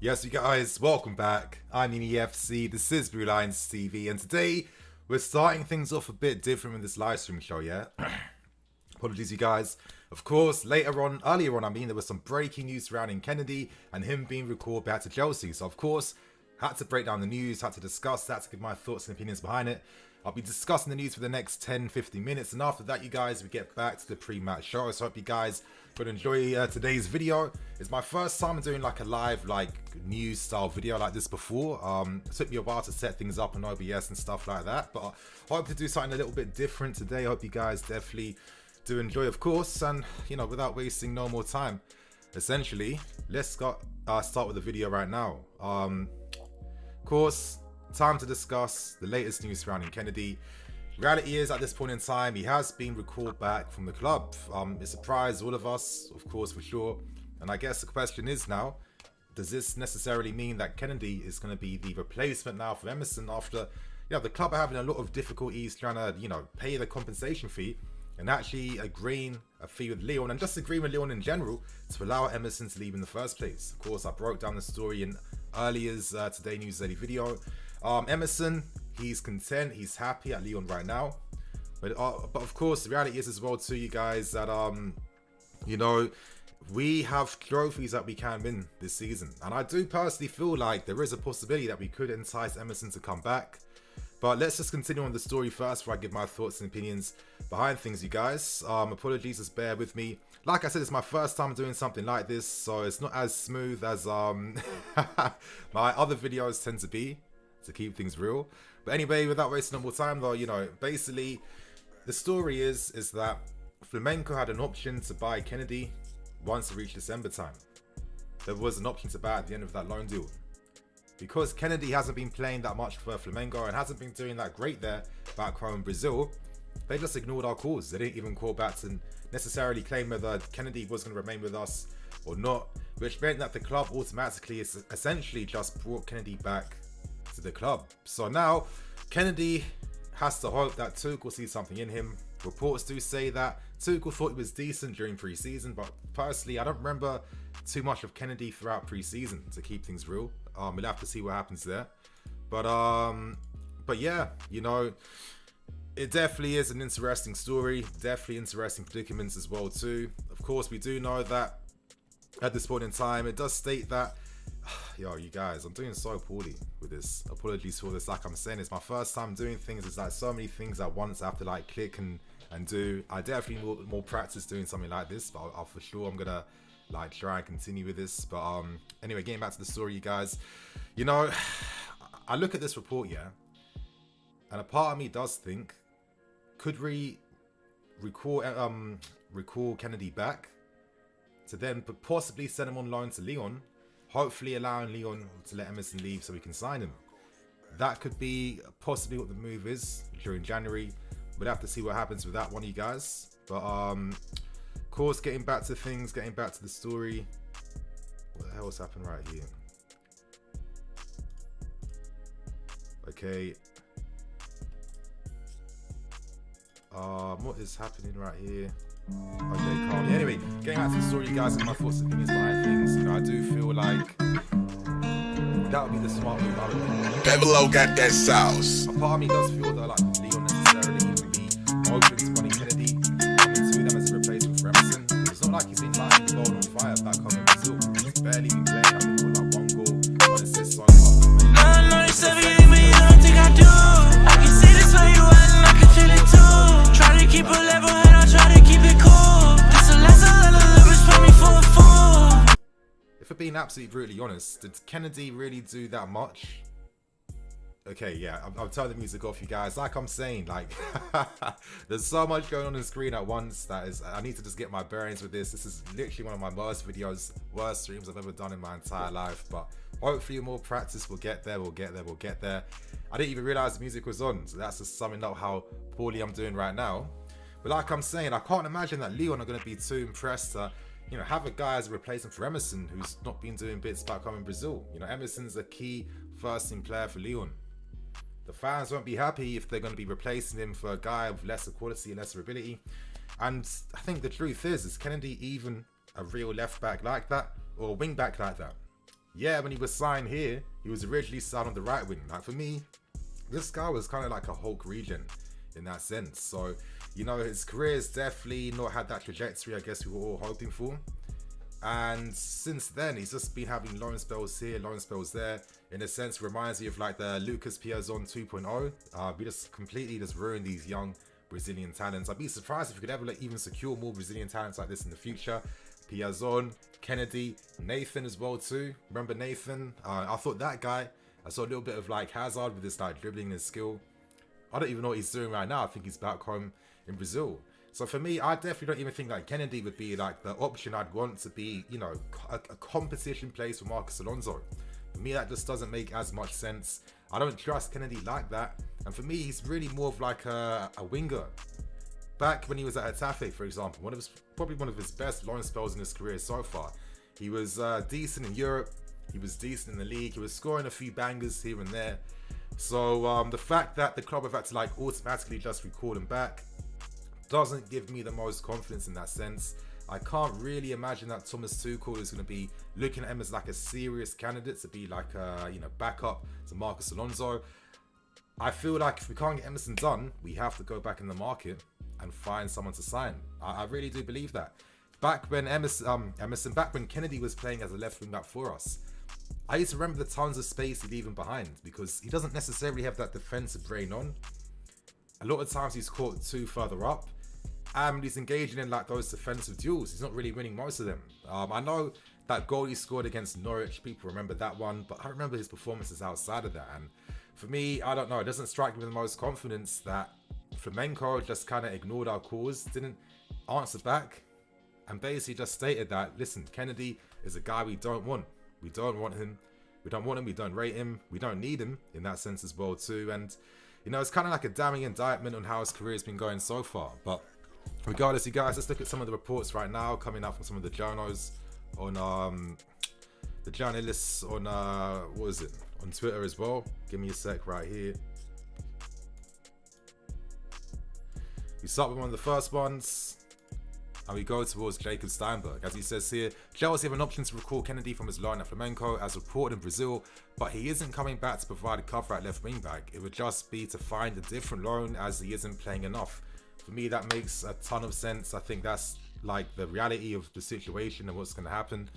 Yes, you guys, welcome back. I'm EFC, this is Blue Lions TV, and today we're starting things off a bit different with this live stream show, yeah? Apologies, you guys. Of course, earlier on, there was some breaking news surrounding Kennedy and him being recalled back to Chelsea. So, of course, had to break down the news, had to discuss that, to give my thoughts and opinions behind it. I'll be discussing the news for the next 10-15 minutes, and after that, you guys, we get back to the pre-match show. So I hope you guys could enjoy today's video. It's my first time doing like a live news style video like this before. It took me a while to set things up on OBS and stuff like that, but I hope to do something a little bit different today. I hope you guys definitely do enjoy, of course, and you know, without wasting no more time, essentially, let's start with the video right now. Of course, time to discuss the latest news surrounding Kennedy. Reality is, at this point in time, he has been recalled back from the club. It surprised all of us, of course, for sure. And I guess the question is now, does this necessarily mean that Kennedy is going to be the replacement now for Emerson after, you know, the club are having a lot of difficulties trying to, you know, pay the compensation fee and actually agreeing a fee with Leon, and just agreeing with Leon in general to allow Emerson to leave in the first place. Of course, I broke down the story in earlier's Today News Daily video. Emerson, he's content, he's happy at Leon right now, but of course the reality is as well too, you guys, that you know, we have trophies that we can win this season, and I do personally feel like there is a possibility that we could entice Emerson to come back. But let's just continue on the story first before I give my thoughts and opinions behind things, you guys. Apologies, just bear with me. Like I said, it's my first time doing something like this, so it's not as smooth as my other videos tend to be, to keep things real. But anyway, without wasting no more time though, you know, basically the story is that Flamenco had an option to buy Kennedy once it reached December time. There was an option to buy at the end of that loan deal. Because Kennedy hasn't been playing that much for Flamengo and hasn't been doing that great there back home in Brazil, they just ignored our calls. They didn't even call back to necessarily claim whether Kennedy was going to remain with us or not, which meant that the club automatically essentially just brought Kennedy back to the club. So now Kennedy has to hope that Tuchel sees something in him. Reports do say that Tuchel thought he was decent during pre-season, but personally I don't remember too much of Kennedy throughout pre-season, to keep things real. We'll have to see what happens there, but yeah, you know, it definitely is an interesting story, definitely interesting predicaments as well too. Of course, we do know that at this point in time, it does state that, yo, you guys, I'm doing so poorly with this. Apologies for this. Like I'm saying, it's my first time doing things. It's like so many things at once I have to like click and do. I definitely need more practice doing something like this, but I'll for sure I'm gonna like try and continue with this. But anyway, getting back to the story, you guys, you know, I look at this report, yeah, and a part of me does think, could we recall Kennedy back to then possibly send him on loan to Leon, hopefully allowing Leon to let Emerson leave so we can sign him. That could be possibly what the move is during January. We'll have to see what happens with that one, you guys. But of course, getting back to things, getting back to the story. What the hell's happened right here? Okay. What is happening right here? Okay, calm. Yeah, anyway, getting back to the story, you guys, and my thoughts and opinions behind things. You know, I do feel like that would be the smart move. Below got that sauce. A part of me does feel that like Leon necessarily would be open to running Kennedy coming to them as a replacement for Emerson. It's not like he's been lighting the goal on fire back home in Brazil. He's barely been playing. I think got like 1 goal, 1 assist so far. I know you said but you don't think I do. I can see this way you are and I can feel it too. Try to keep a level head, I try to keep it cool. This a lesson, respect me for a fool. If we're being absolutely brutally honest, did Kennedy really do that much? Okay, yeah, I'll turn the music off, you guys. Like I'm saying, like, there's so much going on the screen at once that is, I need to just get my bearings with this. This is literally one of my worst videos, worst streams I've ever done in my entire life. But hopefully more practice, we'll get there, we'll get there, we'll get there. I didn't even realize the music was on, so that's just summing up how poorly I'm doing right now. But like I'm saying, I can't imagine that Leon are going to be too impressed to, you know, have a guy as a replacement for Emerson who's not been doing bits back home in Brazil. You know, Emerson's a key first-team player for Leon. The fans won't be happy if they're going to be replacing him for a guy of lesser quality and lesser ability. And I think the truth is Kennedy even a real left back like that or a wing back like that? yeah, when he was signed here, he was originally signed on the right wing. Like for me, this guy was kind of like a Hulk regen in that sense. So, you know, his career has definitely not had that trajectory I guess we were all hoping for. And since then, he's just been having loan spells here, loan spells there. In a sense, reminds me of like the Lucas Piazon 2.0. We just completely just ruined these young Brazilian talents. I'd be surprised if we could ever like, even secure more Brazilian talents like this in the future. Piazon, Kennedy, Nathan as well too. Remember Nathan? I thought that guy, I saw a little bit of like Hazard with his like dribbling and skill. I don't even know what he's doing right now. I think he's back home in Brazil. So for me, I definitely don't even think like Kennedy would be like the option I'd want to be, you know, a competition place for Marcos Alonso. For me, that just doesn't make as much sense. I don't trust Kennedy like that. And for me, he's really more of like a winger. Back when he was at Getafe, for example, probably one of his best loan spells in his career so far. He was decent in Europe. He was decent in the league. He was scoring a few bangers here and there. So the fact that the club have had to like automatically just recall him back doesn't give me the most confidence in that sense. I can't really imagine that Thomas Tuchel is going to be looking at him as like a serious candidate to be like a, you know, backup to Marcos Alonso. I feel like if we can't get Emerson done, we have to go back in the market and find someone to sign. I really do believe that. Back when back when Kennedy was playing as a left wing back for us, I used to remember the tons of space he'd leave him behind because he doesn't necessarily have that defensive brain on. A lot of times he's caught too further up. And he's engaging in like those defensive duels. He's not really winning most of them. I know that goal he scored against Norwich, people remember that one, but I remember his performances outside of that. And for me, I don't know, it doesn't strike me with the most confidence that Flamenco just kind of ignored our calls, didn't answer back, and basically just stated that, listen, Kennedy is a guy we don't want. We don't want him. We don't want him. We don't rate him. We don't need him in that sense as well too. And, you know, it's kind of like a damning indictment on how his career has been going so far. But regardless, you guys, let's look at some of the reports right now coming out from some of the journos on the journalists on what is it, on Twitter as well. Give me a sec right here. We start with one of the first ones and we go towards Jacob Steinberg. As he says here, Chelsea have an option to recall Kennedy from his loan at Flamenco as reported in Brazil, but he isn't coming back to provide a cover at left wing back. It would just be to find a different loan as he isn't playing enough. For me, that makes a ton of sense. I think that's like the reality of the situation and what's going to happen.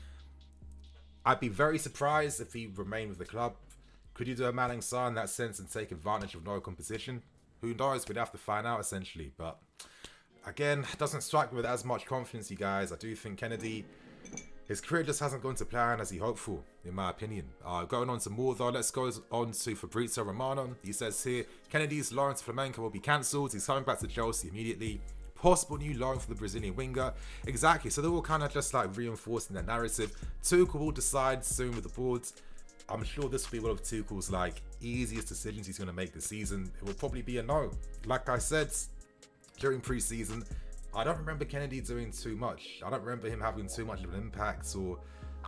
I'd be very surprised if he remained with the club. Could you do a Malang Sarr in that sense and take advantage of no competition? Who knows? We'd have to find out essentially. But again, it doesn't strike me with as much confidence, you guys. I do think Kennedy, his career just hasn't gone to plan as he hoped for, in my opinion. Going on to more though, let's go on to Fabrizio Romano. He says here, Kennedy's loan to Flamenco will be cancelled. He's coming back to Chelsea immediately. Possible new loan for the Brazilian winger. Exactly, so they're all kind of just like reinforcing their narrative. Tuchel will decide soon with the board. I'm sure this will be one of Tuchel's like easiest decisions he's going to make this season. It will probably be a no. Like I said during pre-season, I don't remember Kennedy doing too much. I don't remember him having too much of an impact or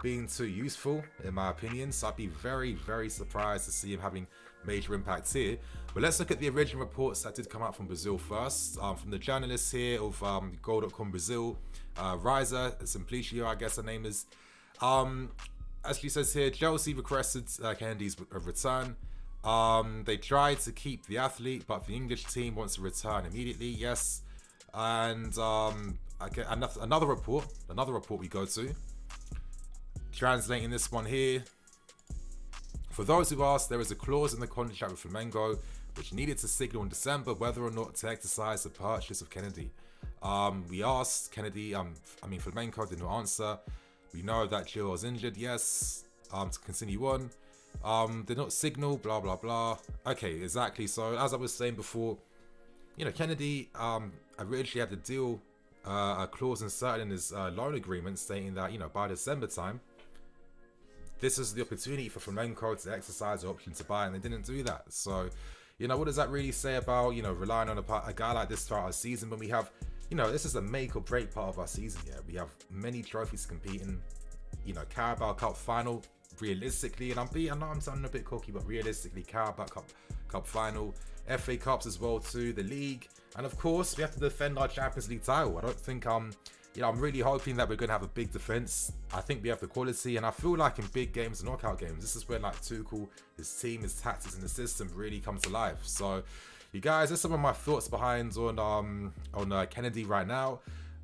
being too useful, in my opinion. So I'd be very, very surprised to see him having major impacts here. But let's look at the original reports that did come out from Brazil first. From the journalists here of Goal.com Brazil, Riza Simplicio, I guess her name is. As she says here, Chelsea requested Kennedy's return. They tried to keep the athlete, but the English team wants to return immediately. Yes. And another report we go to. Translating this one here. For those who ask, there is a clause in the contract with Flamengo which needed to signal in December whether or not to exercise the purchase of Kennedy. We asked Kennedy, Flamengo did not answer. We know that Gil was injured, yes. To continue on. Did not signal, blah, blah, blah. Okay, exactly. So, as I was saying before, you know, Kennedy originally had the deal, a clause inserted in his loan agreement stating that, you know, by December time, this is the opportunity for Flamenco to exercise the option to buy, and they didn't do that. So, you know, what does that really say about, you know, relying on a guy like this throughout our season when we have, you know, this is a make or break part of our season here. We have many trophies competing, you know, Carabao Cup final, realistically, and I know I'm sounding a bit cocky, but realistically, Carabao Cup final, FA Cups as well too, the league, and of course, we have to defend our Champions League title. I don't think, you know, I'm really hoping that we're going to have a big defense. I think we have the quality, and I feel like in big games, knockout games, this is where like Tuchel, his team, his tactics, and the system really come to life. So, you guys, there's some of my thoughts behind on KENEDY right now.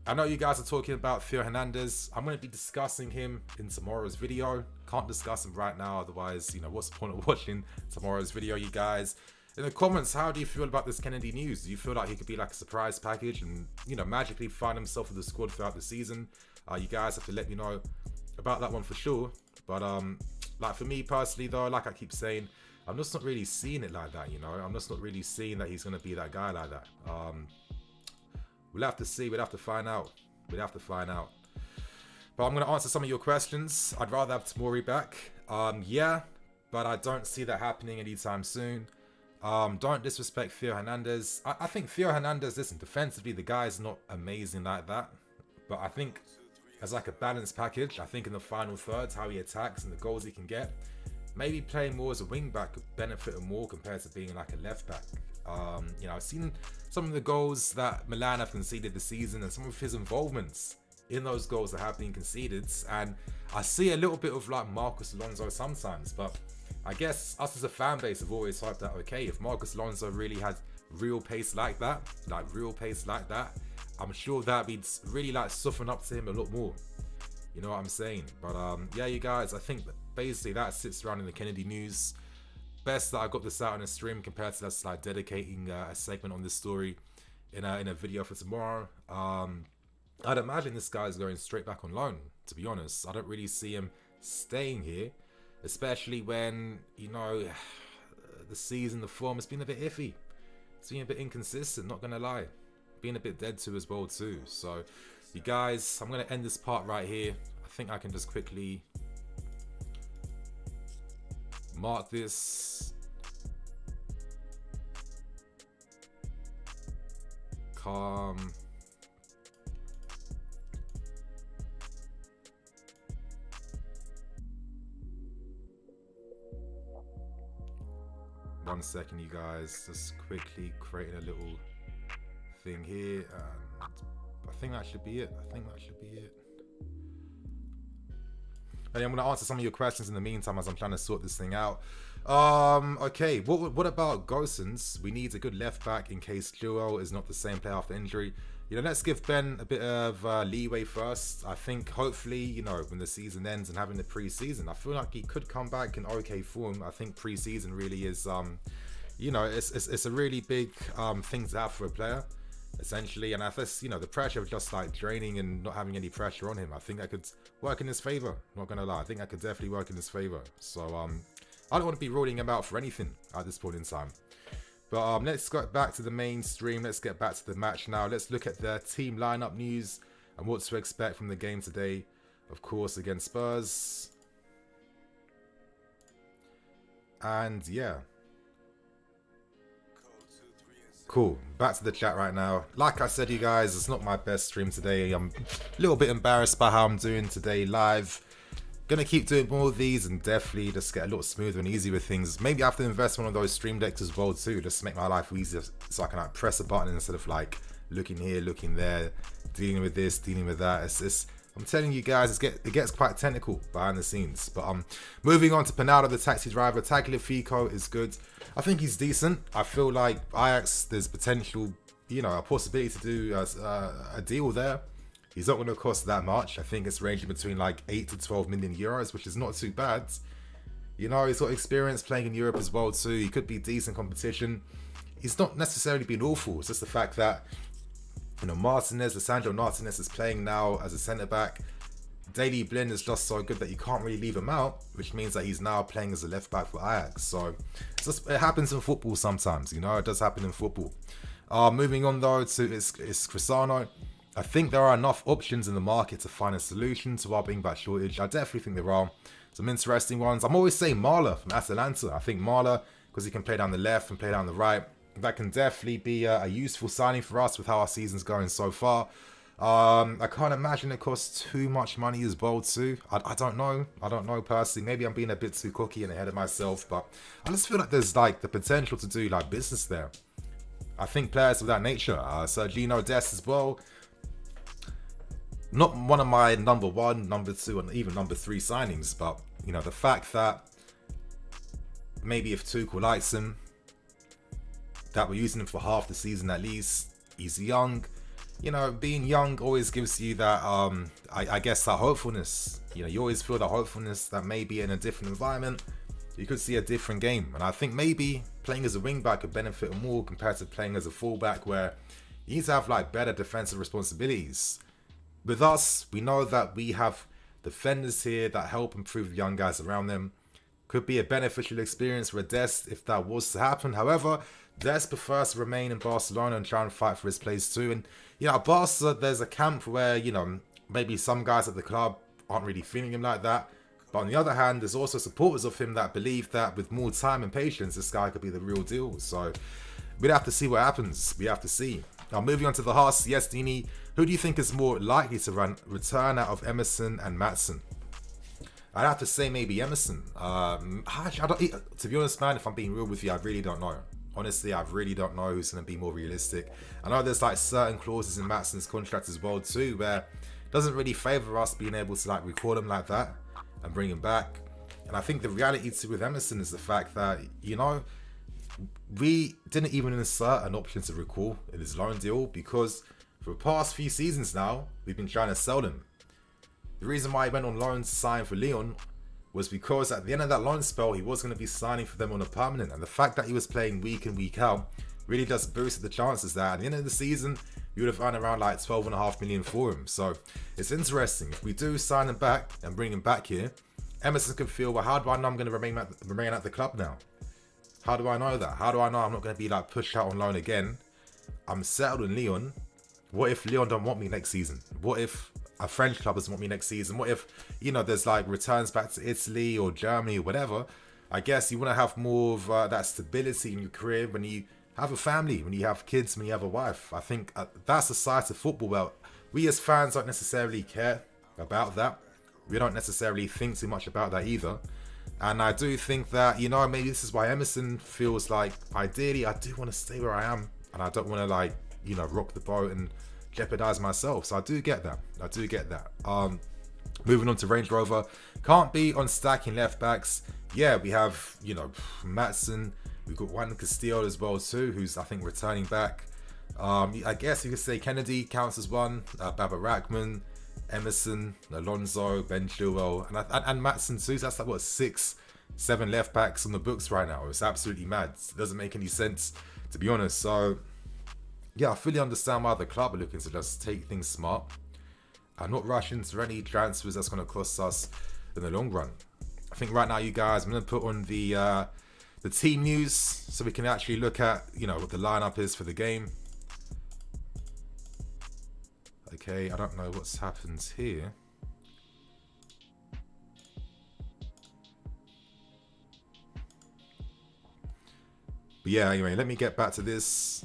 I know you guys are talking about Theo Hernandez. I'm going to be discussing him in tomorrow's video. Can't discuss him right now, otherwise, you know, what's the point of watching tomorrow's video, you guys? In the comments, how do you feel about this KENEDY news? Do you feel like he could be like a surprise package and, you know, magically find himself with the squad throughout the season? You guys have to let me know about that one for sure. But like for me personally though, like I keep saying, I'm just not really seeing it like that, you know? I'm just not really seeing that he's going to be that guy like that. We'll have to see. We'll have to find out. We'll have to find out. But I'm going to answer some of your questions. I'd rather have Tomori back. Yeah, but I don't see that happening anytime soon. Don't disrespect Theo Hernandez. I think Theo Hernandez, listen, defensively, the guy's not amazing like that. But I think as like a balanced package, I think in the final thirds, how he attacks and the goals he can get, maybe playing more as a wing back could benefit him more compared to being like a left back. You know, I've seen some of the goals that Milan have conceded this season and some of his involvements in those goals that have been conceded. And I see a little bit of like Marcos Alonso sometimes, but I guess us as a fan base have always hoped that, okay, if Marcos Alonso really had real pace like that, I'm sure that we'd really like soften up to him a lot more. You know what I'm saying? But yeah, you guys, I think that basically that sits around in the KENEDY news. Best that I got this out on a stream compared to us like dedicating a segment on this story in a video for tomorrow. I'd imagine this guy's going straight back on loan, to be honest. I don't really see him staying here, especially when, you know, the season, the form has been a bit iffy. It's been a bit inconsistent, not gonna lie. Being a bit dead to as well too. So, you guys, I'm gonna end this part right here. I think I can just quickly mark this. Calm. One second, you guys. Just quickly creating a little thing here. And I think that should be it. And I'm going to answer some of your questions in the meantime as I'm trying to sort this thing out. Okay, what about Gosens? We need a good left back in case Joel is not the same player after injury. You know, let's give Ben a bit of leeway first. I think hopefully, you know, when the season ends and having the pre-season, I feel like he could come back in okay form. I think pre-season really is, you know, it's a really big thing to have for a player, essentially. And I guess, you know, the pressure of just like draining and not having any pressure on him, I think that could work in his favor. Not gonna lie, I think that could definitely work in his favor. So I don't want to be ruling him out for anything at this point in time. But let's go back to the mainstream. Let's get back to the match now. Let's look at the team lineup news and what to expect from the game today, of course, against Spurs. And yeah. Cool. Back to the chat right now. Like I said, you guys, it's not my best stream today. I'm a little bit embarrassed by how I'm doing today live. Gonna keep doing more of these and definitely just get a lot smoother and easier with things. Maybe I have to invest one of those stream decks as well too, just to make my life easier, so I can like press a button instead of like looking here, looking there, dealing with this, dealing with that. It's I'm telling you guys, it gets quite technical behind the scenes. But moving on to Pinaldo, the taxi driver. Tagliafico is good. I think he's decent. I feel like Ajax, there's potential, you know, a possibility to do a deal there. He's not going to cost that much. I think it's ranging between like 8 to 12 million euros, which is not too bad. You know, he's got experience playing in Europe as well too. He could be decent competition. He's not necessarily been awful. It's just the fact that, you know, Lissandro Martinez is playing now as a centre-back. Daley Blind is just so good that you can't really leave him out, which means that he's now playing as a left-back for Ajax. So it's just, it happens in football sometimes, you know, it does happen in football. Moving on though to Cristiano. I think there are enough options in the market to find a solution to our wing-back shortage. I definitely think there are some interesting ones. I'm always saying Marla from Atalanta. I think Marla, because he can play down the left and play down the right, that can definitely be a useful signing for us with how our season's going so far. I can't imagine it costs too much money as well too. I don't know. I don't know personally. Maybe I'm being a bit too cocky and ahead of myself, but I just feel like there's like the potential to do like business there. I think players of that nature, Sergino Dest as well. not one of my number 1, number 2, and even number 3 signings, but you know, the fact that maybe if Tuchel likes him, that we're using him for half the season at least. He's young. You know, being young always gives you that, I guess, that hopefulness. You know, you always feel that hopefulness that maybe in a different environment, you could see a different game. And I think maybe playing as a wing-back could benefit him more compared to playing as a full-back, where you need to have like better defensive responsibilities. With us, we know that we have defenders here that help improve the young guys around them. Could be a beneficial experience for Dest if that was to happen. However, Dest prefers to remain in Barcelona and try and fight for his place too. And, you know, at Barca, there's a camp where, you know, maybe some guys at the club aren't really feeling him like that. But on the other hand, there's also supporters of him that believe that with more time and patience, this guy could be the real deal. So we'd have to see what happens. We have to see. Now, moving on to the Haas, yes, Dini, who do you think is more likely to return out of Emerson and Maatsen? I'd have to say maybe Emerson. To be honest, man, if I'm being real with you, I really don't know. Honestly, I really don't know who's going to be more realistic. I know there's like certain clauses in Maatsen's contract as well too, where it doesn't really favour us being able to like recall him like that and bring him back. And I think the reality too with Emerson is the fact that, you know, we didn't even insert an option to recall in his loan deal because for the past few seasons now, we've been trying to sell him. The reason why he went on loan to sign for Lyon was because at the end of that loan spell, he was going to be signing for them on a permanent. And the fact that he was playing week in, week out really does boost the chances that at the end of the season, you would have earned around like 12.5 million for him. So it's interesting. If we do sign him back and bring him back here, Emerson can feel, well, how do I know I'm going to remain at the club now? How do I know that? How do I know I'm not going to be like pushed out on loan again? I'm settled in Lyon. What if Lyon don't want me next season? What if a French club doesn't want me next season? What if, you know, there's like returns back to Italy or Germany or whatever? I guess you want to have more of that stability in your career when you have a family, when you have kids, when you have a wife. I think that's the side of football where we as fans don't necessarily care about that. We don't necessarily think too much about that either. And I do think that, you know, maybe this is why Emerson feels like, ideally, I do want to stay where I am. And I don't want to, like, you know, rock the boat and jeopardize myself. So I do get that. Moving on to Range Rover. Can't be on stacking left backs. Yeah, we have, you know, Maatsen. We've got Juan Castillo as well too, who's, I think, returning back. I guess you could say Kennedy counts as one. Baba Rackman, Emerson, Alonso, Ben Chilwell, and Maatsen too. So that's like, what, 6-7 left backs on the books right now. It's absolutely mad. It doesn't make any sense, to be honest. So yeah, I fully understand why the club are looking to just take things smart and not rush into any transfers that's going to cost us in the long run. I think right now, you guys, I'm going to put on the team news so we can actually look at, you know, what the lineup is for the game. Okay, I don't know what's happened here. But yeah, anyway, let me get back to this.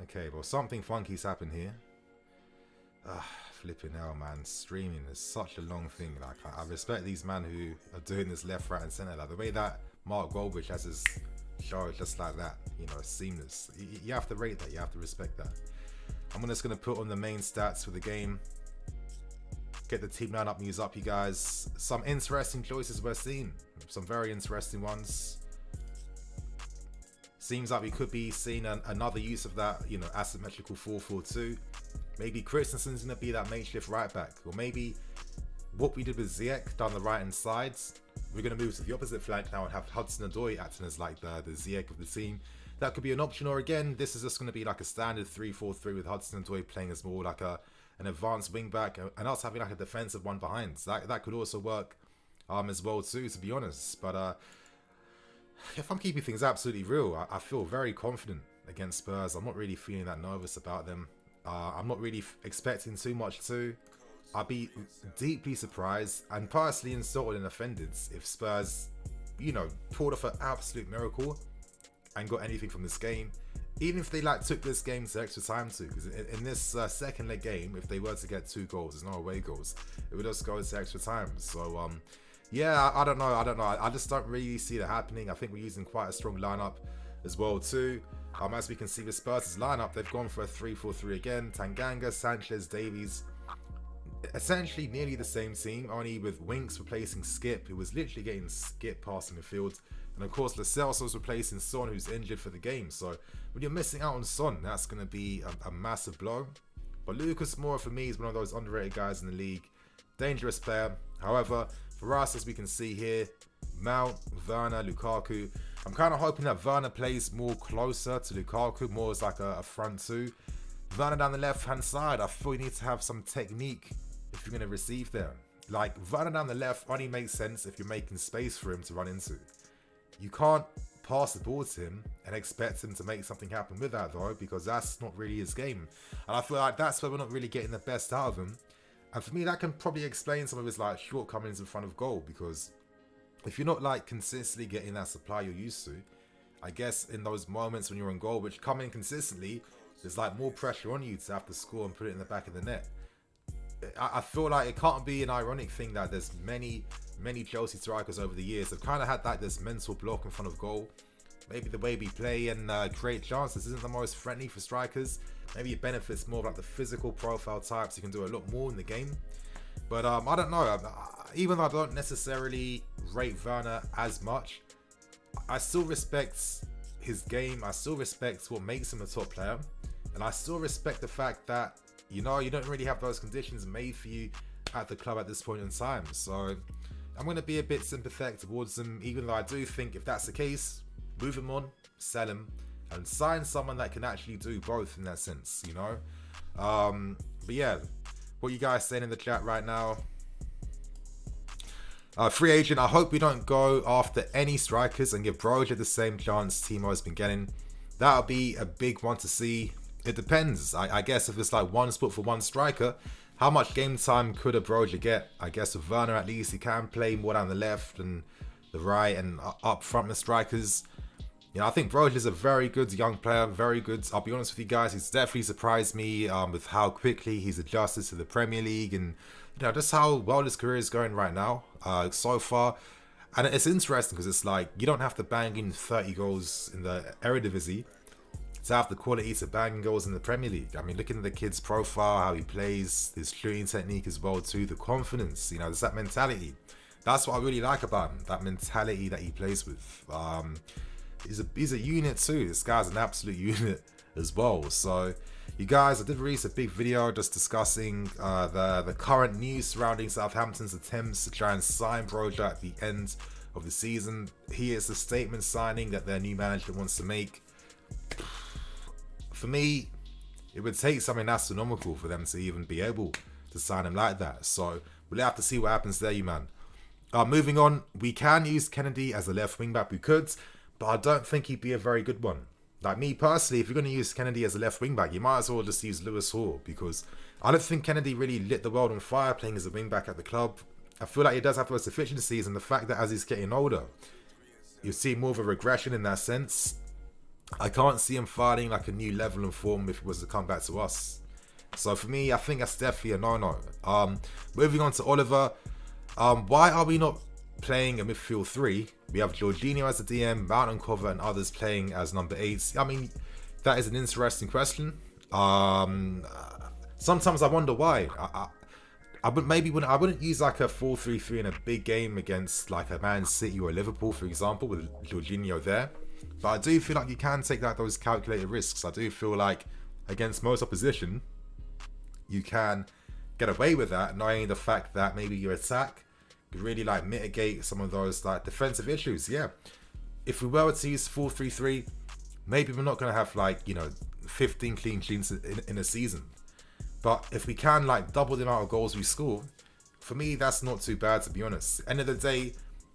Okay, well, something funky's happened here. Flipping hell, man. Streaming is such a long thing. Like, I respect these men who are doing this left, right, and center. Like, the way that Mark Goldbridge has his show, just like that, you know, it's seamless. You have to rate that. You have to respect that. I'm just going to put on the main stats for the game. Get the team lineup news up, you guys. Some interesting choices we're seeing. Some very interesting ones. Seems like we could be seeing another use of that, you know, asymmetrical 4-4-2. Maybe Christensen's going to be that makeshift right back. Or maybe what we did with Ziyech down the right hand sides, we're going to move to the opposite flank now and have Hudson-Odoi acting as like the Ziyech of the team. That could be an option. Or again, this is just going to be like a standard 3-4-3 with Hudson-Odoi playing as more like an advanced wing back and us having like a defensive one behind. So that could also work as well too, to be honest. But if I'm keeping things absolutely real, I feel very confident against Spurs. I'm not really feeling that nervous about them. I'm not really expecting too much too. I'd be deeply surprised and personally insulted and offended if Spurs, you know, pulled off an absolute miracle and got anything from this game. Even if they like took this game to extra time too, because in this second leg game, if they were to get 2 goals, there's no away goals, it would just go to extra time. So Yeah, I don't know. I just don't really see that happening. I think we're using quite a strong lineup as well too. As we can see with Spurs' lineup, they've gone for a 3-4-3 again. Tanganga, Sanchez, Davies, essentially nearly the same team, only with Winks replacing Skip, who was literally getting Skip passing the field. And of course, Lo Celso's replacing Son, who's injured for the game. So when you're missing out on Son, that's going to be a massive blow. But Lucas Moura, for me, is one of those underrated guys in the league. Dangerous player. However, for us, as we can see here, Mount, Werner, Lukaku. I'm kind of hoping that Werner plays more closer to Lukaku, more as like a front two. Werner down the left-hand side, I feel you need to have some technique if you're going to receive there. Like, Werner down the left only makes sense if you're making space for him to run into. You can't pass the ball to him and expect him to make something happen with that, though, because that's not really his game. And I feel like that's where we're not really getting the best out of him. And for me, that can probably explain some of his like shortcomings in front of goal, because if you're not like consistently getting that supply you're used to, I guess in those moments when you're on goal, which come in consistently, there's like more pressure on you to have to score and put it in the back of the net. I feel like it can't be an ironic thing that there's many Chelsea strikers over the years have kind of had like this mental block in front of goal. Maybe the way we play and create chances isn't the most friendly for strikers. Maybe it benefits more of like the physical profile types. You can do a lot more in the game. But I don't know. Even though I don't necessarily rate Werner as much, I still respect his game. I still respect what makes him a top player. And I still respect the fact that, you know, you don't really have those conditions made for you at the club at this point in time. So I'm going to be a bit sympathetic towards him, even though I do think if that's the case, move him on, sell him, and sign someone that can actually do both in that sense, you know? But yeah, what you guys saying in the chat right now? Free agent, I hope we don't go after any strikers and give BROJA the same chance Timo's been getting. That'll be a big one to see. It depends. I guess if it's like one spot for one striker, how much game time could a BROJA get? I guess with Werner at least, he can play more down the left and the right and up front with strikers. You know, I think BROJA is a very good young player, very good. I'll be honest with you guys, he's definitely surprised me with how quickly he's adjusted to the Premier League and, you know, just how well his career is going right now so far. And it's interesting because it's like, you don't have to bang in 30 goals in the Eredivisie to have the quality to bang goals in the Premier League. I mean, looking at the kid's profile, how he plays, his shooting technique as well too, the confidence, you know, there's that mentality. That's what I really like about him, that mentality that he plays with. He's a unit too. This guy's an absolute unit as well. So, you guys, I did release a big video just discussing the current news surrounding Southampton's attempts to try and sign BROJA at the end of the season. Here's the statement signing that their new manager wants to make. For me, it would take something astronomical for them to even be able to sign him like that. So we'll have to see what happens there, you man. Moving on, we can use Kennedy as a left wing back. We could, but I don't think he'd be a very good one. Like me personally, if you're going to use Kennedy as a left wing back, you might as well just use Lewis Hall, because I don't think Kennedy really lit the world on fire playing as a wing back at the club. I feel like he does have those deficiencies, and the fact that as he's getting older, you see more of a regression in that sense. I can't see him finding like a new level and form if he was to come back to us. So for me, I think that's definitely a no-no. Moving on to Oliver. Why are we not playing a midfield 3? We have Jorginho as a DM, Mount and Cover and others playing as number 8. I mean, that is an interesting question. Sometimes I wonder why. I wouldn't use like a 4-3-3 in a big game against like a Man City or Liverpool, for example, with Jorginho there. But I do feel like you can take like those calculated risks. I do feel like against most opposition, you can get away with that, knowing the fact that maybe your attack could really like mitigate some of those like defensive issues. Yeah, if we were to use 4-3-3, maybe we're not going to have like, you know, 15 clean sheets in a season. But if we can like double the amount of goals we score, for me, that's not too bad, to be honest. End of the day,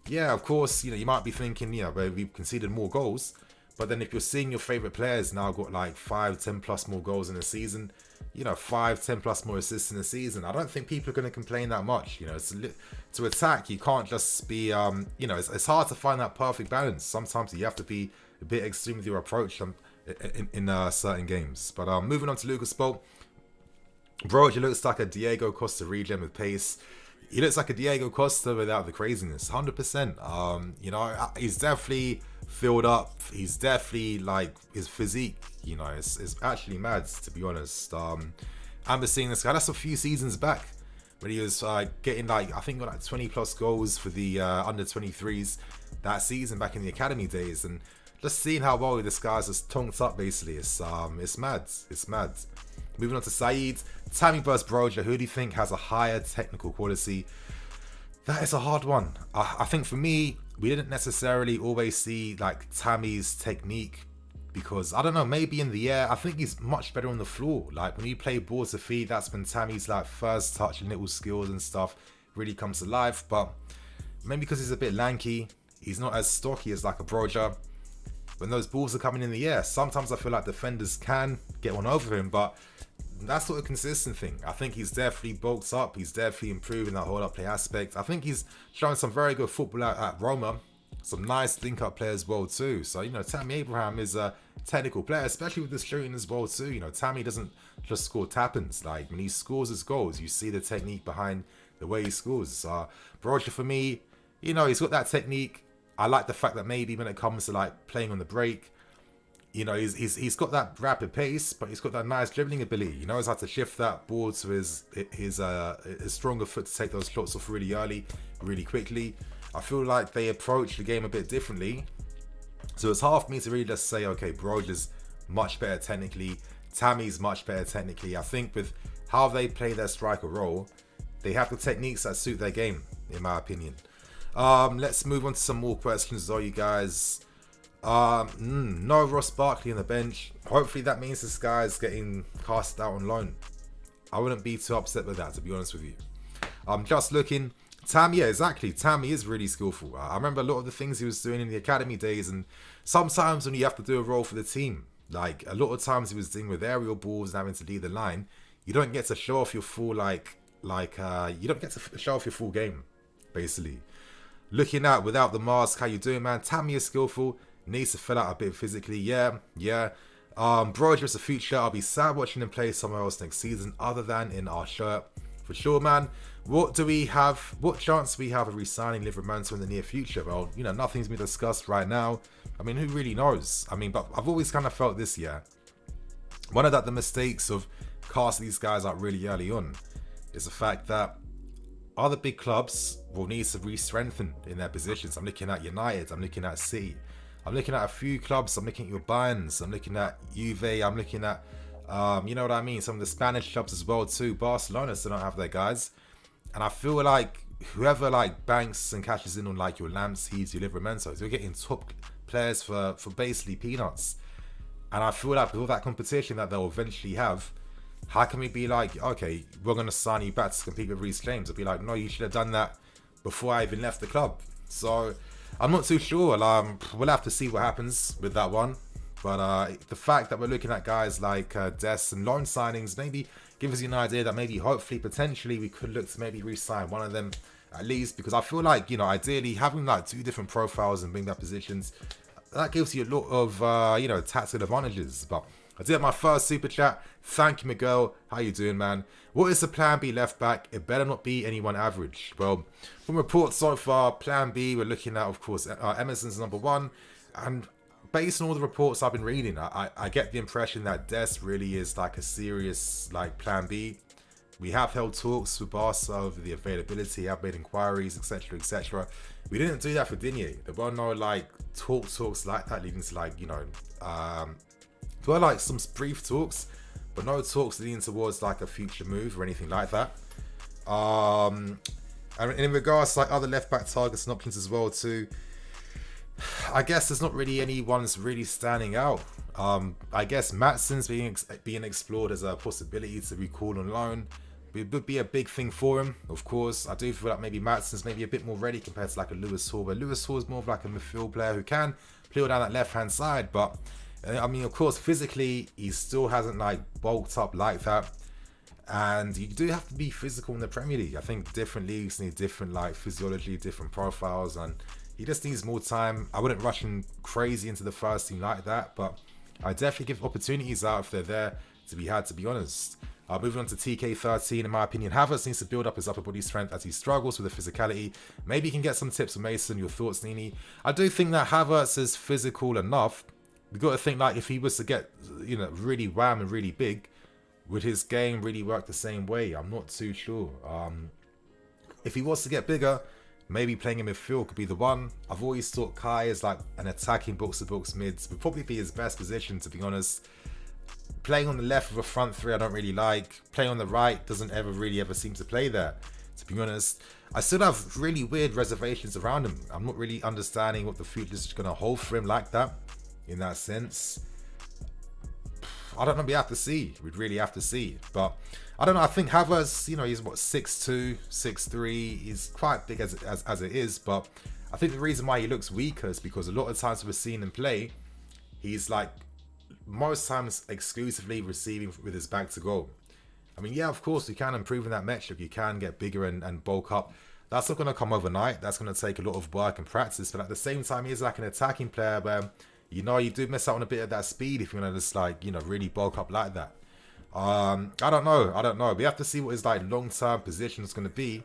yeah, of course, you know, you might be thinking, you know, well, we've conceded more goals. But then if you're seeing your favorite players now got like 5, 10 plus more goals in a season, you know, 5, 10 plus more assists in a season, I don't think people are going to complain that much. You know, to attack, you can't just be, you know, it's hard to find that perfect balance. Sometimes you have to be a bit extreme with your approach in certain games. But moving on to Lucas Bolt. BROJA looks like a Diego Costa regen with pace. He looks like a Diego Costa without the craziness, 100%. You know, he's definitely filled up. He's definitely like his physique. You know, it's actually mad, to be honest. I remember seeing this guy. That's a few seasons back when he was getting like, I think got like 20 plus goals for the under 23s that season back in the academy days, and just seeing how well this guy's just tonked up. Basically, it's mad. It's mad. Moving on to Saeed. Tammy versus BROJA. Who do you think has a higher technical quality? That is a hard one. I think for me, we didn't necessarily always see like Tammy's technique, because I don't know, maybe in the air, I think he's much better on the floor. Like when you play ball to feet, that's when Tammy's like first touch and little skills and stuff really comes to life. But maybe because he's a bit lanky, he's not as stocky as like a BROJA. When those balls are coming in the air, sometimes I feel like defenders can get one over him, but that's not a consistent thing. I think he's definitely bulked up. He's definitely improving that hold-up play aspect. I think he's showing some very good football at Roma. Some nice link-up play as well too. So, you know, Tammy Abraham is a technical player, especially with the shooting as well too. You know, Tammy doesn't just score tap-ins. Like, when he scores his goals, you see the technique behind the way he scores. BROJA, for me, you know, he's got that technique. I like the fact that maybe when it comes to like playing on the break, you know, he's got that rapid pace, but he's got that nice dribbling ability. He knows how to shift that ball to his stronger foot to take those shots off really early, really quickly. I feel like they approach the game a bit differently. So it's hard for me to really just say, okay, BROJA's much better technically, Tammy's much better technically. I think with how they play their striker role, they have the techniques that suit their game, in my opinion. Let's move on to some more questions though, you guys. No Ross Barkley on the bench. Hopefully that means this guy's getting cast out on loan. I wouldn't be too upset with that, to be honest with you. Just looking. Tammy, yeah, exactly. Tammy is really skillful. I remember a lot of the things he was doing in the academy days, and sometimes when you have to do a role for the team, like a lot of times he was dealing with aerial balls and having to lead the line, you don't get to show off your full you don't get to show off your full game, basically. Looking at without the mask, how you doing, man? Tammy is skillful. Needs to fill out a bit physically. Yeah. BROJA is a future. I'll be sad watching him play somewhere else next season other than in our shirt. For sure, man. What chance do we have of re-signing Livramento in the near future? Well, you know, nothing's been discussed right now. I mean, who really knows? I mean, but I've always kind of felt this year, one of the mistakes of casting these guys out really early on is the fact that other big clubs will need to re-strengthen in their positions. I'm looking at United. I'm looking at City. I'm looking at a few clubs. I'm looking at your Bayerns. I'm looking at Juve. I'm looking at, you know what I mean? Some of the Spanish clubs as well too. Barcelona still don't have their guys. And I feel like whoever like banks and cashes in on like your Lampteys, your Livramentos, you're getting top players for basically peanuts. And I feel like with all that competition that they'll eventually have, how can we be like, okay, we're going to sign you back to compete with Reece James? I'll be like, no, you should have done that before I even left the club. So I'm not too sure. We'll have to see what happens with that one. But the fact that we're looking at guys like Dest and loan signings maybe give us an idea that maybe, hopefully, potentially we could look to maybe re-sign one of them at least. Because I feel like, you know, ideally having like two different profiles and being that positions, that gives you a lot of, you know, tactical advantages. But I did my first super chat. Thank you, Miguel. How you doing, man? What is the plan B left back? It better not be anyone average. Well, from reports so far, plan B, we're looking at, of course, Emerson's number one. And based on all the reports I've been reading, I get the impression that Dest really is like a serious like plan B. We have held talks with Barca over the availability, have made inquiries, etc., etc. We didn't do that for Digne. There were no like talks like that leading to like, you know, there were like some brief talks, but no talks leading towards like a future move or anything like that. And in regards to like other left back targets and options as well too, I guess there's not really anyone's really standing out. I guess Matson's being explored as a possibility to recall on loan. It would be a big thing for him, of course. I do feel like maybe Matson's maybe a bit more ready compared to like a Lewis Hall, where Lewis Hall is more of like a midfield player who can play down that left-hand side. But I mean, of course, physically, he still hasn't like bulked up like that. And you do have to be physical in the Premier League. I think different leagues need different like physiology, different profiles, and he just needs more time. I wouldn't rush him crazy into the first team like that, but I definitely give opportunities out if they're there to be had, to be honest. Moving on to TK13, in my opinion, Havertz needs to build up his upper body strength as he struggles with the physicality. Maybe you can get some tips from Mason. Your thoughts, Nini? I do think that Havertz is physical enough. We got to think like if he was to get, you know, really wham and really big, would his game really work the same way? I'm not too sure. If he was to get bigger, maybe playing in midfield could be the one. I've always thought Kai is like an attacking box-to-box mids. Would probably be his best position, to be honest. Playing on the left with a front three, I don't really like. Playing on the right doesn't ever seem to play there, to be honest. I still have really weird reservations around him. I'm not really understanding what the future is going to hold for him like that, in that sense. I don't know, we have to see. We'd really have to see. But I don't know, I think Havertz, you know, he's what, 6'2", 6'3". He's quite big as it is, but I think the reason why he looks weaker is because a lot of times we're seeing him play, he's like, most times exclusively receiving with his back to goal. I mean, yeah, of course, you can improve in that metric. You can get bigger and bulk up. That's not going to come overnight. That's going to take a lot of work and practice. But at the same time, he's like an attacking player where, you know, you do miss out on a bit of that speed if you're going to just like, you know, really bulk up like that. I don't know. We have to see what his like long-term position is going to be.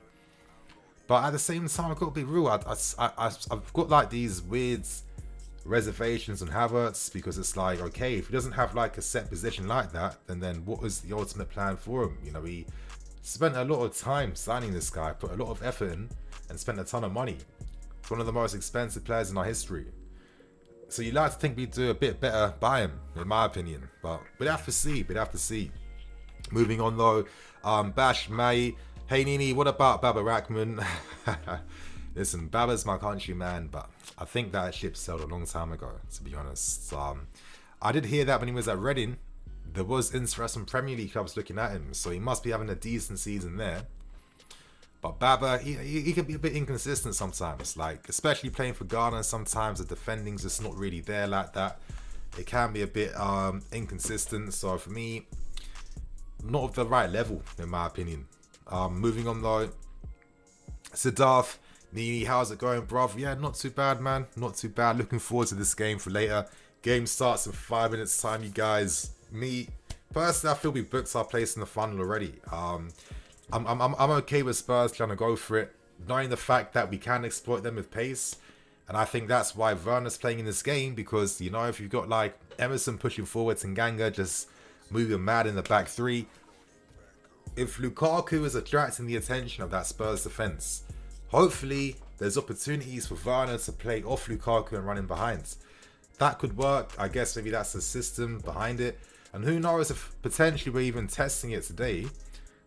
But at the same time, I've got to be real. I've got like these weird reservations on Havertz, because it's like, okay, if he doesn't have like a set position like that, then what was the ultimate plan for him? You know, he spent a lot of time signing this guy, put a lot of effort in, and spent a ton of money. It's one of the most expensive players in our history. So you'd like to think we'd do a bit better by him, in my opinion. But we'd have to see. Moving on though, Bash May. Hey Nini, what about Baba Rackman? Listen, Baba's my country man, but I think that ship sailed a long time ago, to be honest. I did hear that when he was at Reading, there was interest from Premier League clubs looking at him, so he must be having a decent season there. But Baba, he can be a bit inconsistent sometimes, like especially playing for Ghana. Sometimes the defending's just not really there like that. It can be a bit inconsistent. So for me, not of the right level, in my opinion. Moving on though, Siddharth. Nini, how's it going, bruv? Yeah, not too bad, man. Not too bad. Looking forward to this game for later. Game starts in 5 minutes time, you guys. Me, personally, I feel we booked our place in the funnel already. I'm okay with Spurs trying to go for it, knowing the fact that we can exploit them with pace. And I think that's why Werner's playing in this game, because, you know, if you've got like Emerson pushing forward, Tanganga just moving mad in the back three, if Lukaku is attracting the attention of that Spurs defense, hopefully there's opportunities for Werner to play off Lukaku and running behind. That could work. I guess maybe that's the system behind it. And who knows if potentially we're even testing it today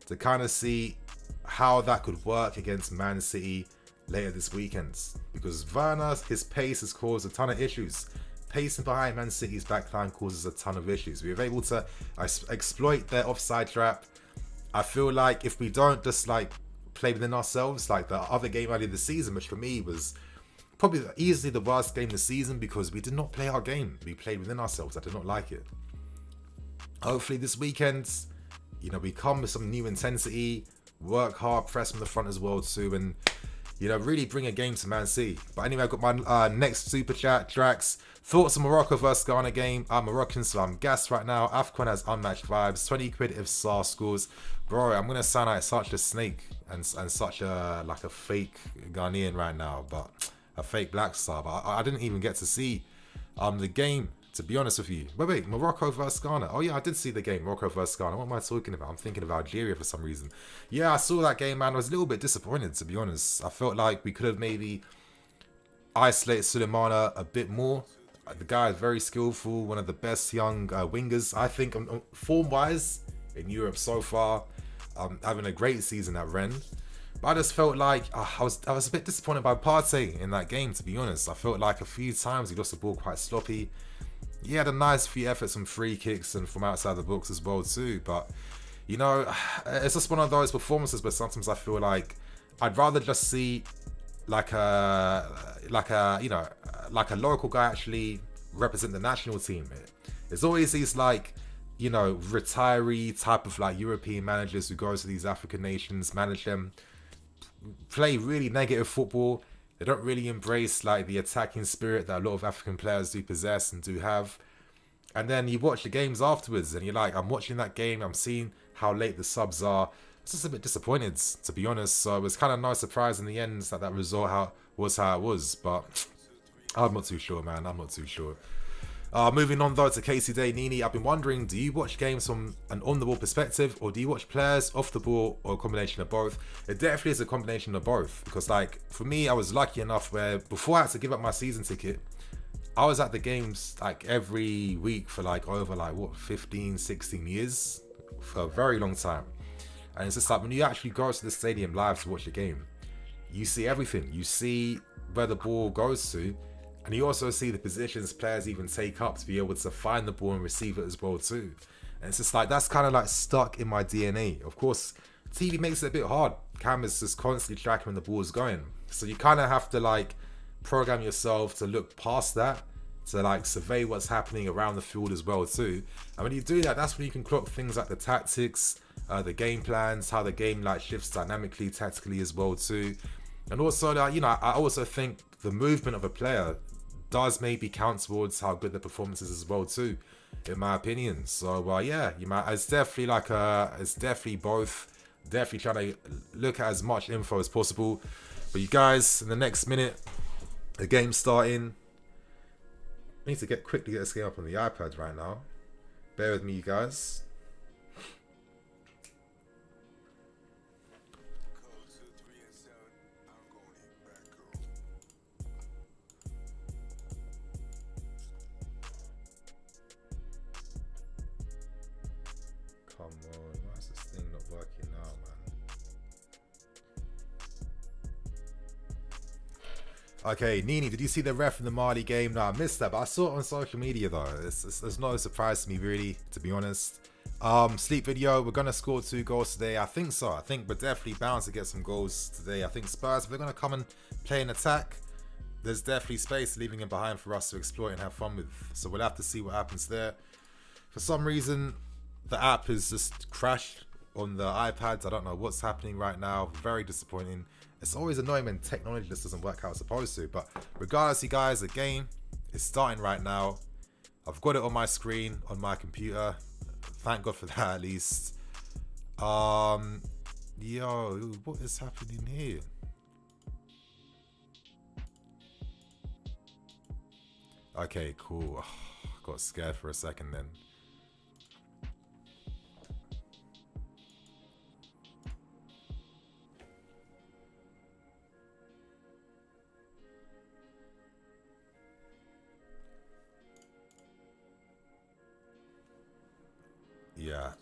to kind of see how that could work against Man City later this weekend. Because Werner, his pace has caused a ton of issues. Pacing behind Man City's backline causes a ton of issues. We were able to exploit their offside trap. I feel like if we don't just like play within ourselves, like the other game earlier this season, which for me was probably easily the worst game this season, because we did not play our game. We played within ourselves. I did not like it. Hopefully this weekend, you know, we come with some new intensity, work hard, press from the front as well too, and, you know, really bring a game to Man City. But anyway, I've got my next super chat, Drax. Thoughts on Morocco versus Ghana game? I'm Moroccan, so I'm gassed right now. AFCON has unmatched vibes. 20 quid if SAR scores. Bro, I'm going to sound like such a snake and such a, like a fake Ghanaian right now, but a fake Black Star. But I didn't even get to see the game, to be honest with you. Wait, Morocco versus Ghana. Oh yeah, I did see the game, Morocco versus Ghana. What am I talking about? I'm thinking of Algeria for some reason. Yeah, I saw that game, man. I was a little bit disappointed, to be honest. I felt like we could have maybe isolated Sulemana a bit more. The guy is very skillful, one of the best young wingers, I think, form-wise in Europe so far. Having a great season at Rennes. But I just felt like I was a bit disappointed by Partey in that game, to be honest. I felt like a few times he lost the ball quite sloppy. He had a nice few efforts from free kicks and from outside the box as well too. But, you know, it's just one of those performances where sometimes I feel like I'd rather just see like a local guy actually represent the national team. There's always these like, you know, retiree type of like European managers who go to these African nations, manage them, play really negative football. They don't really embrace like the attacking spirit that a lot of African players do possess and do have. And then you watch the games afterwards and you're like, I'm watching that game, I'm seeing how late the subs are. It's just a bit disappointed, to be honest. So it was kind of no surprise in the end that result was how it was. But I'm not too sure, man. I'm not too sure. Moving on though to Casey Day, Nini, I've been wondering, do you watch games from an on-the-ball perspective, or do you watch players off the ball, or a combination of both? It definitely is a combination of both, because like for me, I was lucky enough where before I had to give up my season ticket, I was at the games like every week for like over like what 15, 16 years, for a very long time. And it's just like when you actually go to the stadium live to watch the game, you see everything. You see where the ball goes to, and you also see the positions players even take up to be able to find the ball and receive it as well too. And it's just like, that's kind of like stuck in my DNA. Of course, TV makes it a bit hard. Camera's just constantly tracking when the ball is going. So you kind of have to like program yourself to look past that, to like survey what's happening around the field as well too. And when you do that, that's when you can clock things like the tactics, the game plans, how the game like shifts dynamically, tactically as well too. And also, I also think the movement of a player does maybe count towards how good the performance is as well too, in my opinion. So yeah, it's definitely like it's definitely both. Definitely trying to look at as much info as possible. But you guys, in the next minute, the game's starting. I need to quickly get this game up on the iPad right now. Bear with me, you guys. Come on, why is this thing not working now, man? Okay, Nini, did you see the ref in the Mali game? No, I missed that, but I saw it on social media though. It's no surprise to me really, to be honest. Sleep video, we're gonna score 2 goals today. I think so. I think we're definitely bound to get some goals today. I think Spurs, if they're gonna come and play an attack, there's definitely space leaving it behind for us to exploit and have fun with. So we'll have to see what happens there. For some reason, the app has just crashed on the iPads. I don't know what's happening right now. Very disappointing. It's always annoying when technology just doesn't work how it's supposed to. But regardless, you guys, the game is starting right now. I've got it on my screen, on my computer. Thank God for that, at least. Yo, what is happening here? Okay, cool. Got scared for a second then. Yeah,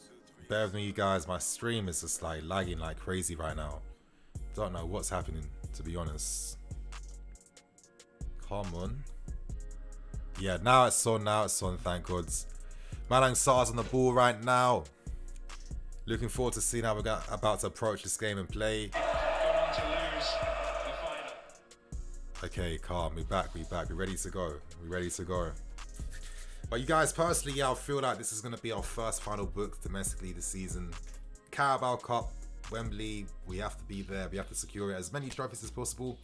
bear with me, you guys. My stream is just like lagging like crazy right now. Don't know what's happening, to be honest. Come on. Yeah, now it's on. Thank God. Malang Sarr's on the ball right now. Looking forward to seeing how we're about to approach this game and play. Okay, calm. We're back. We're ready to go. But you guys, personally, yeah, I feel like this is going to be our first final book domestically this season. Carabao Cup, Wembley, we have to be there. We have to secure it as many trophies as possible.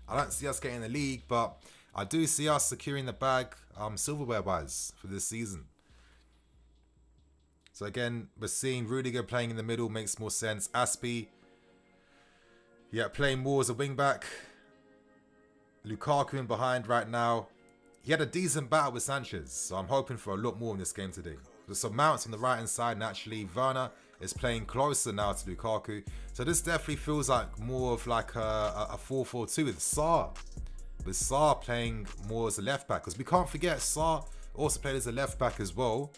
I don't see us getting the league, but I do see us securing the bag silverware-wise for this season. So again, we're seeing Rudiger playing in the middle, makes more sense. Aspie, yeah, playing more as a wing-back. Lukaku in behind right now. He had a decent battle with Sanchez, so I'm hoping for a lot more in this game today. There's some mounts on the right hand side naturally. Werner is playing closer now to Lukaku. So this definitely feels like more of like a 4-4-2 with Sarr. With Sarr playing more as a left back. Because we can't forget, Sarr also played as a left back as well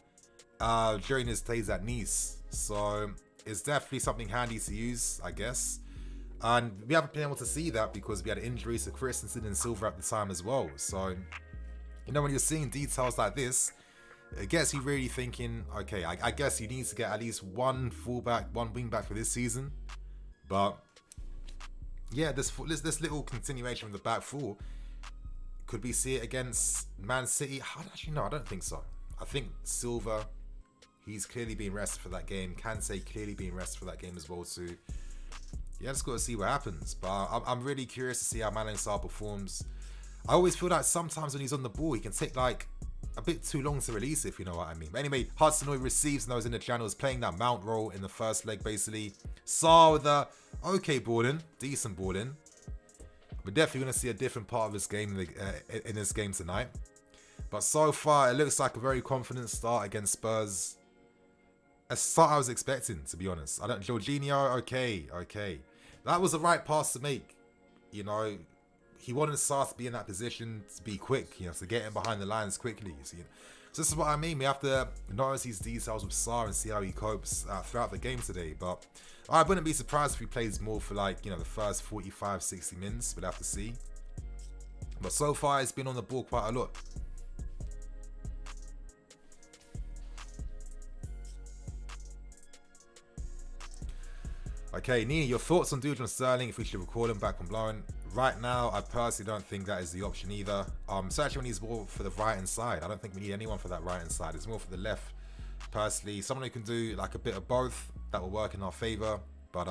during his days at Nice. So it's definitely something handy to use, I guess. And we haven't been able to see that because we had injuries to Christensen and Silva at the time as well. So, you know, when you're seeing details like this, it gets you really thinking, okay, I guess you need to get at least one fullback, one wing back for this season. But yeah, this little continuation from the back four, could we see it against Man City? Actually, no, I don't think so. I think Silva, he's clearly being rested for that game. Kante clearly being rested for that game as well too. Yeah, just got to see what happens. But I'm really curious to see how Malang Sarr performs. I always feel like sometimes when he's on the ball, he can take like a bit too long to release, if you know what I mean. But anyway, Hudson-Odoi receives and those in the channels, playing that mount role in the first leg, basically. Sarr with a okay balling, decent balling. We're definitely going to see a different part of this game in this game tonight. But so far, it looks like a very confident start against Spurs. A start I was expecting, to be honest. Jorginho, okay. That was the right pass to make. You know, he wanted Sarr to be in that position to be quick, you know, to get him behind the lines quickly. So this is what I mean. We have to notice these details with Sarr and see how he copes throughout the game today. But I wouldn't be surprised if he plays more for, like, you know, the first 45, 60 minutes. We'll have to see. But so far, he's been on the ball quite a lot. Okay, Nina, your thoughts on Dujon Sterling, if we should recall him back on loan? Right now, I personally don't think that is the option either. Certainly when he's more for the right-hand side. I don't think we need anyone for that right-hand side. It's more for the left, personally. Someone who can do like a bit of both, that will work in our favour. But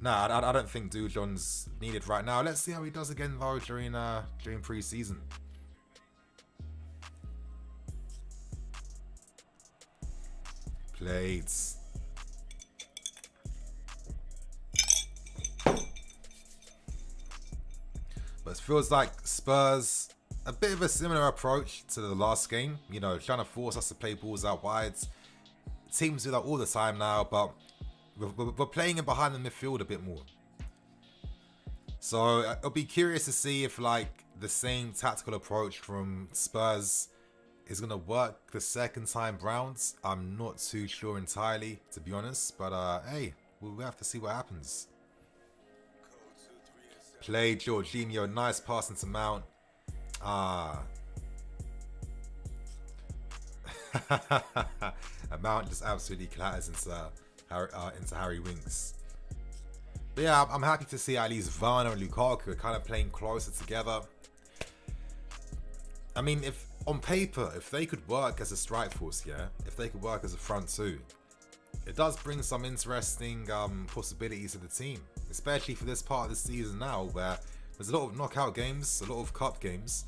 nah, I don't think Dujon's needed right now. Let's see how he does again, though, during pre-season. Plates. But it feels like Spurs, a bit of a similar approach to the last game. You know, trying to force us to play balls out wide. Teams do that all the time now, but we're playing in behind the midfield a bit more. So I'll be curious to see if, like, the same tactical approach from Spurs is going to work the second time round. I'm not too sure entirely, to be honest. But, hey, we'll have to see what happens. Play Jorginho, nice pass into Mount. Mount just absolutely clatters into Harry Winks. But yeah, I'm happy to see at least Werner and Lukaku are kind of playing closer together. I mean, if on paper, if they could work as a strike force, yeah, if they could work as a front two, it does bring some interesting possibilities to the team, especially for this part of the season now, where there's a lot of knockout games, a lot of cup games,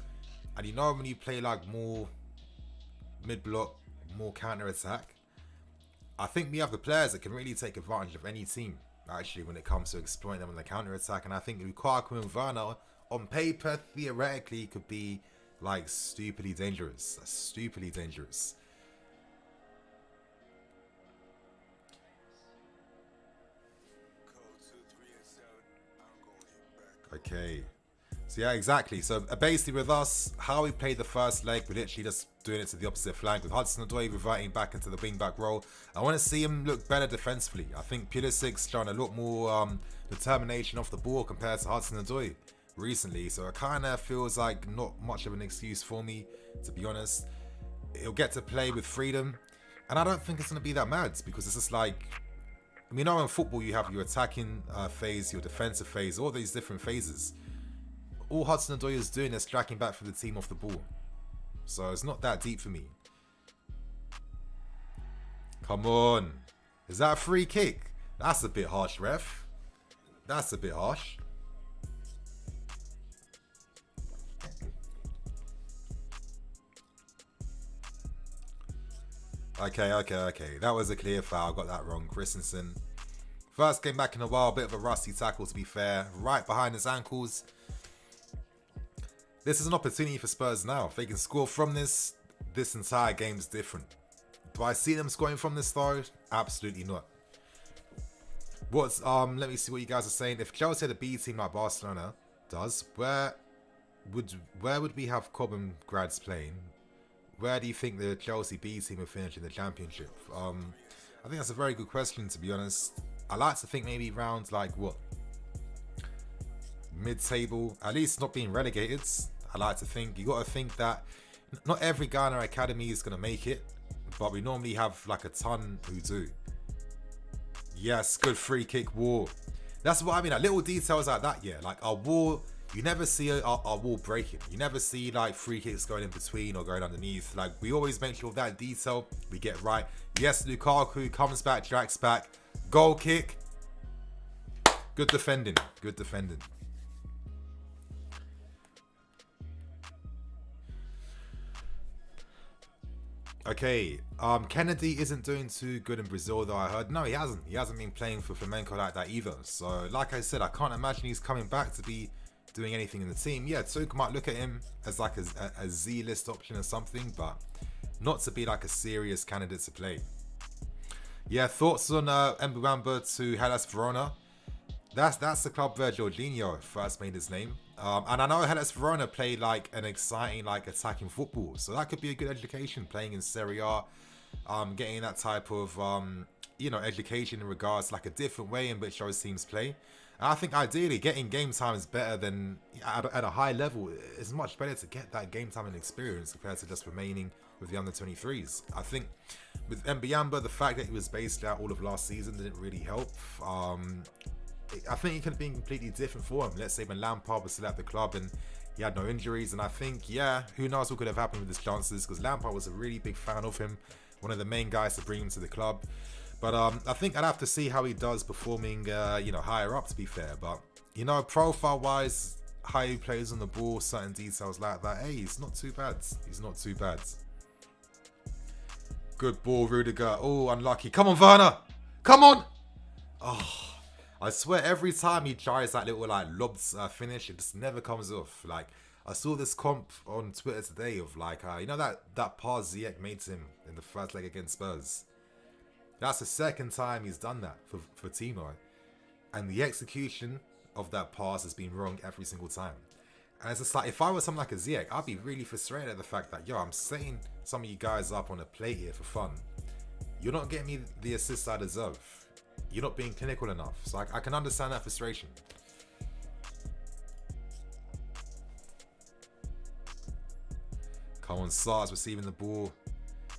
and you know when you play like more mid-block, more counter-attack, I think we have the players that can really take advantage of any team, actually, when it comes to exploiting them on the counter-attack. And I think Lukaku and Werner, on paper, theoretically, could be like stupidly dangerous. Stupidly dangerous. Okay. So yeah, exactly. So basically with us, how we played the first leg, we're literally just doing it to the opposite flank with Hudson-Odoi reverting back into the wing-back role. I want to see him look better defensively. I think Pulisic's showing a lot more determination off the ball compared to Hudson-Odoi recently. So it kind of feels like not much of an excuse for me, to be honest. He'll get to play with freedom. And I don't think it's going to be that mad, because it's just like, we know in football you have your attacking phase, your defensive phase, all these different phases. All Hudson-Odoi is doing is tracking back for the team off the ball. So it's not that deep for me. Come on. Is that a free kick? That's a bit harsh, ref. That's a bit harsh. Okay. That was a clear foul. Got that wrong. Christensen. First game back in a while. Bit of a rusty tackle, to be fair. Right behind his ankles. This is an opportunity for Spurs now. If they can score from this, this entire game is different. Do I see them scoring from this though? Absolutely not. What's let me see what you guys are saying. If Chelsea had a B team like Barcelona does, where would we have Cobham grads playing? Where do you think the Chelsea B team would finish in the Championship? I think that's a very good question, to be honest. I like to think maybe round like what? Mid-table, at least not being relegated. I like to think, you got to think that not every guy in our academy is going to make it, but we normally have like a ton who do. Yes, good free kick wall. That's what I mean, like little details like that, yeah. Like our wall, you never see our wall breaking. You never see like free kicks going in between or going underneath. Like we always make sure that detail we get right. Yes, Lukaku comes back, tracks back, goal kick. Good defending, good defending. Okay, Kennedy isn't doing too good in Brazil, though. I heard. No, he hasn't. He hasn't been playing for Flamengo like that either. So, like I said, I can't imagine he's coming back to be doing anything in the team. Yeah, Tuchel might look at him as like a Z-list option or something, but not to be like a serious candidate to play. Yeah, thoughts on Mbamba to Hellas Verona? That's the club where Jorginho first made his name. And I know Hellas Verona played like an exciting, like attacking football. So that could be a good education, playing in Serie A, getting that type of, education in regards to like a different way in which those teams play. And I think ideally getting game time is better than, at a high level, it's much better to get that game time and experience compared to just remaining with the under-23s. I think with Mbamba, the fact that he was based out all of last season didn't really help. I think it could have been completely different for him. Let's say when Lampard was still at the club and he had no injuries. And I think, yeah, who knows what could have happened with his chances, because Lampard was a really big fan of him, one of the main guys to bring him to the club. But I think I'd have to see how he does performing, higher up, to be fair. But, profile-wise, how he plays on the ball, certain details like that, hey, he's not too bad. He's not too bad. Good ball, Rudiger. Oh, unlucky. Come on, Werner. Come on. Oh. I swear every time he tries that little like lobbed finish, it just never comes off. Like, I saw this comp on Twitter today of like, that pass Ziyech made to him in the first leg against Spurs. That's the second time he's done that for Timo. And the execution of that pass has been wrong every single time. And it's just like, if I was something like a Ziyech, I'd be really frustrated at the fact that, I'm setting some of you guys up on a plate here for fun. You're not getting me the assists I deserve. You're not being clinical enough. So I can understand that frustration. Come on, Sars receiving the ball.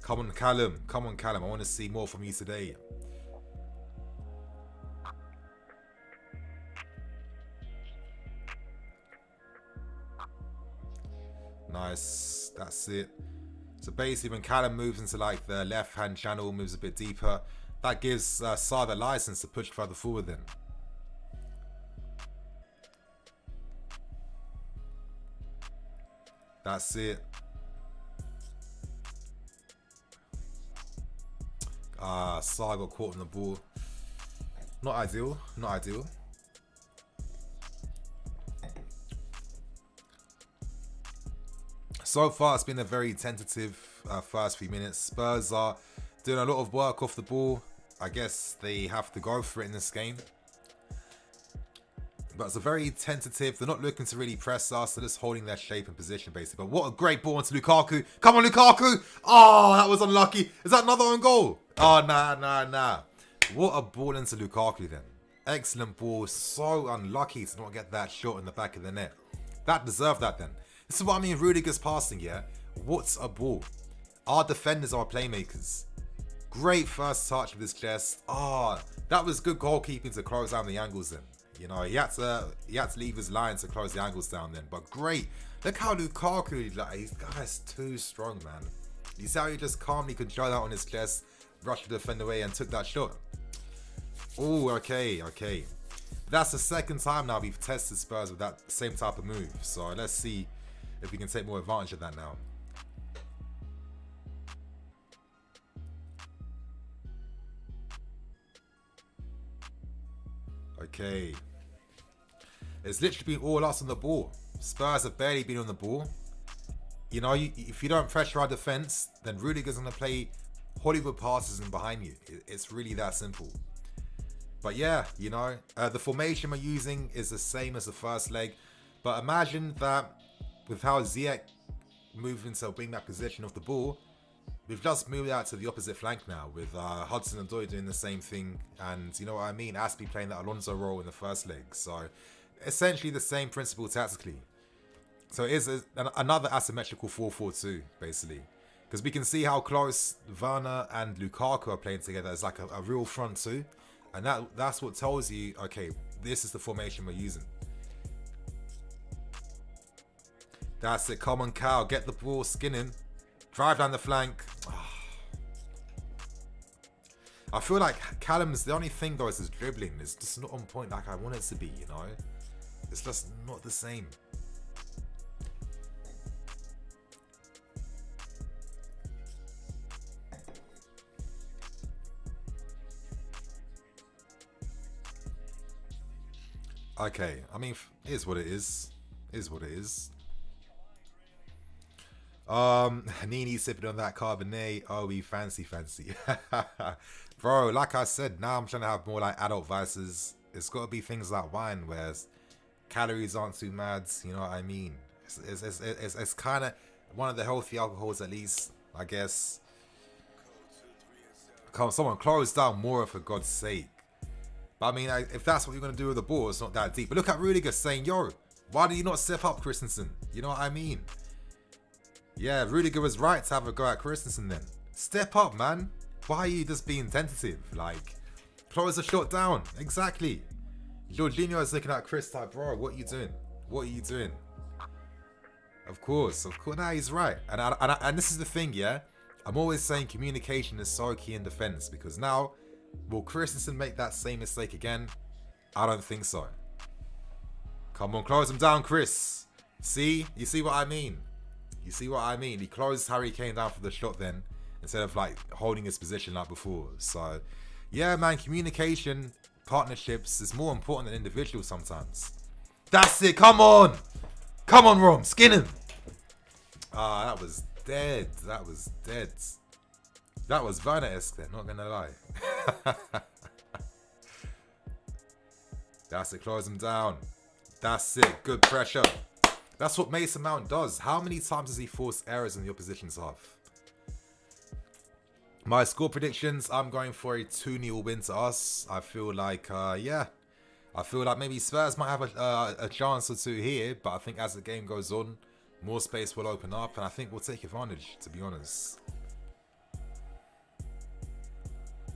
Come on, Callum. Come on, Callum. I want to see more from you today. Nice. That's it. So basically when Callum moves into like the left-hand channel, moves a bit deeper, that gives Sar the license to push further forward then. That's it. Sar got caught on the ball. Not ideal. Not ideal. So far, it's been a very tentative first few minutes. Spurs are doing a lot of work off the ball. I guess they have to go for it in this game. But it's a very tentative. They're not looking to really press us. They're just holding their shape and position, basically. But what a great ball into Lukaku. Come on, Lukaku. Oh, that was unlucky. Is that another own goal? Oh, nah. What a ball into Lukaku then. Excellent ball. So unlucky to not get that shot in the back of the net. That deserved that then. This is what I mean, Rudiger's passing, yeah? What's a ball? Our defenders are playmakers. Great first touch with his chest. That was good goalkeeping to close down the angles then. He had to leave his line to close the angles down then. But great. Look how Lukaku, like, this guy's too strong, man. You see how he just calmly controlled that on his chest, rushed the defender away and took that shot. Oh, okay. That's the second time now we've tested Spurs with that same type of move. So let's see if we can take more advantage of that now. Okay. It's literally been all us on the ball. Spurs have barely been on the ball. If you don't pressure our defense, then Rudiger's going to play Hollywood passes in behind you. It's really that simple. But yeah, the formation we're using is the same as the first leg. But imagine that with how Ziyech moved into a wing-back position of the ball, we've just moved out to the opposite flank now with Hudson Odoi doing the same thing. And you know what I mean? Aspie playing that Alonso role in the first leg. So essentially the same principle tactically. So it is another asymmetrical 4-4-2 basically. Because we can see how close Werner and Lukaku are playing together as like a real front two. And that's what tells you, okay, this is the formation we're using. That's it. Come on, Cal. Get the ball, skin him. Drive down the flank. I feel like Callum's, the only thing though is his dribbling. It's just not on point like I want it to be, It's just not the same. Okay, I mean, it is what it is. It is what it is. Nini sipping on that Cabernet. Oh, we fancy. Bro, like I said, now I'm trying to have more like adult vices. It's got to be things like wine, where calories aren't too mad. You know what I mean? It's kind of one of the healthy alcohols, at least, I guess. Come, someone close down more, for God's sake. But I mean, if that's what you're going to do with the ball, it's not that deep. But look at Rudiger saying, yo, why do you not step up, Christensen? You know what I mean? Yeah, Rudiger was right to have a go at Christensen then. Step up, man. Why are you just being tentative? Like, close the shot down. Exactly. Jorginho is looking at Chris like, bro, what are you doing? What are you doing? Of course. Nah, he's right. And this is the thing, yeah? I'm always saying communication is so key in defense, because now, will Christensen make that same mistake again? I don't think so. Come on, close him down, Chris. See? You see what I mean? You see what I mean? He closed Harry Kane down for the shot then, instead of like holding his position like before. So, yeah, man, communication, partnerships is more important than individuals sometimes. That's it. Come on. Come on, Rom. Skin him. Ah, that was dead. That was dead. That was Werner-esque then, not gonna lie. That's it. Close him down. That's it. Good pressure. That's what Mason Mount does. How many times has he forced errors in the opposition's half? My score predictions, I'm going for a 2-0 win to us. I feel like, yeah. I feel like maybe Spurs might have a chance or two here. But I think as the game goes on, more space will open up. And I think we'll take advantage, to be honest.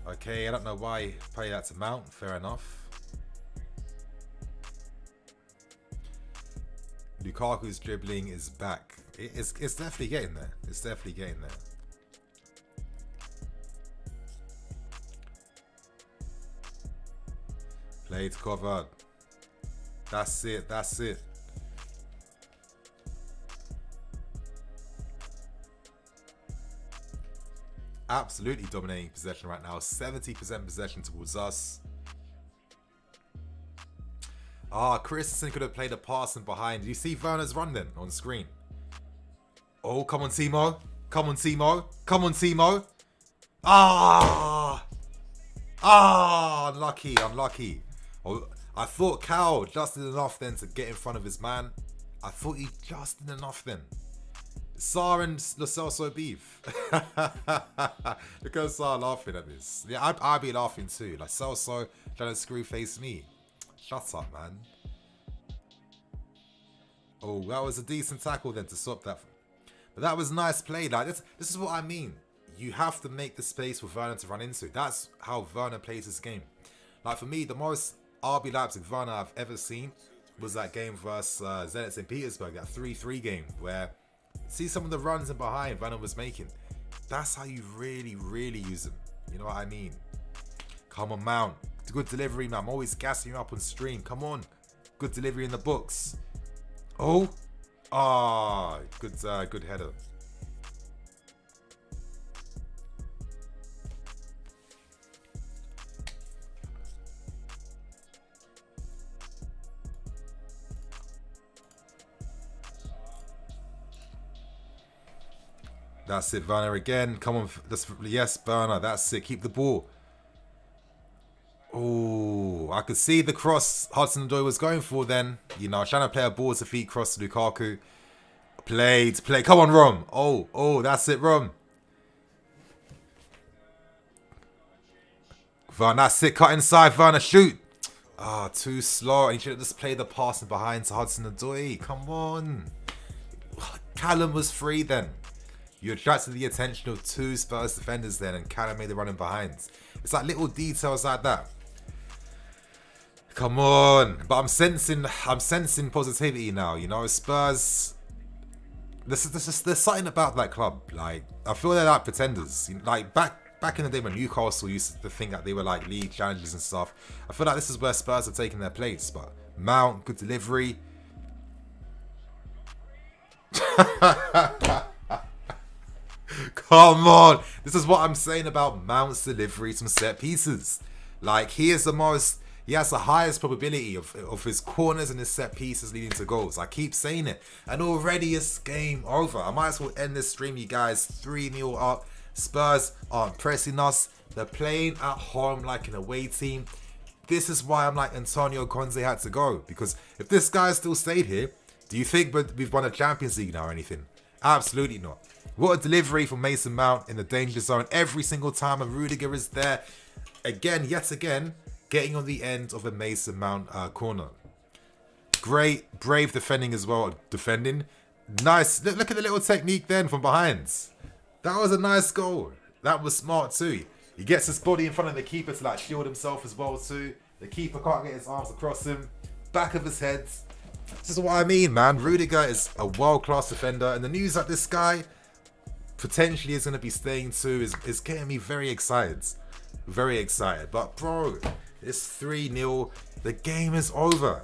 Okay, I don't know why he played that to Mount. Fair enough. Lukaku's dribbling is back. It's definitely getting there. It's definitely getting there. Played covered. That's it. That's it. Absolutely dominating possession right now. 70% possession towards us. Ah, Christensen could have played a pass in behind. Do you see Werner's run then on screen? Oh, come on, Timo. Come on, Timo. Come on, Timo. Ah! Ah! Unlucky, unlucky. Oh, I thought Cal just did enough then to get in front of his man. I thought he just did enough then. Sar and Lo Celso beef. Look at Sar laughing at this. Yeah, I'd be laughing too. Like Celso trying to screw face me. Shut up, man. Oh, that was a decent tackle then to stop that. But that was nice play. Like this is what I mean. You have to make the space for Werner to run into. That's how Werner plays his game. Like for me, the most RB Leipzig Werner I've ever seen was that game versus Zenit St. Petersburg, that 3-3 game where see some of the runs in behind Werner was making. That's how you really, really use him. You know what I mean? Come on, Mount. Good delivery, man. I'm always gassing you up on stream. Come on. Good delivery in the books. Oh. Ah, good header. That's it, Werner again. Come on. Yes, Werner. That's it. Keep the ball. Oh, I could see the cross Hudson-Odoi was going for then. You know, trying to play a ball to feet cross to Lukaku. Play. Come on, Rom. Oh, that's it, Rom. Werner, that's it. Cut inside, Werner. Shoot. Ah, too slow. He should have just played the pass in behind to Hudson-Odoi. Come on. Callum was free then. You attracted the attention of 2 Spurs defenders then, and Callum made the run in behind. It's like little details like that. Come on. But I'm sensing positivity now, you know. Spurs, there's something about that club. Like, I feel they're like pretenders. Like back in the day when Newcastle used to think that they were like league challenges and stuff. I feel like this is where Spurs have taken their place. But Mount, good delivery. Come on. This is what I'm saying about Mount's delivery from set pieces. Like, he is the most... He has the highest probability of his corners and his set pieces leading to goals. I keep saying it. And already it's game over. I might as well end this stream, you guys. 3-0 up. Spurs aren't pressing us. They're playing at home like an away team. This is why I'm like Antonio Conte had to go. Because if this guy still stayed here, do you think we've won a Champions League now or anything? Absolutely not. What a delivery from Mason Mount in the danger zone every single time, and Rudiger is there. Again, yet again, getting on the end of a Mason Mount corner. Great, brave defending as well. Defending. Nice. Look at the little technique then from behind. That was a nice goal. That was smart too. He gets his body in front of the keeper to like shield himself as well too. The keeper can't get his arms across him. Back of his head. This is what I mean, man. Rudiger is a world-class defender, and the news that this guy potentially is going to be staying too is getting me very excited. Very excited. But bro, it's 3-0. The game is over.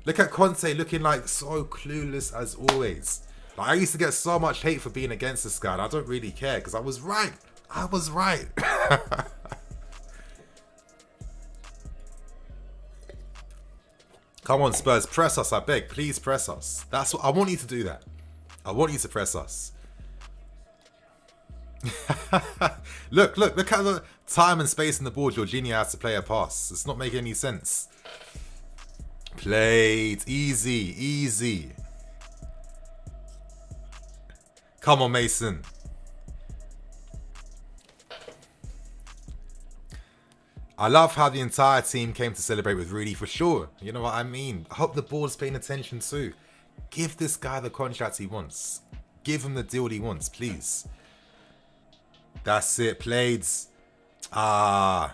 Look at Conte looking like so clueless as always. Like, I used to get so much hate for being against this guy, and I don't really care because I was right. I was right. Come on, Spurs, press us, I beg. Please press us. That's what I want you to do. That I want you to press us. look at the time and space in the ball Jorginho has to play a pass. It's not making any sense. Played easy. Come on, Mason. I love how the entire team came to celebrate with Rudy for sure. You know what I mean? I hope the board's paying attention too. Give this guy the contract he wants. Give him the deal he wants, please. That's it. Played. I've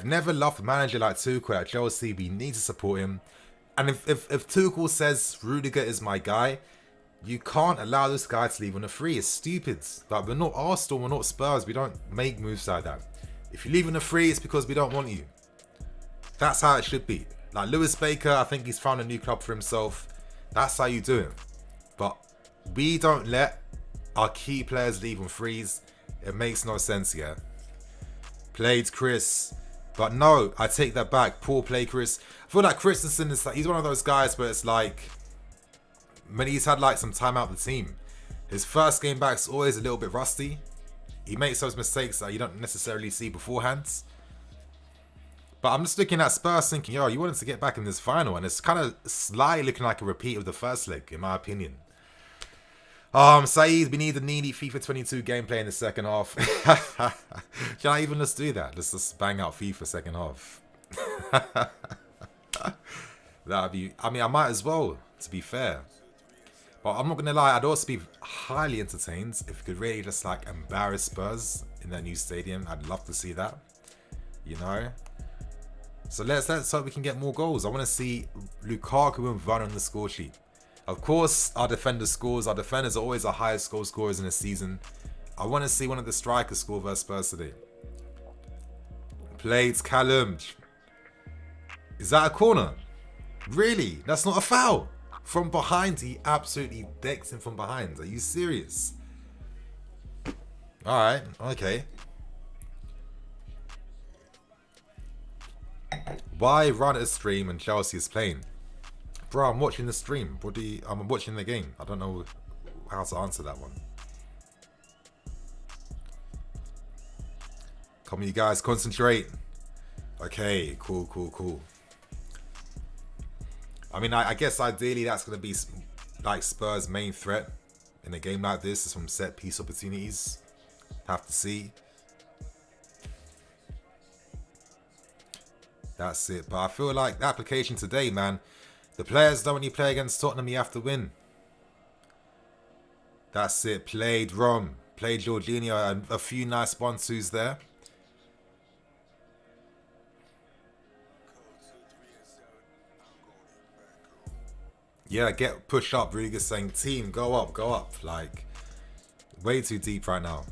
never loved a manager like Tuchel at Chelsea. We need to support him. And if Tuchel says Rudiger is my guy, you can't allow this guy to leave on a free. It's stupid. Like, we're not Arsenal, we're not Spurs. We don't make moves like that. If you leave on a free, it's because we don't want you. That's how it should be. Like Lewis Baker, I think he's found a new club for himself. That's how you do it. But we don't let our key players leave on frees. It makes no sense, yeah. Played Chris. But no, I take that back. Poor play, Chris. I feel like Christensen is like, he's one of those guys where it's like, when he's had like some time out of the team, his first game back's always a little bit rusty. He makes those mistakes that you don't necessarily see beforehand. But I'm just looking at Spurs thinking, yo, you wanted to get back in this final, and it's kind of slightly looking like a repeat of the first leg, in my opinion. Saeed, we need a needy FIFA 22 gameplay in the second half. Can I even just do that? Let's just bang out FIFA second half. That'd be, I mean, I might as well, to be fair. But I'm not going to lie, I'd also be highly entertained if we could really just like embarrass Spurs in their new stadium. I'd love to see that, you know. So let's hope we can get more goals. I want to see Lukaku and Varane on the score sheet. Of course, our defenders scores. Our defenders are always the highest goal scorers in a season. I want to see one of the strikers score versus Spurs today. Played Callum. Is that a corner? Really? That's not a foul. From behind, he absolutely decks him from behind. Are you serious? Alright, okay. Why run a stream and Chelsea is playing? Bro, I'm watching the stream. I'm watching the game. I don't know how to answer that one. Come on, you guys, concentrate. Okay, cool. I mean, I guess ideally that's going to be like Spurs' main threat in a game like this is from set piece opportunities. Have to see. That's it. But I feel like the application today, man, the players don't, when you play against Tottenham, you have to win. That's it. Played Rom. Played Jorginho, and a few nice 1-2s there. Yeah, get pushed up. Really good saying, team, go up. Like, way too deep right now.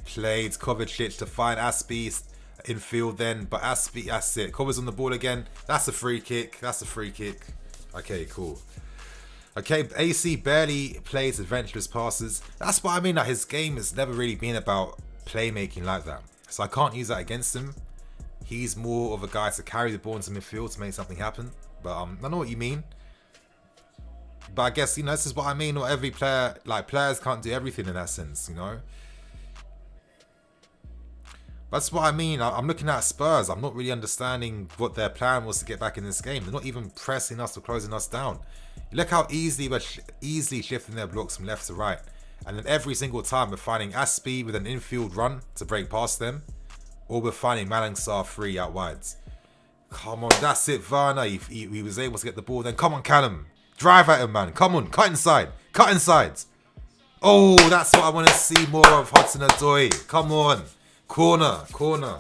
Played Kovacic to find Aspie infield then. But Aspie, that's it. Kova's on the ball again. That's a free kick. Okay, cool. Okay, AC barely plays adventurous passes. That's what I mean. That his game has never really been about playmaking like that. So I can't use that against him. He's more of a guy to carry the ball into midfield to make something happen. But I know what you mean. But I guess, you know, this is what I mean. Not every player, like, players can't do everything in that sense, you know. That's what I mean. I'm looking at Spurs. I'm not really understanding what their plan was to get back in this game. They're not even pressing us or closing us down. Look how easily we're easily shifting their blocks from left to right. And then every single time we're finding Aspie with an infield run to break past them. Or we're finding Malangsar free out wide. Come on, that's it, Werner. He was able to get the ball then. Come on, Callum. Drive at him, man. Come on, cut inside. Cut inside. Oh, that's what I want to see more of, Hudson-Odoi. Come on. Corner, corner.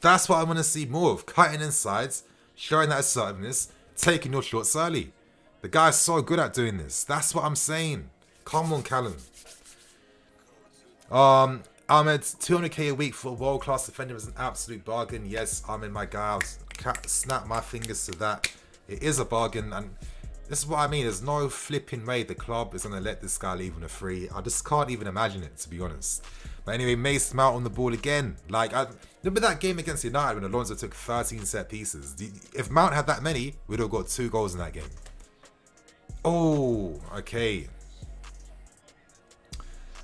That's what I want to see more of. Cutting inside, showing that assertiveness, taking your shots early. The guy's so good at doing this. That's what I'm saying. Come on, Callum. Ahmed, 200k a week for a world-class defender is an absolute bargain. Yes, Ahmed, my guy. I'll snap my fingers to that. It is a bargain, and this is what I mean. There's no flipping way the club is going to let this guy leave on a free. I just can't even imagine it, to be honest. But anyway, Mason Mount on the ball again. Like, remember that game against United when Alonso took 13 set pieces? If Mount had that many, we'd have got 2 goals in that game. Oh, okay.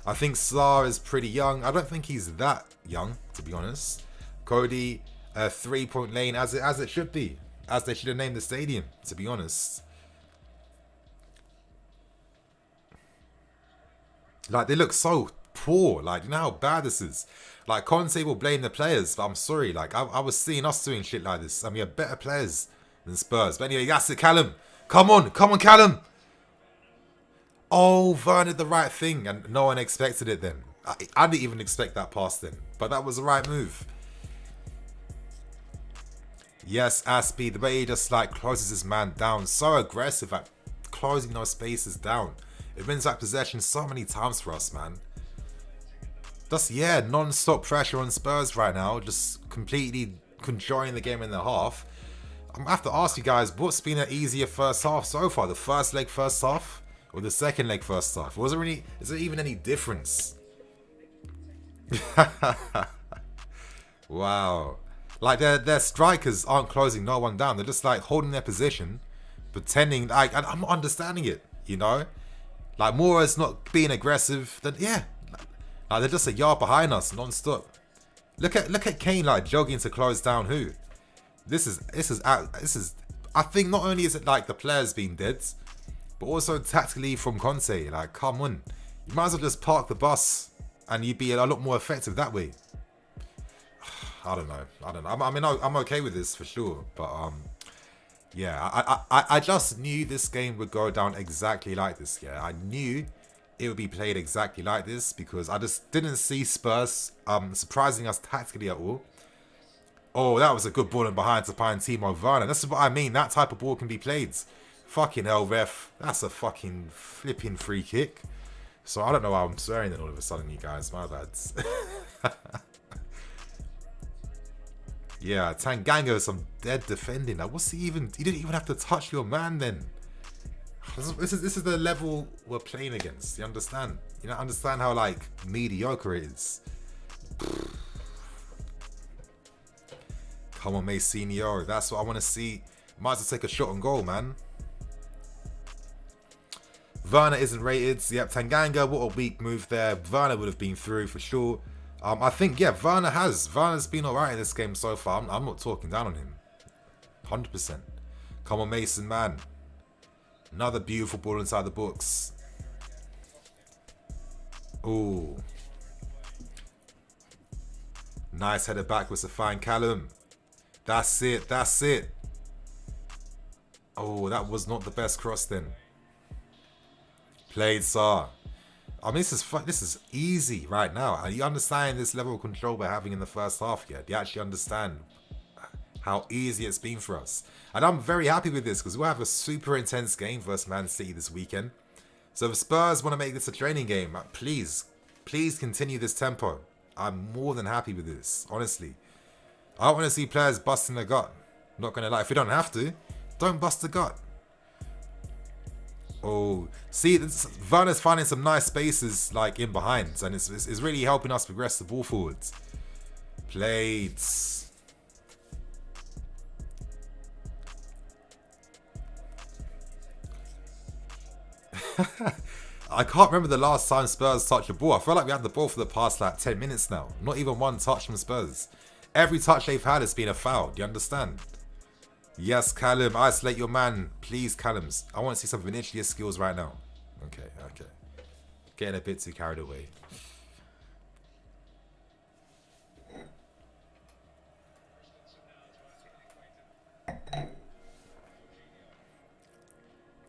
I think Saar is pretty young. I don't think he's that young, to be honest. Cody, 3-point lane, as it should be. As they should have named the stadium, to be honest. Like, they look so poor. Like, you know how bad this is? Like, Conte will blame the players, but I'm sorry. Like, I was seeing us doing shit like this. I mean, we have better players than Spurs. But anyway, that's it, Callum. Come on, Callum. Oh, Werner did the right thing, and no one expected it then. I didn't even expect that pass then, but that was the right move. Yes, Aspie, the way he just like closes his man down, so aggressive at closing those spaces down. It wins that possession so many times for us, man. Just, yeah, non-stop pressure on Spurs right now, just completely controlling the game in the half. I'm gonna have to ask you guys, what's been an easier first half so far? The first leg first half? Or the second leg first half? Was there really, is there even any difference? Wow. Like their strikers aren't closing no one down. They're just like holding their position, pretending like, and I'm not understanding it, you know? Like Mora's not being aggressive. Then yeah. Like they're just a yard behind us non-stop. Look at Kane like jogging to close down who? This is I think not only is it like the players being dead, but also tactically from Conte. Like, come on. You might as well just park the bus and you'd be a lot more effective that way. I don't know. I mean, I'm okay with this for sure. But, yeah, I just knew this game would go down exactly like this. Yeah, I knew it would be played exactly like this because I just didn't see Spurs surprising us tactically at all. Oh, that was a good ball in behind to find Timo Werner. That's what I mean. That type of ball can be played. Fucking hell, ref. That's a fucking flipping free kick. So I don't know why I'm swearing then all of a sudden, you guys. My bad. Yeah, Tanganga is some dead defending. Like, what's he even... You didn't even have to touch your man then. This is the level we're playing against. You understand? You don't understand how, like, mediocre it is. Come on, Macezinho. That's what I want to see. Might as well take a shot on goal, man. Werner isn't rated. Yep, Tanganga, what a weak move there. Werner would have been through for sure. I think, yeah, Werner has. Werner's been alright in this game so far. I'm not talking down on him. 100%. Come on, Mason, man. Another beautiful ball inside the box. Ooh. Nice header backwards to find Callum. That's it. That's it. Oh, that was not the best cross then. Played Saar. I mean, this is easy right now. Are you understanding this level of control we're having in the first half yet? Do you actually understand how easy it's been for us? And I'm very happy with this because we'll have a super intense game versus Man City this weekend. So if Spurs want to make this a training game, please continue this tempo. I'm more than happy with this, honestly. I don't want to see players busting the gut. I'm not going to lie. If we don't have to, don't bust the gut. Oh, see, Werner's finding some nice spaces like in behind, and it's really helping us progress the ball forwards. Plates. I can't remember the last time Spurs touched the ball. I feel like we had the ball for the past like 10 minutes now. Not even one touch from Spurs. Every touch they've had has been a foul. Do you understand? Yes, Callum. Isolate your man. Please, Callums. I want to see some Vinicius skills right now. Okay. Getting a bit too carried away.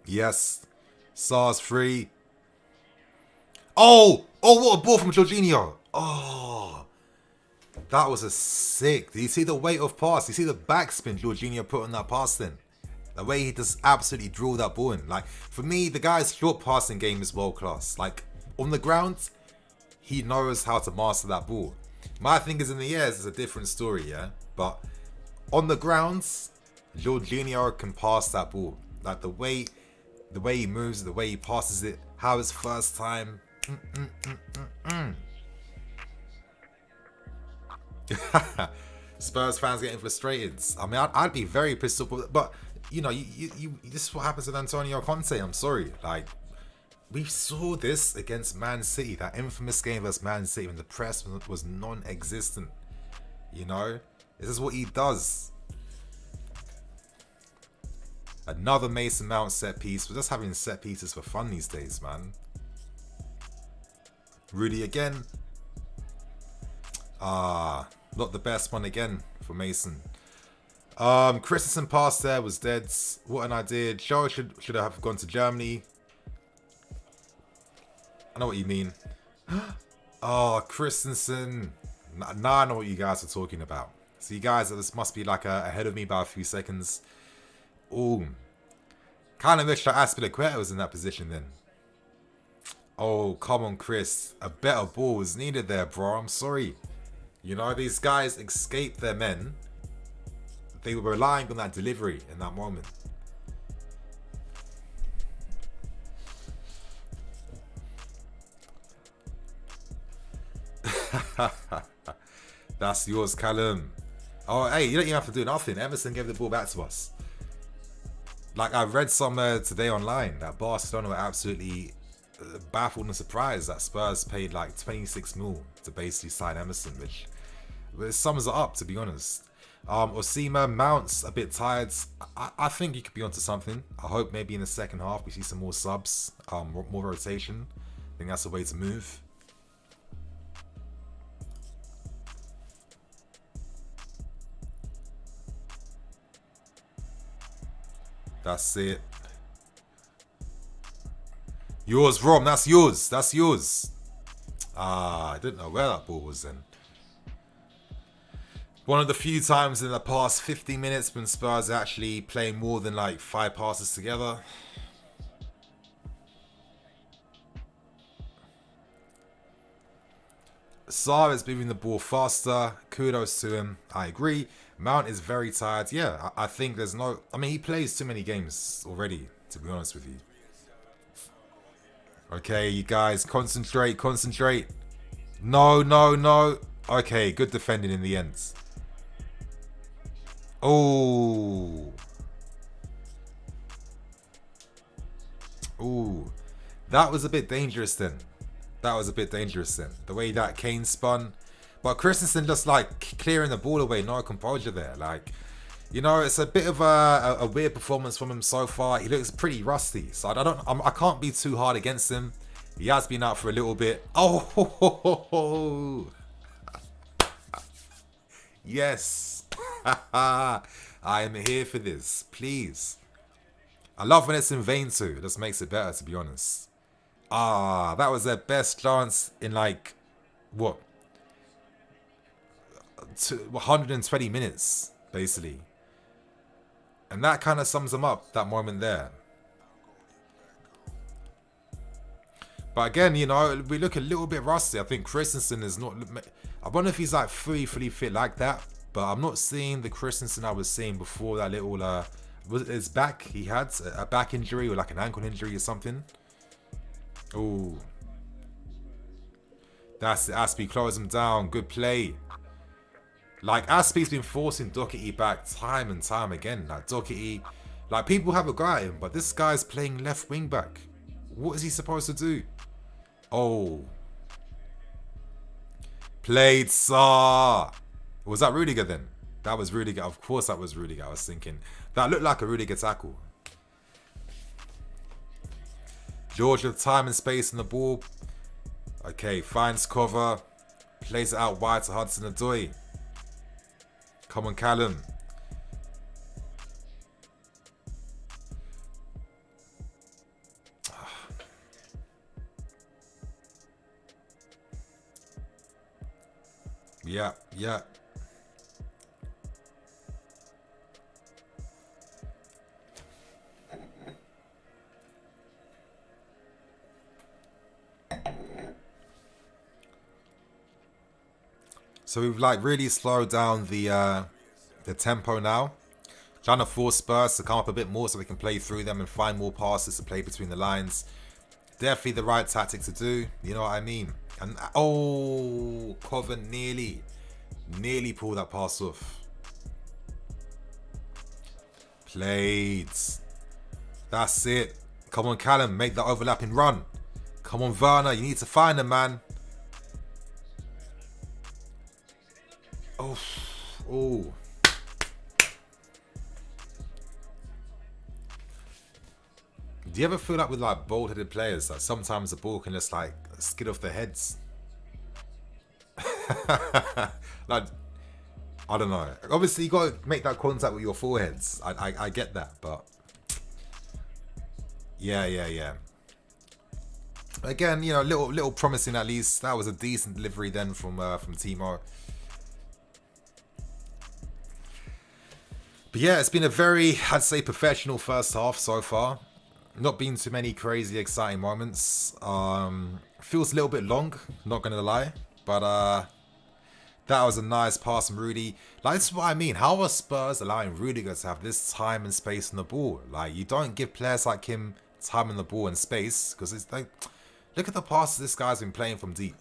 Yes. SARS free. Oh, what a ball from Jorginho. Oh, that was a sick. Did you see the weight of pass? Did you see the backspin Jorginho put on that pass then? The way he just absolutely drilled that ball in. Like, for me, the guy's short passing game is world class. Like, on the ground, he knows how to master that ball. My thing is in the air is a different story, yeah? But on the grounds, Jorginho can pass that ball. Like, the way he moves, the way he passes it, how his first time... Spurs fans getting frustrated. I mean, I'd be very pissed off, but you know, this is what happens with Antonio Conte. I'm sorry, like we saw this against Man City, that infamous game versus Man City when the press was non-existent. You know, this is what he does. Another Mason Mount set piece. We're just having set pieces for fun these days, man. Rudy again. Not the best one again for Mason. Christensen pass there was dead. What an idea. Joe should have gone to Germany. I know what you mean. Oh, Christensen. Now I know what you guys are talking about. So you guys, this must be like ahead of me by a few seconds. Ooh. Kind of wish that Aspilicueta was in that position then. Oh, come on, Chris. A better ball was needed there, bro. I'm sorry. You know, these guys escaped their men. They were relying on that delivery in that moment. That's yours, Callum. Oh, hey, you don't even have to do nothing. Emerson gave the ball back to us. Like, I read somewhere today online that Barcelona were absolutely baffled and surprised that Spurs paid like 26 mil to basically sign Emerson, which sums it up, to be honest. Osima, Mount's a bit tired. I think he could be onto something. I hope maybe in the second half we see some more subs, more rotation. I think that's the way to move. That's it. Yours, Rom. That's yours. That's yours. I didn't know where that ball was then. One of the few times in the past 50 minutes when Spurs are actually playing more than like 5 passes together. Sarr is moving the ball faster. Kudos to him. I agree. Mount is very tired. Yeah, I think there's no... I mean, he plays too many games already, to be honest with you. Okay, you guys, concentrate. No. Okay, good defending in the end. Oh. Ooh. That was a bit dangerous then. The way that Kane spun. But Christensen just like clearing the ball away, no composure there. Like, you know, it's a bit of a weird performance from him so far. He looks pretty rusty. So I can't be too hard against him. He has been out for a little bit. Oh. Yes. I am here for this. Please. I love when it's in vain too. It just makes it better, to be honest. That was their best chance in like, what? 120 minutes, basically. And that kind of sums them up, that moment there. But again, you know, we look a little bit rusty. I think Christensen is not... I wonder if he's like fully fit like that. But I'm not seeing the Christensen I was seeing before that little... was it his back? He had a back injury or like an ankle injury or something. Oh. That's it. Aspie, close him down. Good play. Like, Aspie's been forcing Doherty back time and time again. Like, Doherty, like, people have a go at him, but this guy's playing left wing back. What is he supposed to do? Oh. Played Saar. Was that Rudiger then? That was Rudiger. Of course that was Rudiger. I was thinking. That looked like a Rudiger tackle. George with time and space in the ball. Okay, finds cover. Plays it out wide to Hudson-Odoi. Come on, Callum. Yeah, yeah. So we've like really slowed down the tempo now. Trying to force Spurs to come up a bit more so we can play through them and find more passes to play between the lines. Definitely the right tactic to do. You know what I mean? And oh, Coven nearly pulled that pass off. Played. That's it. Come on, Callum, make that overlapping run. Come on, Werner, you need to find him, man. Oh, oh. Do you ever feel like with like bald-headed players that sometimes the ball can just like skid off their heads? Like, I don't know. Obviously, you got to make that contact with your foreheads. I get that, but yeah. Again, you know, little promising at least. That was a decent delivery then from Timo. But yeah, it's been a very, I'd say, professional first half so far. Not been too many crazy, exciting moments. Feels a little bit long, not gonna lie. But that was a nice pass from Rudy. Like, this is what I mean. How are Spurs allowing Rudiger to have this time and space on the ball? Like, you don't give players like him time on the ball and space, because it's like, look at the passes this guy's been playing from deep.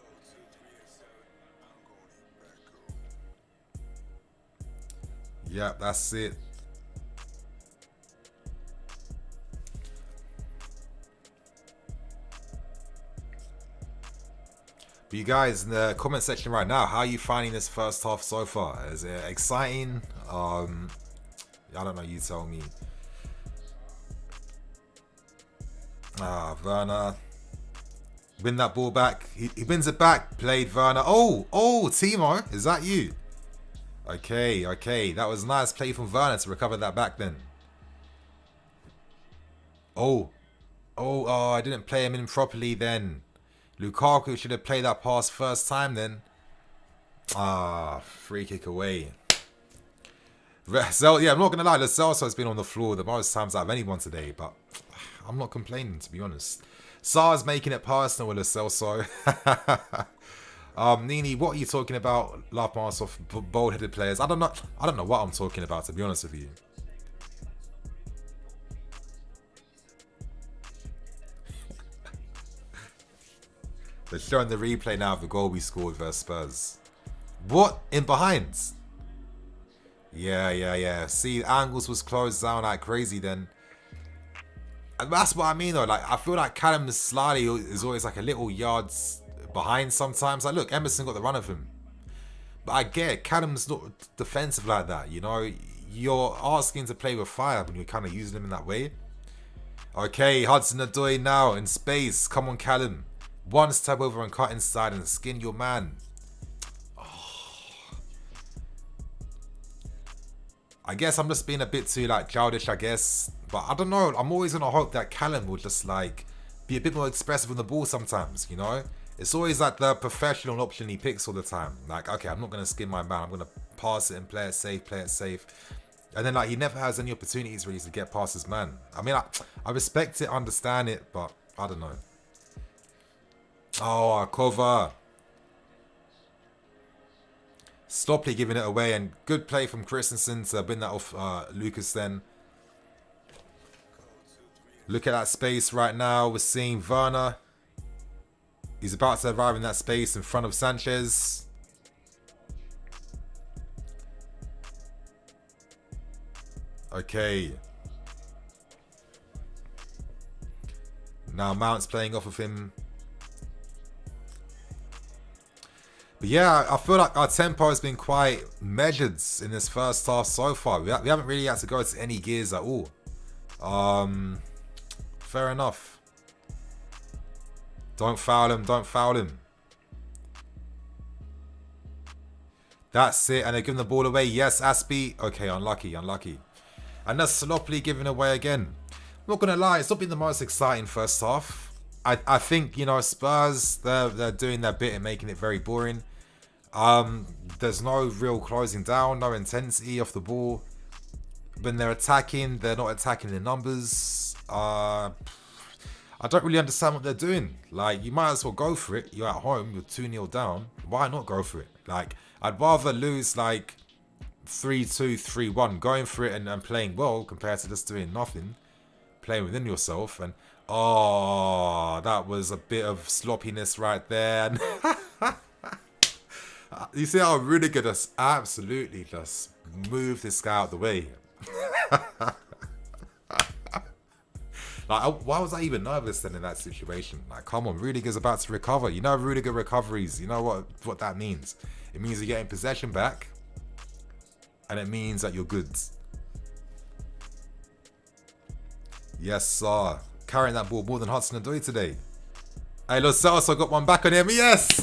Yeah, that's it. But you guys in the comment section right now, how are you finding this first half so far? Is it exciting? I don't know, you tell me. Werner. Win that ball back. He wins it back. Played Werner. Oh, Timo, is that you? Okay. That was a nice play from Werner to recover that back then. Oh, I didn't play him in properly then. Lukaku should have played that pass first time then. Free kick away. Yeah, I'm not going to lie. Lo Celso has been on the floor the most times out of anyone today, but I'm not complaining, to be honest. Sar's making it personal with Lo Celso. Nini, what are you talking about? Laugh mask off bald-headed players. I don't know what I'm talking about, to be honest with you. They're showing the replay now of the goal we scored versus Spurs. What? In behind? Yeah. See, angles was closed down like crazy then. And that's what I mean though. Like, I feel like Callum slightly is always like a little yards behind sometimes. Like, look, Emerson got the run of him. But I get it. Callum's not defensive like that, you know? You're asking to play with fire when you're kind of using him in that way. Okay, Hudson-Odoi now in space. Come on, Callum. One step over and cut inside and skin your man. I guess I'm just being a bit too like childish, I guess. But I don't know. I'm always gonna hope that Callum will just like be a bit more expressive on the ball sometimes, you know? It's always like the professional option he picks all the time. Like, okay, I'm not gonna skin my man. I'm gonna pass it and play it safe. And then like he never has any opportunities really to get past his man. I mean, I respect it, understand it, but I don't know. Oh, cover. Sloppy giving it away, and good play from Christensen to win that off Lucas then. Look at that space right now. We're seeing Werner. He's about to arrive in that space in front of Sanchez. Okay. Now Mount's playing off of him. But yeah, I feel like our tempo has been quite measured in this first half so far. We haven't really had to go to any gears at all. Fair enough. Don't foul him. Don't foul him. That's it. And they're giving the ball away. Yes, Aspie. Okay, unlucky. Unlucky. And that's sloppily given away again. I'm not going to lie. It's not been the most exciting first half. I think, you know, Spurs, they're doing their bit and making it very boring. There's no real closing down, no intensity off the ball. When they're attacking, they're not attacking in numbers. I don't really understand what they're doing. Like, you might as well go for it. You're at home, you're 2-0 down. Why not go for it? Like, I'd rather lose like 3-2, 3-1, going for it and playing well compared to just doing nothing. Playing within yourself. And, oh, that was a bit of sloppiness right there. You see how Rudiger just absolutely just moved this guy out of the way. Like, why was I even nervous then in that situation? Like, come on, Rudiger's about to recover. You know, Rudiger recoveries. You know what that means. It means you're getting possession back, and it means that you're good. Yes, sir. Carrying that ball more than Hudson-Odoi today. Hey, Lo Celso got one back on him. Yes!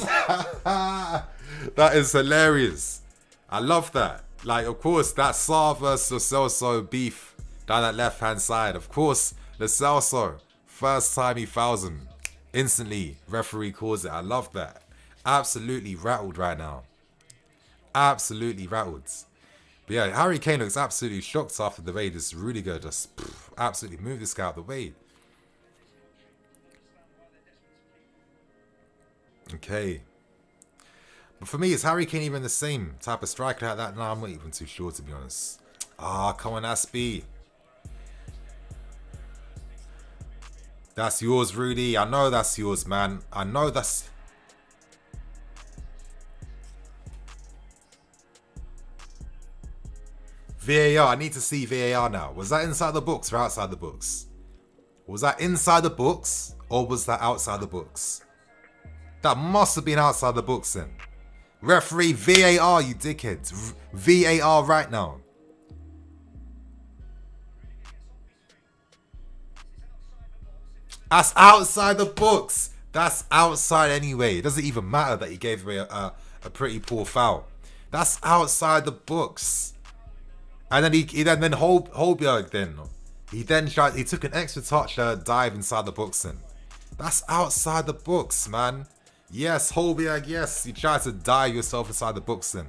That is hilarious. I love that. Like, of course, that Sarr versus Lo Celso beef down that left-hand side. Of course, Lo Celso, first time he fouls him. Instantly, referee calls it. I love that. Absolutely rattled right now. Absolutely rattled. But yeah, Harry Kane looks absolutely shocked after the way this Rudiger just absolutely moved this guy out of the way. Okay. But for me, is Harry Kane even the same type of striker like that? No, I'm not even too sure, to be honest. Ah, come on, Aspie. That's yours, Rudy. I know that's yours, man. I know that's... VAR. I need to see VAR now. Was that inside the books or outside the books? Was that inside the books or was that outside the books? That must have been outside the books then. Referee, VAR, you dickheads. VAR right now. That's outside the books. That's outside anyway. It doesn't even matter that he gave away a pretty poor foul. That's outside the books. And then Holberg then. He took an extra touch dive inside the books then. That's outside the books, man. Yes, Holberg, yes. You tried to dive yourself inside the books then.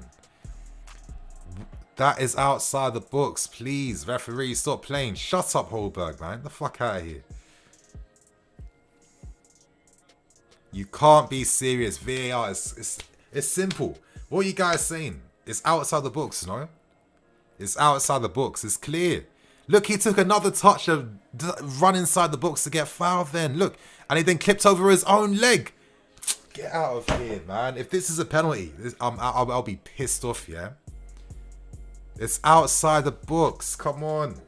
That is outside the books. Please, referee, stop playing. Shut up, Holberg, man. Get the fuck out of here. You can't be serious. VAR is it's simple. What are you guys saying? It's outside the books, no? It's outside the books. It's clear. Look, he took another touch of run inside the box to get fouled then. Look, and he then clipped over his own leg. Get out of here, man. If this is a penalty, I'll be pissed off, yeah? It's outside the books. Come on.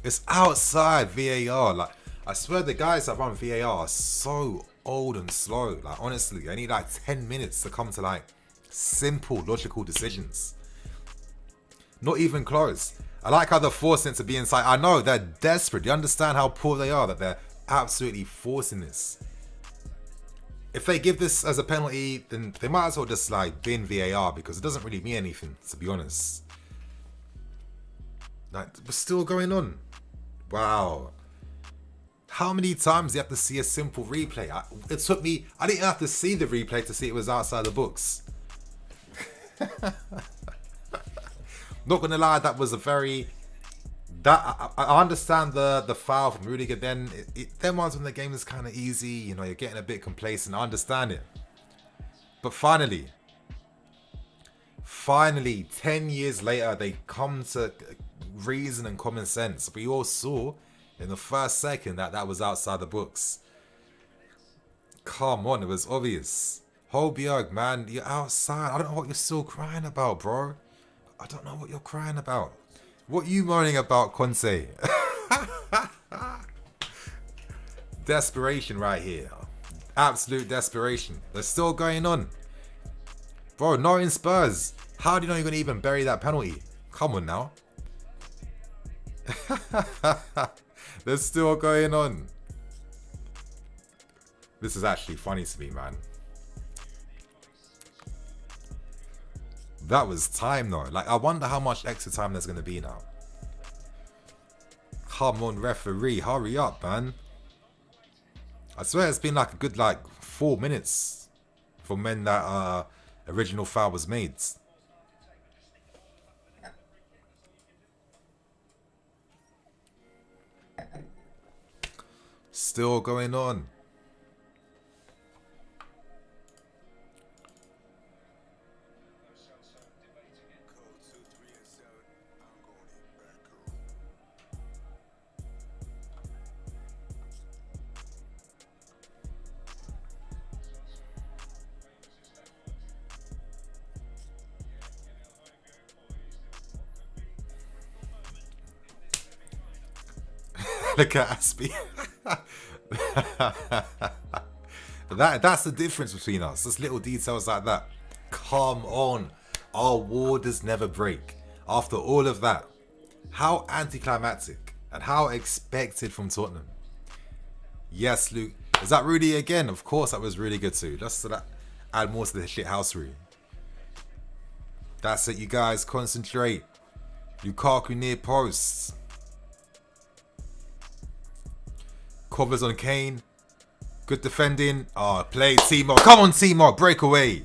It's outside VAR. Like, I swear the guys that run VAR are so old and slow. Like, honestly, they need like 10 minutes to come to like simple, logical decisions. Not even close. I like how they're forcing it to be inside. I know they're desperate. You understand how poor they are, that they're absolutely forcing this. If they give this as a penalty, then they might as well just like bin VAR because it doesn't really mean anything, to be honest. Like, we're still going on. Wow. How many times do you have to see a simple replay? It took me, I didn't have to see the replay to see it was outside the books. Not gonna lie, that was a very... I understand the foul from Rudiger then. Them ones when the game is kind of easy, you know, you're getting a bit complacent. I understand it. But finally, 10 years later, they come to reason and common sense. We all saw in the first second that was outside the books. Come on, it was obvious. Holbjerg, man, you're outside. I don't know what you're still crying about, bro. I don't know what you're crying about. What are you moaning about, Conte? Desperation right here. Absolute desperation. They're still going on. Bro, not in Spurs. How do you know you're going to even bury that penalty? Come on now. They're still going on. This is actually funny to me, man. That was time though. Like, I wonder how much extra time there's going to be now. Come on, referee. Hurry up, man. I swear it's been like a good 4 minutes from when that original foul was made. Still going on. Look at Aspie. That's the difference between us. Just little details like that. Come on. Our war does never break. After all of that, how anticlimactic and how expected from Tottenham. Yes, Luke. Is that Rudy again? Of course, that was really good too. Just so that add more to the shit housery. That's it, you guys. Concentrate. Lukaku near posts. Covers on Kane. Good defending. Oh, play Timo. Come on, Timo. Break away.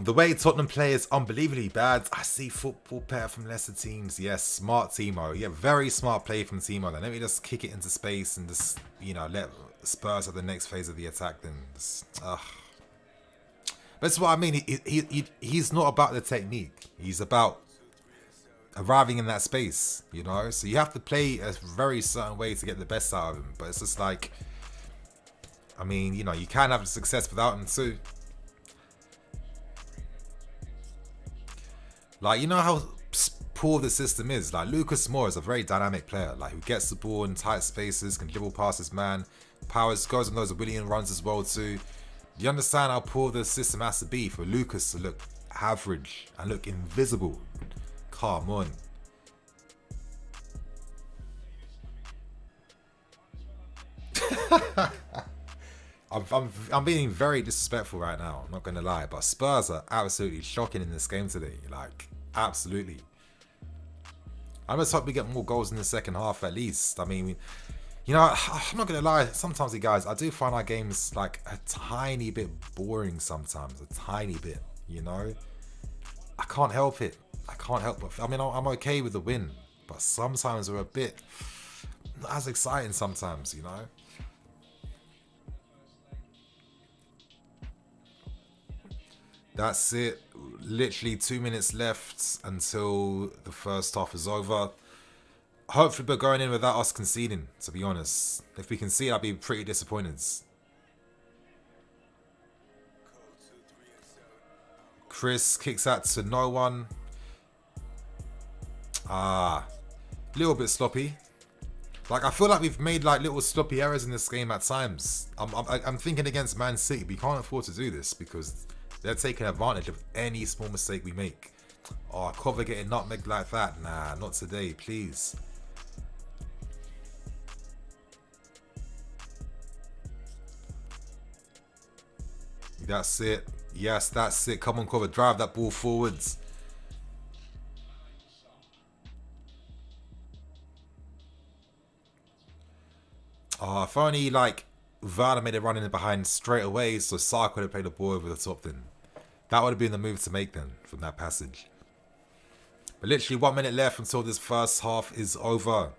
The way Tottenham play is unbelievably bad. I see football better from lesser teams. Yes, smart Timo. Yeah, very smart play from Timo. Then let me just kick it into space and just, let Spurs have the next phase of the attack. Then, but that's what I mean. He's not about the technique. He's about arriving in that space, So you have to play a very certain way to get the best out of him. But it's just like, you can have success without him too. Like, you know how poor the system is? Like, Lucas Moore is a very dynamic player, who gets the ball in tight spaces, can dribble past his man, powers, goes on those Willian runs as well too. You understand how poor the system has to be for Lucas to look average and look invisible? Come on. I'm being very disrespectful right now, I'm not going to lie, but Spurs are absolutely shocking in this game today. Absolutely. I just hope we get more goals in the second half at least. I'm not going to lie, sometimes, you guys, I do find our games a tiny bit boring sometimes. A tiny bit, I can't help it. I'm okay with the win, but sometimes we're a bit not as exciting sometimes, That's it. Literally 2 minutes left until the first half is over. Hopefully we're going in without us conceding, to be honest. If we concede, I'd be pretty disappointed. Chris kicks that to no one. Little bit sloppy. I feel like we've made little sloppy errors in this game at times. I'm thinking against Man City, we can't afford to do this because they're taking advantage of any small mistake we make. Oh, cover getting nutmegged like that. Nah, not today, please. That's it. Yes, that's it. Come on, cover. Drive that ball forwards. Oh, if only Varda made it running in behind straight away, so Sark would have played the ball over the top then. That would have been the move to make then from that passage. But literally 1 minute left until this first half is over.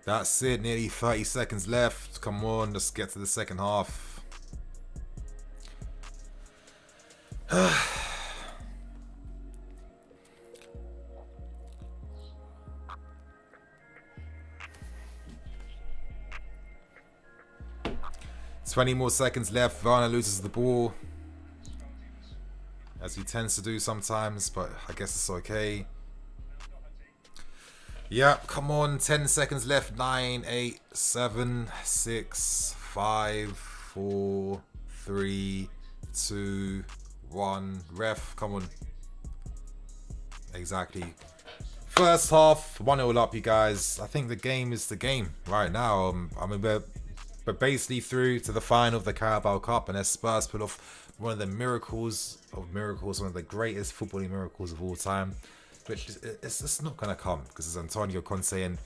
That's it, nearly 30 seconds left. Come on, let's get to the second half. "20 more seconds left. Werner loses the ball, as he tends to do sometimes, but I guess it's okay. Yep, come on, 10 seconds left. 9, 8, 7, 6, 5, 4, 3, 2, 1. Ref, come on. Exactly. First half, 1-0 up, you guys. I think the game is the game right now. I mean, we're basically through to the final of the Carabao Cup, and as Spurs pull off one of the miracles of miracles, one of the greatest footballing miracles of all time. Which it's just not going to come because it's Antonio Conte, and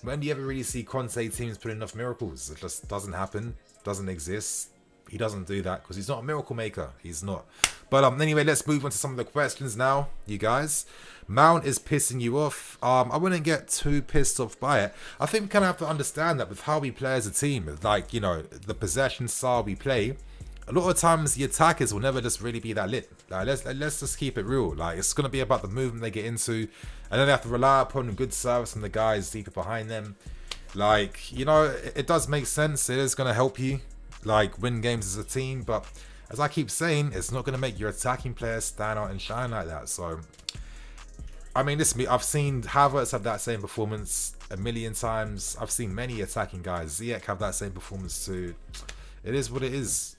when do you ever really see Conte teams put enough miracles? It just doesn't happen, doesn't exist. He doesn't do that because he's not a miracle maker. He's not. But anyway, let's move on to some of the questions now, you guys. Mount is pissing you off. I wouldn't get too pissed off by it. I think we kind of have to understand that with how we play as a team, like, you know, the possession style we play, a lot of times the attackers will never just really be that lit. Like, let's just keep it real. Like, it's going to be about the movement they get into, and then they have to rely upon good service from the guys deeper behind them. Like, you know, it does make sense. It is going to help you, like, win games as a team, but as I keep saying, it's not going to make your attacking players stand out and shine like that. So, I mean, I've seen Havertz have that same performance a million times. I've seen many attacking guys, Ziyech, have that same performance too. It is what it is.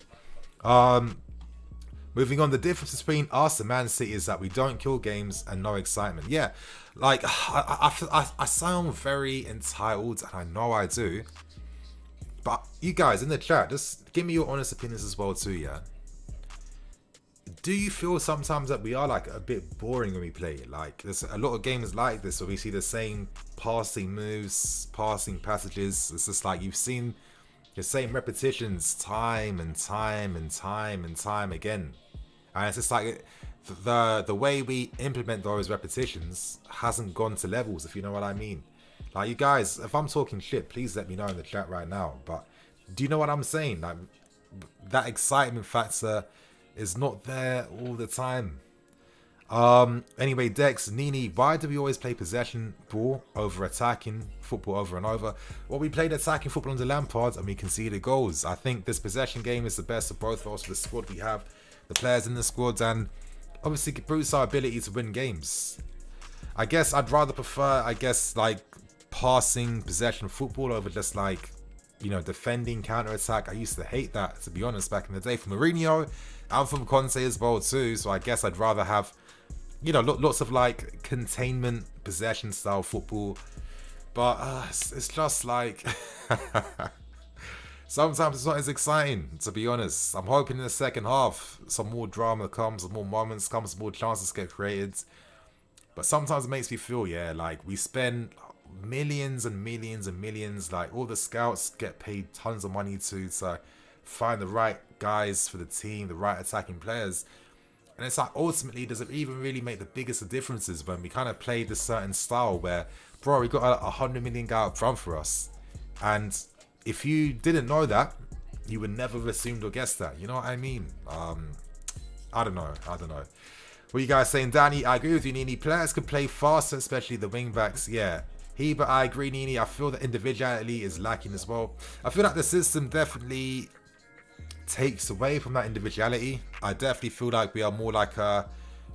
Moving on, the difference between us and Man City is that we don't kill games and no excitement. Yeah, like, I sound very entitled, and I know I do. But you guys in the chat, just give me your honest opinions as well too, yeah? Do you feel sometimes that we are like a bit boring when we play? Like, there's a lot of games like this where we see the same passing moves, passing passages. It's just like you've seen the same repetitions time and time and time and time again. And it's just like the way we implement those repetitions hasn't gone to levels, if you know what I mean. Like, you guys, if I'm talking shit, please let me know in the chat right now. But do you know what I'm saying? Like, that excitement factor is not there all the time. Anyway, Dex, Nini, why do we always play possession ball over attacking football over and over? Well, we played attacking football under Lampard and we conceded goals. I think this possession game is the best of both worlds for the squad we have, the players in the squad, and obviously it boosts our ability to win games. I guess I'd rather prefer, like, passing possession football over just, like, you know, defending counter-attack. I used to hate that, to be honest, back in the day, from Mourinho and from Conte as well too. So I guess I'd rather have, you know, lots of like containment possession style football. But it's just like sometimes it's not as exciting, to be honest. I'm hoping in the second half some more drama comes, some more moments come, some more chances get created. But sometimes it makes me feel, yeah, like we spend millions and millions and millions. Like, all the scouts get paid tons of money to find the right guys for the team, the right attacking players. And it's like, ultimately, does it even really make the biggest of differences when we kind of play this certain style where, bro, we got a 100 million guy up front for us. And if you didn't know that, you would never have assumed or guessed that. You know what I mean? I don't know. What are you guys saying? Danny, I agree with you, Nini. Players can play faster, especially the wing backs. Yeah. But I agree, Nini. I feel that individuality is lacking as well. I feel like the system definitely takes away from that individuality. I definitely feel like we are more like a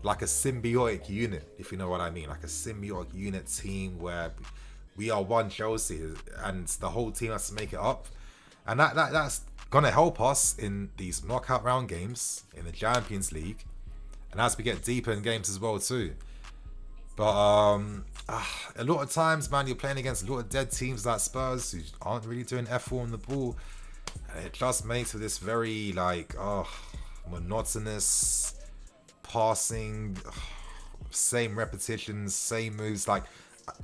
symbiotic unit, if you know what I mean. Like a symbiotic unit team where we are one Chelsea and the whole team has to make it up. And that's gonna help us in these knockout round games in the Champions League, and as we get deeper in games as well too. But a lot of times, man, you're playing against a lot of dead teams like Spurs who aren't really doing F4 on the ball. And it just makes for this very, like, monotonous passing, same repetitions, same moves. Like,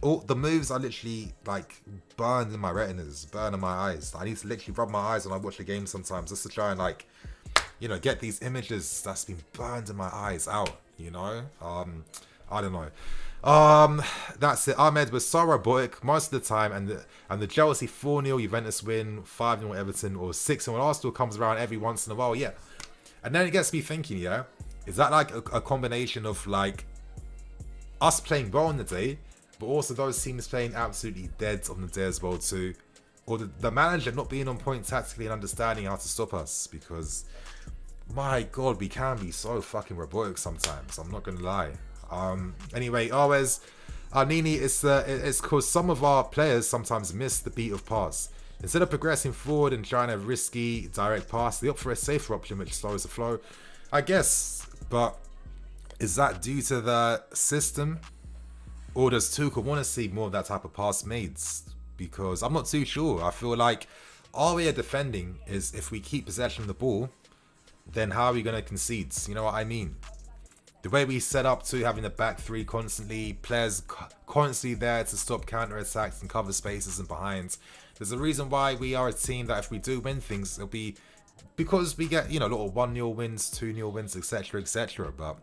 all the moves are literally, like, burned in my retinas, burned in my eyes. I need to literally rub my eyes when I watch the game sometimes just to try and, like, you know, get these images that's been burned in my eyes out, you know? I don't know. That's it. Ahmed was so robotic most of the time, and the Chelsea 4-0 Juventus win, 5-0 Everton, or 6-0 Arsenal comes around every once in a while, yeah. And then it gets me thinking, yeah, is that like a combination of like us playing well on the day, but also those teams playing absolutely dead on the day as well too, or the manager not being on point tactically and understanding how to stop us? Because my God, we can be so fucking robotic sometimes. I'm not gonna lie. Anyway, always, Nini, it's because some of our players sometimes miss the beat of pass. Instead of progressing forward and trying a risky direct pass, they opt for a safer option which slows the flow, I guess. But is that due to the system, or does Tuchel want to see more of that type of pass made? Because I'm not too sure. I feel like our way of defending is if we keep possession of the ball, then how are we going to concede? You know what I mean? The way we set up to having the back three constantly, players constantly there to stop counter-attacks and cover spaces and behinds. There's a reason why we are a team that if we do win things, it'll be because we get, you know, little 1-0 wins, 2-0 wins, etc, etc. But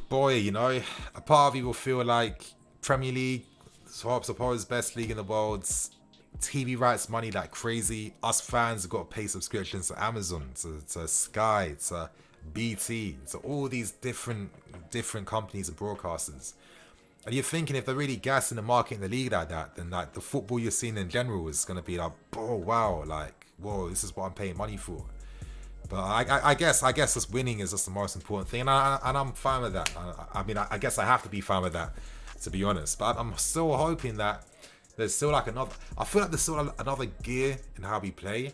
boy, you know, a part of you will feel like Premier League, suppose best league in the world, TV rights money like crazy. Us fans have got to pay subscriptions to Amazon, to Sky, to BT, to all these different companies and broadcasters. And you're thinking if they're really gassing the market in the league like that, then like the football you're seeing in general is going to be like, oh wow, like, whoa, this is what I'm paying money for. But I guess us winning is just the most important thing, and I'm fine with that. I mean, I guess I have to be fine with that, to be honest. But I'm still hoping that there's still like another. I feel like there's still another gear in how we play,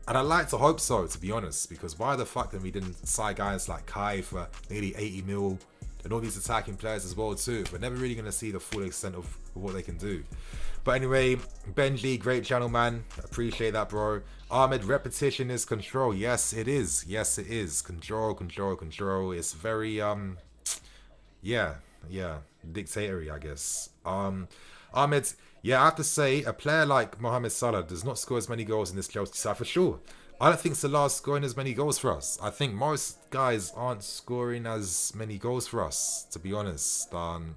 and I like to hope so, to be honest. Because why the fuck then we didn't sign guys like Kai for nearly 80 mil, and all these attacking players as well too? We're never really going to see the full extent of what they can do. But anyway, Benji, great channel, man. Appreciate that, bro. Ahmed, repetition is control. Yes, it is. Yes, it is. Control. It's very, yeah, dictatorial, I guess. Ahmed, yeah, I have to say, a player like Mohamed Salah does not score as many goals in this Chelsea side for sure. I don't think Salah's scoring as many goals for us. I think most guys aren't scoring as many goals for us, to be honest. I'm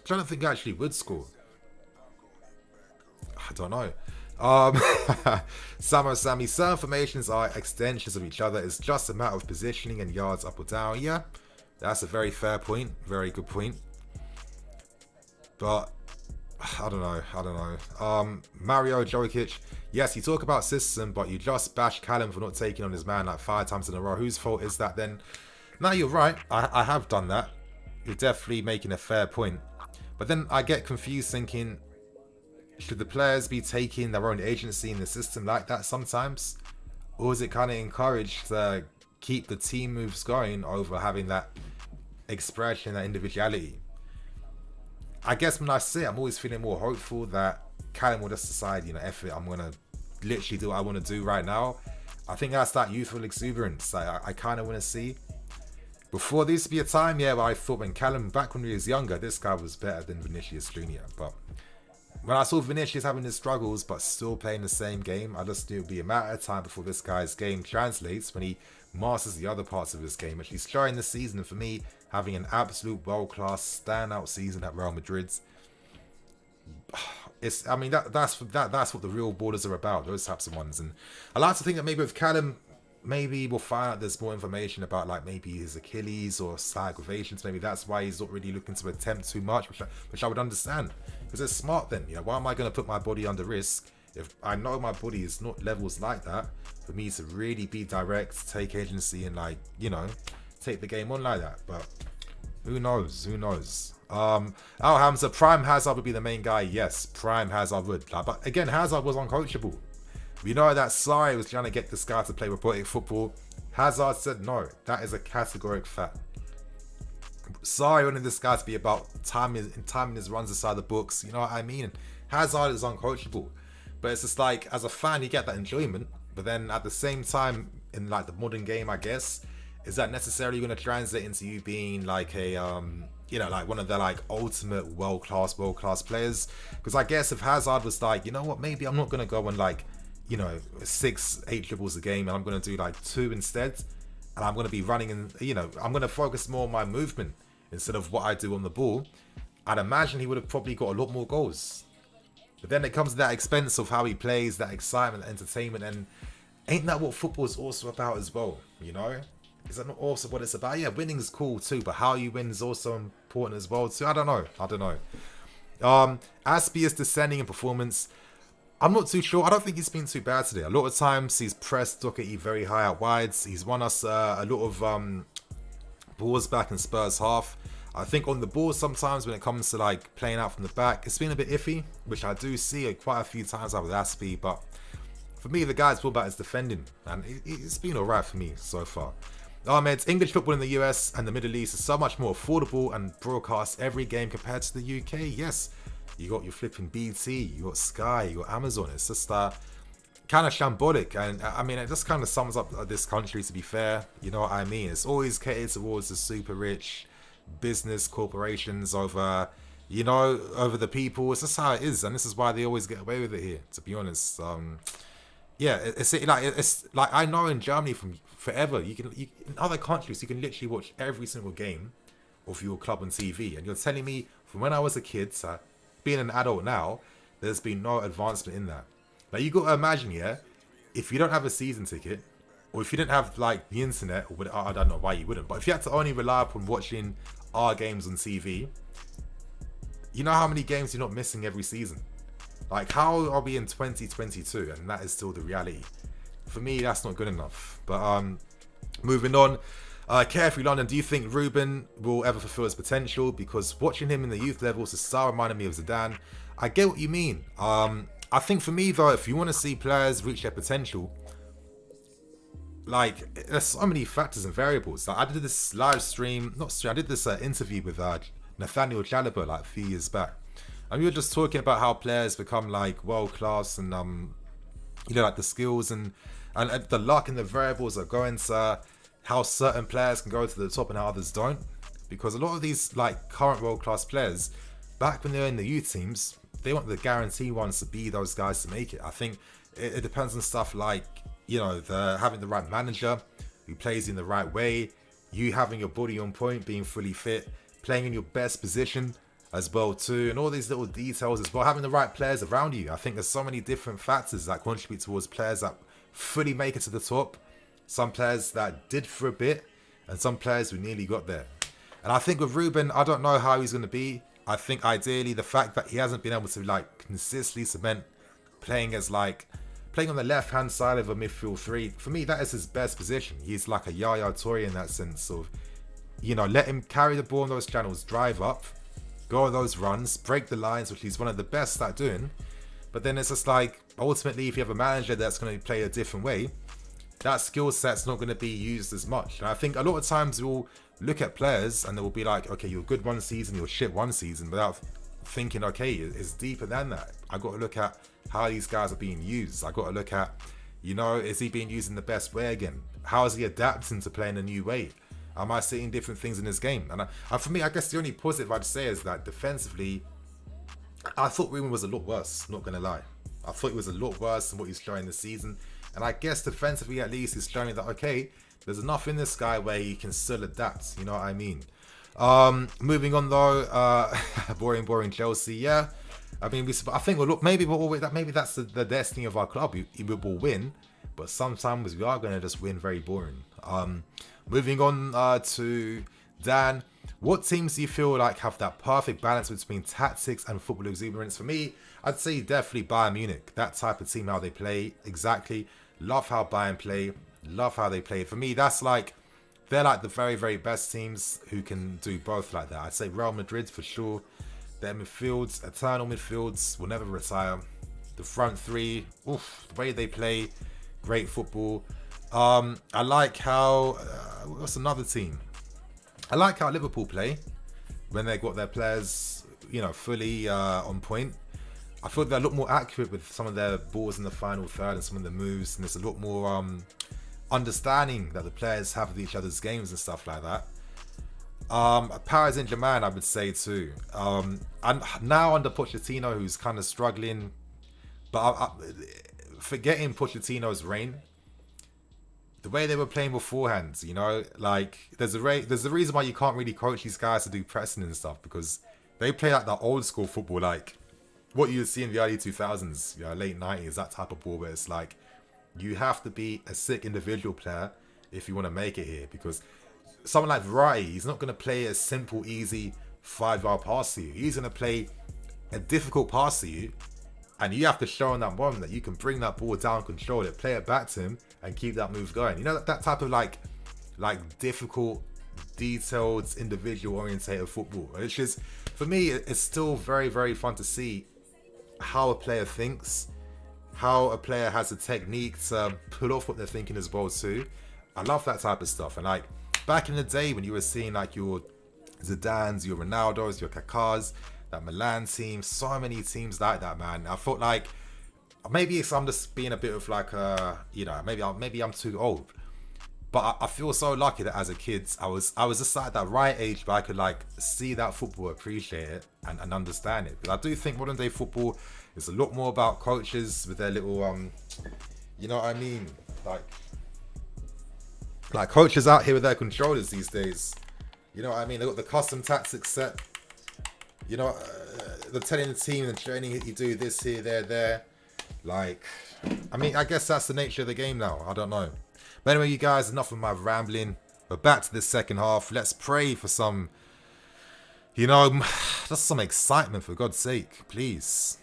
trying to think who actually would score. I don't know. Sammy, certain formations are extensions of each other. It's just a matter of positioning and yards up or down. Yeah, that's a very fair point. Very good point. But I don't know. Mario Jokic. Yes, you talk about system, but you just bash Callum for not taking on his man like 5 times in a row. Whose fault is that then? No, you're right. I have done that. You're definitely making a fair point. But then I get confused thinking, should the players be taking their own agency in the system like that sometimes? Or is it kind of encouraged to keep the team moves going over having that expression, that individuality? I guess when I say it, I'm always feeling more hopeful that Callum will just decide, you know, F it, I'm going to literally do what I want to do right now. I think that's that youthful exuberance I kind of want to see. Before, there used to be a time, yeah, where I thought when Callum, back when he was younger, this guy was better than Vinicius Jr. But when I saw Vinicius having his struggles but still playing the same game, I just knew it would be a matter of time before this guy's game translates when he masters the other parts of his game, which he's showing this season. And for me, having an absolute world-class standout season at Real Madrid, it's, I mean, that's what the real ballers are about, those types of ones. And I like to think that maybe with Callum, maybe we'll find out there's more information about like maybe his Achilles or side aggravations. Maybe that's why he's not really looking to attempt too much, which I would understand. Because it's smart then, you know, why am I going to put my body under risk if I know my body is not levels like that for me to really be direct, take agency and like, you know, take the game on like that? But who knows? Al Hamza, Prime Hazard would be the main guy. Yes, Prime Hazard would. But again, Hazard was uncoachable. We know that Sarri was trying to get this guy to play robotic football. Hazard said no. That is a categoric fact. Sarri wanted this guy to be about timing his runs inside the books. You know what I mean? Hazard is uncoachable. But it's just like, as a fan, you get that enjoyment. But then at the same time, in like the modern game, I guess, is that necessarily going to translate into you being like a, you know, like one of the like ultimate world-class players? Because I guess if Hazard was like, you know what, maybe I'm not going to go on like, you know, 6-8 dribbles a game and I'm going to do like 2 instead, and I'm going to be running and, you know, I'm going to focus more on my movement instead of what I do on the ball, I'd imagine he would have probably got a lot more goals. But then it comes to that expense of how he plays, that excitement, entertainment, and ain't that what football is also about as well, you know? Is that not also what it's about? Yeah, winning is cool too, but how you win is also important as well too. I don't know. Aspie is descending in performance. I'm not too sure. I don't think he's been too bad today. A lot of times he's pressed Doherty very high out wides. He's won us a lot of balls back in Spurs half. I think on the ball sometimes when it comes to like playing out from the back, it's been a bit iffy, which I do see quite a few times out with Aspie. But for me, the guy's all about his defending, and it's been alright for me so far. Ahmed, English football in the US and the Middle East is so much more affordable and broadcasts every game compared to the UK. Yes, you got your flipping BT, you got Sky, you got Amazon. It's just kind of shambolic, and I mean, it just kind of sums up this country, to be fair. You know what I mean? It's always catered towards the super rich business corporations over, you know, over the people. It's just how it is, and this is why they always get away with it here, to be honest. Yeah, it's like I know in Germany from forever, in other countries you can literally watch every single game of your club on TV, and you're telling me from when I was a kid, so being an adult now, there's been no advancement in that. Like, you got to imagine, yeah, if you don't have a season ticket, or if you didn't have like the internet, or I don't know why you wouldn't, but if you had to only rely upon watching our games on TV, you know how many games you're not missing every season. Like, how are we in 2022 and that is still the reality? For me, that's not good enough. But moving on, Carefree London, do you think Reuben will ever fulfill his potential? Because watching him in the youth levels, the style reminded me of Zidane. I get what you mean. I think for me though, if you want to see players reach their potential, like, there's so many factors and variables. Like, I did this live stream, I did this interview with Nathaniel Chalobah like a few years back. And we were just talking about how players become like world class, and you know, like the skills and the luck and the variables that go into how certain players can go to the top and how others don't. Because a lot of these like current world class players, back when they're in the youth teams, they want the guarantee ones to be those guys to make it. I think it depends on stuff like, you know, having the right manager who plays in the right way, you having your body on point, being fully fit, playing in your best position as well too, and all these little details as well, having the right players around you. I think there's so many different factors that contribute towards players that fully make it to the top, some players that did for a bit, and some players who nearly got there. And I think with Reuben, I don't know how he's going to be. I think ideally the fact that he hasn't been able to like consistently cement playing on the left hand side of a midfield three, for me that is his best position. He's like a Yaya Toure in that sense of, you know, let him carry the ball in those channels, drive up, go on those runs, break the lines, which he's one of the best at doing. But then it's just like, ultimately, if you have a manager that's going to play a different way, that skill set's not going to be used as much. And I think a lot of times we'll look at players and they will be like, okay, you're good one season, you're shit one season, without thinking, okay, it's deeper than that. I got to look at how these guys are being used. I got to look at, you know, is he being used in the best way again? How is he adapting to playing a new way? Am I seeing different things in this game? And for me, I guess the only positive I'd say is that defensively, I thought Reuben was a lot worse, not going to lie. I thought he was a lot worse than what he's showing this season. And I guess defensively, at least, he's showing that, okay, there's enough in this guy where he can still adapt. You know what I mean? Moving on, though, boring Chelsea, yeah. I mean, I think maybe that's the destiny of our club. We will win, but sometimes we are going to just win very boring. Moving on to Dan. What teams do you feel like have that perfect balance between tactics and football exuberance? For me, I'd say definitely Bayern Munich. That type of team, how they play, exactly. Love how Bayern play. Love how they play. For me, that's like, they're like the very, very best teams who can do both like that. I'd say Real Madrid for sure. Their midfields, eternal midfields, will never retire. The front three, oof, the way they play, great football. I like how, what's another team? I like how Liverpool play when they got their players, you know, fully on point. I feel they're a lot more accurate with some of their balls in the final third and some of the moves, and there's a lot more understanding that the players have with each other's games and stuff like that. Paris Saint-Germain, I would say too. And now under Pochettino, who's kind of struggling, but forgetting Pochettino's reign, the way they were playing beforehand, you know, like there's a reason why you can't really coach these guys to do pressing and stuff, because they play like that old school football, like what you would see in the early 2000s, you know, late 90s, that type of ball where it's like you have to be a sick individual player if you want to make it here, because someone like Variety, he's not going to play a simple, easy 5-yard pass to you. He's going to play a difficult pass to you, and you have to show in that moment that you can bring that ball down, control it, play it back to him, and keep that move going. You know, that type of like difficult, detailed, individual orientated football. It's just, for me, it's still very, very fun to see how a player thinks, how a player has a technique to pull off what they're thinking as well too. I love that type of stuff. And like back in the day when you were seeing like your Zidanes, your Ronaldos, your Kakas, that Milan team, so many teams like that, man. I thought like maybe I'm just being a bit of like you know, maybe I'm too old, but I feel so lucky that as a kid I was just at that right age where I could like see that football, appreciate it, and understand it. But I do think modern day football is a lot more about coaches with their little you know what I mean, like coaches out here with their controllers these days. You know what I mean? They got the custom tactics set. You know, they're telling the team and training, you do this here, there. Like, I mean, I guess that's the nature of the game now. I don't know. But anyway, you guys, enough of my rambling. We're back to the second half. Let's pray for some, you know, just some excitement, for God's sake, please.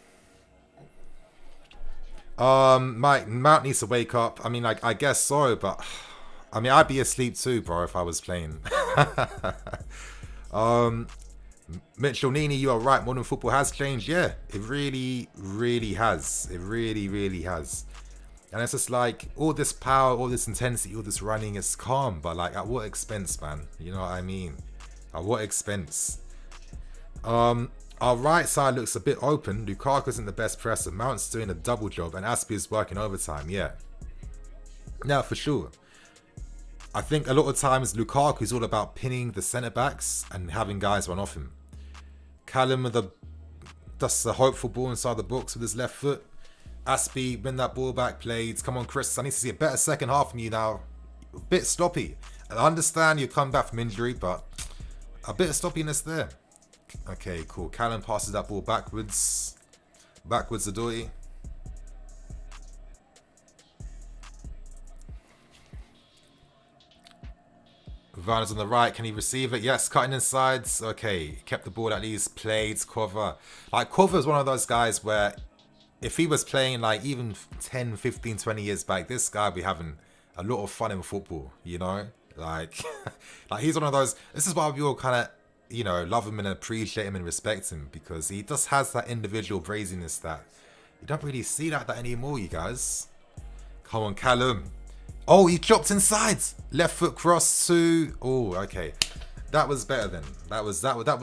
Mount needs to wake up. I mean, like, I guess so, but I mean, I'd be asleep too, bro, if I was playing. Mitchell Nini, you are right. Modern football has changed. Yeah, it really, really has. It really, really has. And it's just like all this power, all this intensity, all this running is calm, but like at what expense, man? You know what I mean? At what expense? Our right side looks a bit open. Lukaku isn't the best presser. Mount's doing a double job, and Aspie is working overtime. Yeah. Now for sure. I think a lot of times Lukaku is all about pinning the centre backs and having guys run off him. Callum with that's a hopeful ball inside the box with his left foot. Aspie, win that ball back, played. Come on, Chris, I need to see a better second half from you now. A bit stoppy. I understand you come back from injury, but a bit of stoppiness there. Okay, cool. Callum passes that ball backwards. Backwards, Adoi. Varner's on the right. Can he receive it? Yes, cutting inside. Okay, kept the ball at least. Played Quova. Like, Quova is one of those guys where if he was playing like even 10, 15, 20 years back, this guy would be having a lot of fun in football, you know? Like, like he's one of those. This is why we all kind of, you know, love him and appreciate him and respect him, because he just has that individual brazenness that you don't really see like that anymore, you guys. Come on, Callum. Oh, he dropped inside. Left foot cross to. Oh, okay. That was better then. That was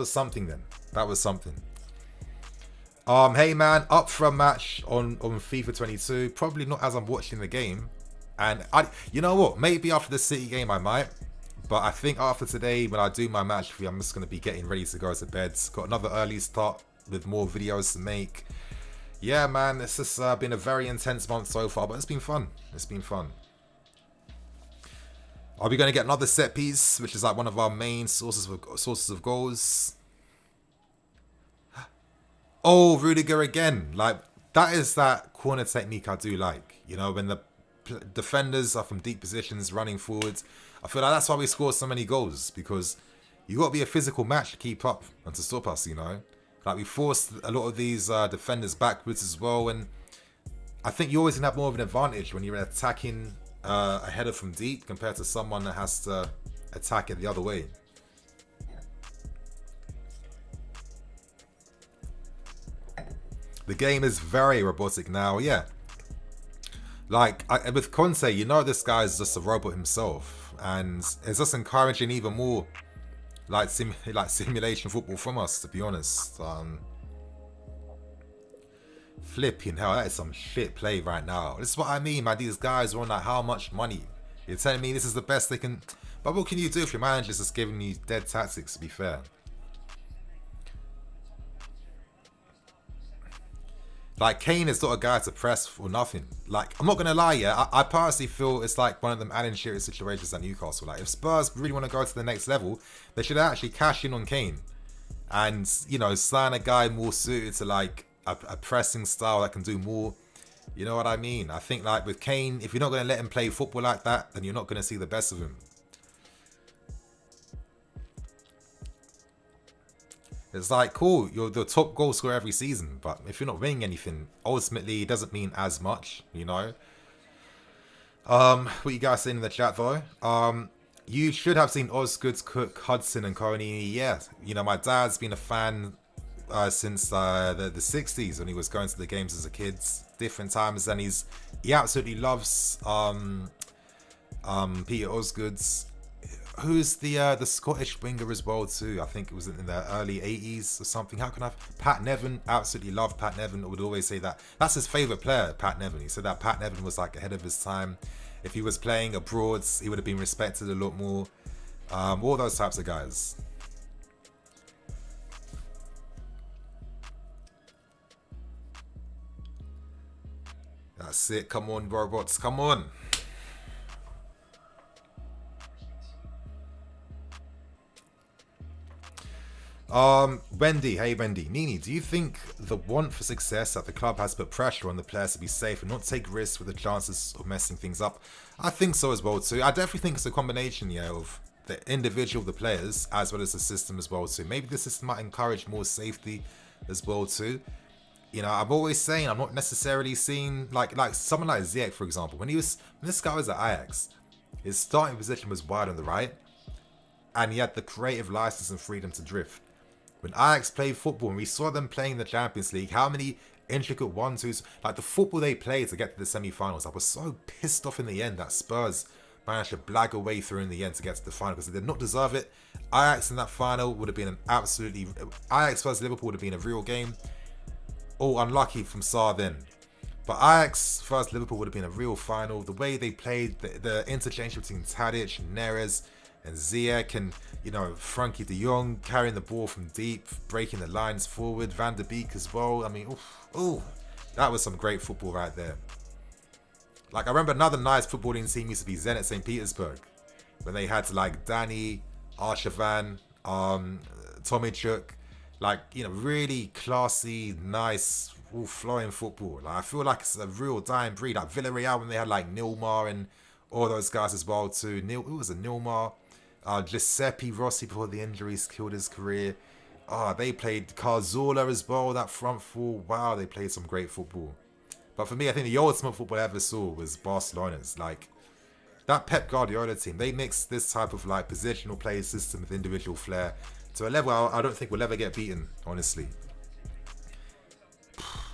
something then. That was something. Hey man, up for a match on FIFA 22. Probably not as I'm watching the game. And you know what? Maybe after the City game I might. But I think after today, when I do my match review, I'm just going to be getting ready to go to bed. Got another early start with more videos to make. Yeah, man, it's just been a very intense month so far, but it's been fun. It's been fun. Are we going to get another set piece, which is like one of our main sources of goals? Oh, Rudiger again. Like, that is that corner technique I do like. You know, when the defenders are from deep positions running forwards. I feel like that's why we score so many goals, because you got to be a physical match to keep up and to stop us, you know. Like, we forced a lot of these defenders backwards as well, and I think you always can have more of an advantage when you're attacking a header from deep compared to someone that has to attack it the other way. The game is very robotic now, yeah. Like, with Conte, you know this guy is just a robot himself, and it's just encouraging even more like simulation football from us, to be honest. Flipping hell, that is some shit play right now. This is what I mean, man. These guys are on like how much money? You're telling me this is the best they can. But what can you do if your manager's just giving you dead tactics, to be fair? Like, Kane is not a guy to press for nothing. Like, I'm not going to lie, yeah, I personally feel it's like one of them Alan Shearer situations at Newcastle. Like, if Spurs really want to go to the next level, they should actually cash in on Kane. And, you know, sign a guy more suited to, like, a pressing style that can do more. You know what I mean? I think, like, with Kane, if you're not going to let him play football like that, then you're not going to see the best of him. It's like, cool, you're the top goal scorer every season, but if you're not winning anything, ultimately it doesn't mean as much, you know? What you guys saying in the chat though? You should have seen Osgood, Cook, Hudson and Coney. Yeah, you know, my dad's been a fan since the 60s when he was going to the games as a kid. Different times, and he absolutely loves Peter Osgood's. Who's the Scottish winger as well too? I think it was in the early 80s or something. How can I? Pat Nevin, absolutely love Pat Nevin. Would always say that. That's his favourite player, Pat Nevin. He said that Pat Nevin was like ahead of his time. If he was playing abroad, he would have been respected a lot more. All those types of guys. That's it. Come on, robots. Come on. Wendy, hey Wendy. Nini, do you think the want for success at the club has put pressure on the players to be safe and not take risks with the chances of messing things up? I think so as well too. I definitely think it's a combination, yeah, of the individual, the players, as well as the system as well too. Maybe the system might encourage more safety as well too. You know, I'm always saying I'm not necessarily seeing like someone like Ziyech, for example. When this guy was at Ajax, his starting position was wide on the right, and he had the creative license and freedom to drift. When Ajax played football and we saw them playing the Champions League, how many intricate 1-2s, like the football they played to get to the semi-finals, I was so pissed off in the end that Spurs managed to blag away through in the end to get to the final because they did not deserve it. Ajax in that final would have been an absolutely... Ajax versus Liverpool would have been a real game. Oh, unlucky from Sarr then. But Ajax versus Liverpool would have been a real final. The way they played, the interchange between Tadic and Neres and Ziyech and, you know, Frankie de Jong carrying the ball from deep, breaking the lines forward, Van der Beek as well. I mean, ooh, that was some great football right there. Like, I remember another nice footballing team used to be Zenit St. Petersburg, when they had like Danny, Arshavan, Tomichuk, like, you know, really classy, nice, all-flowing football. Like, I feel like it's a real dying breed. Like Villarreal when they had like Nilmar and all those guys as well too. It was a Nilmar. Giuseppe Rossi before the injuries killed his career. They played Cazorla as well, that front four. Wow, they played some great football. But for me, I think the ultimate football I ever saw was Barcelona's. Like, that Pep Guardiola team, they mixed this type of like positional play system with individual flair to a level I don't think we'll ever get beaten, honestly.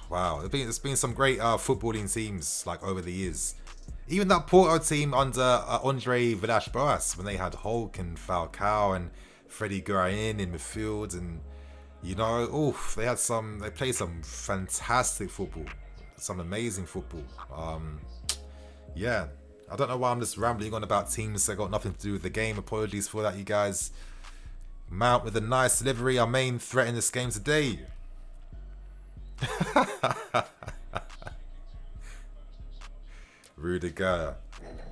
Wow, there's been some great footballing teams like over the years. Even that Porto team under Andre Villas-Boas, when they had Hulk and Falcao and Freddie Guarin in midfield, and you know, they played some fantastic football, some amazing football. Yeah, I don't know why I'm just rambling on about teams that got nothing to do with the game. Apologies for that, you guys. Mount with a nice delivery, our main threat in this game today. Rudiger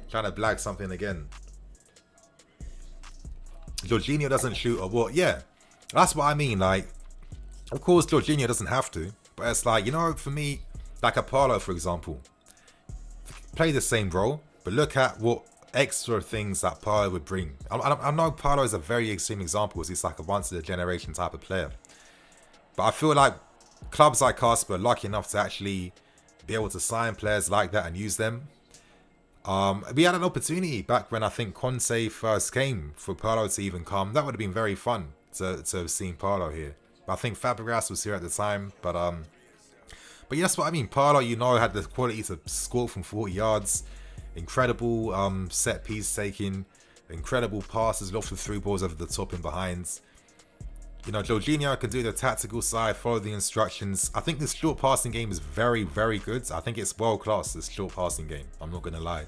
trying to blag something again. Jorginho doesn't shoot or what? Yeah, that's what I mean. Like, of course Jorginho doesn't have to, but it's like, you know, for me, like Apollo, for example, play the same role, but look at what extra things that Paulo would bring. I know Paulo is a very extreme example because he's like a once in a generation type of player, but I feel like clubs like Hotspur are lucky enough to actually be able to sign players like that and use them. We had an opportunity back when I think Conte first came for Paulo to even come. That would have been very fun to have seen Paulo here. But I think Fabregas was here at the time. But yeah, that's what I mean. Paulo, you know, had the quality to score from 40 yards. Incredible set piece taking. Incredible passes, lots of through balls over the top and behind. You know, Jorginho can do the tactical side, follow the instructions. I think this short passing game is very, very good. I think it's world class, this short passing game. I'm not gonna lie.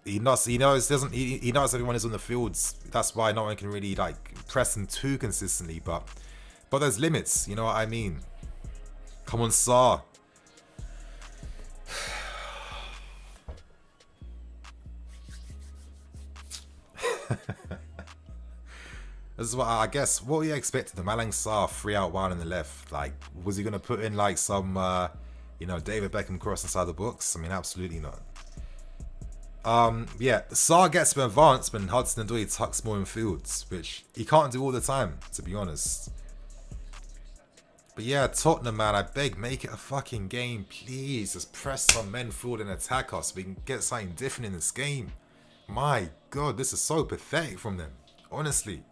He knows everyone is on the fields. That's why no one can really like press him too consistently. But there's limits. You know what I mean? Come on, Sarr. This is what I guess. What were you expecting? The Malang Sarr 3 out wide on the left. Like, was he gonna put in like some, you know, David Beckham cross inside the box? I mean, absolutely not. Yeah, Sarr gets some advancement. Hudson Odoi tucks more in fields, which he can't do all the time, to be honest. But yeah, Tottenham, man, I beg, make it a fucking game, please. Just press some men forward and attack us so we can get something different in this game. My God, this is so pathetic from them, honestly.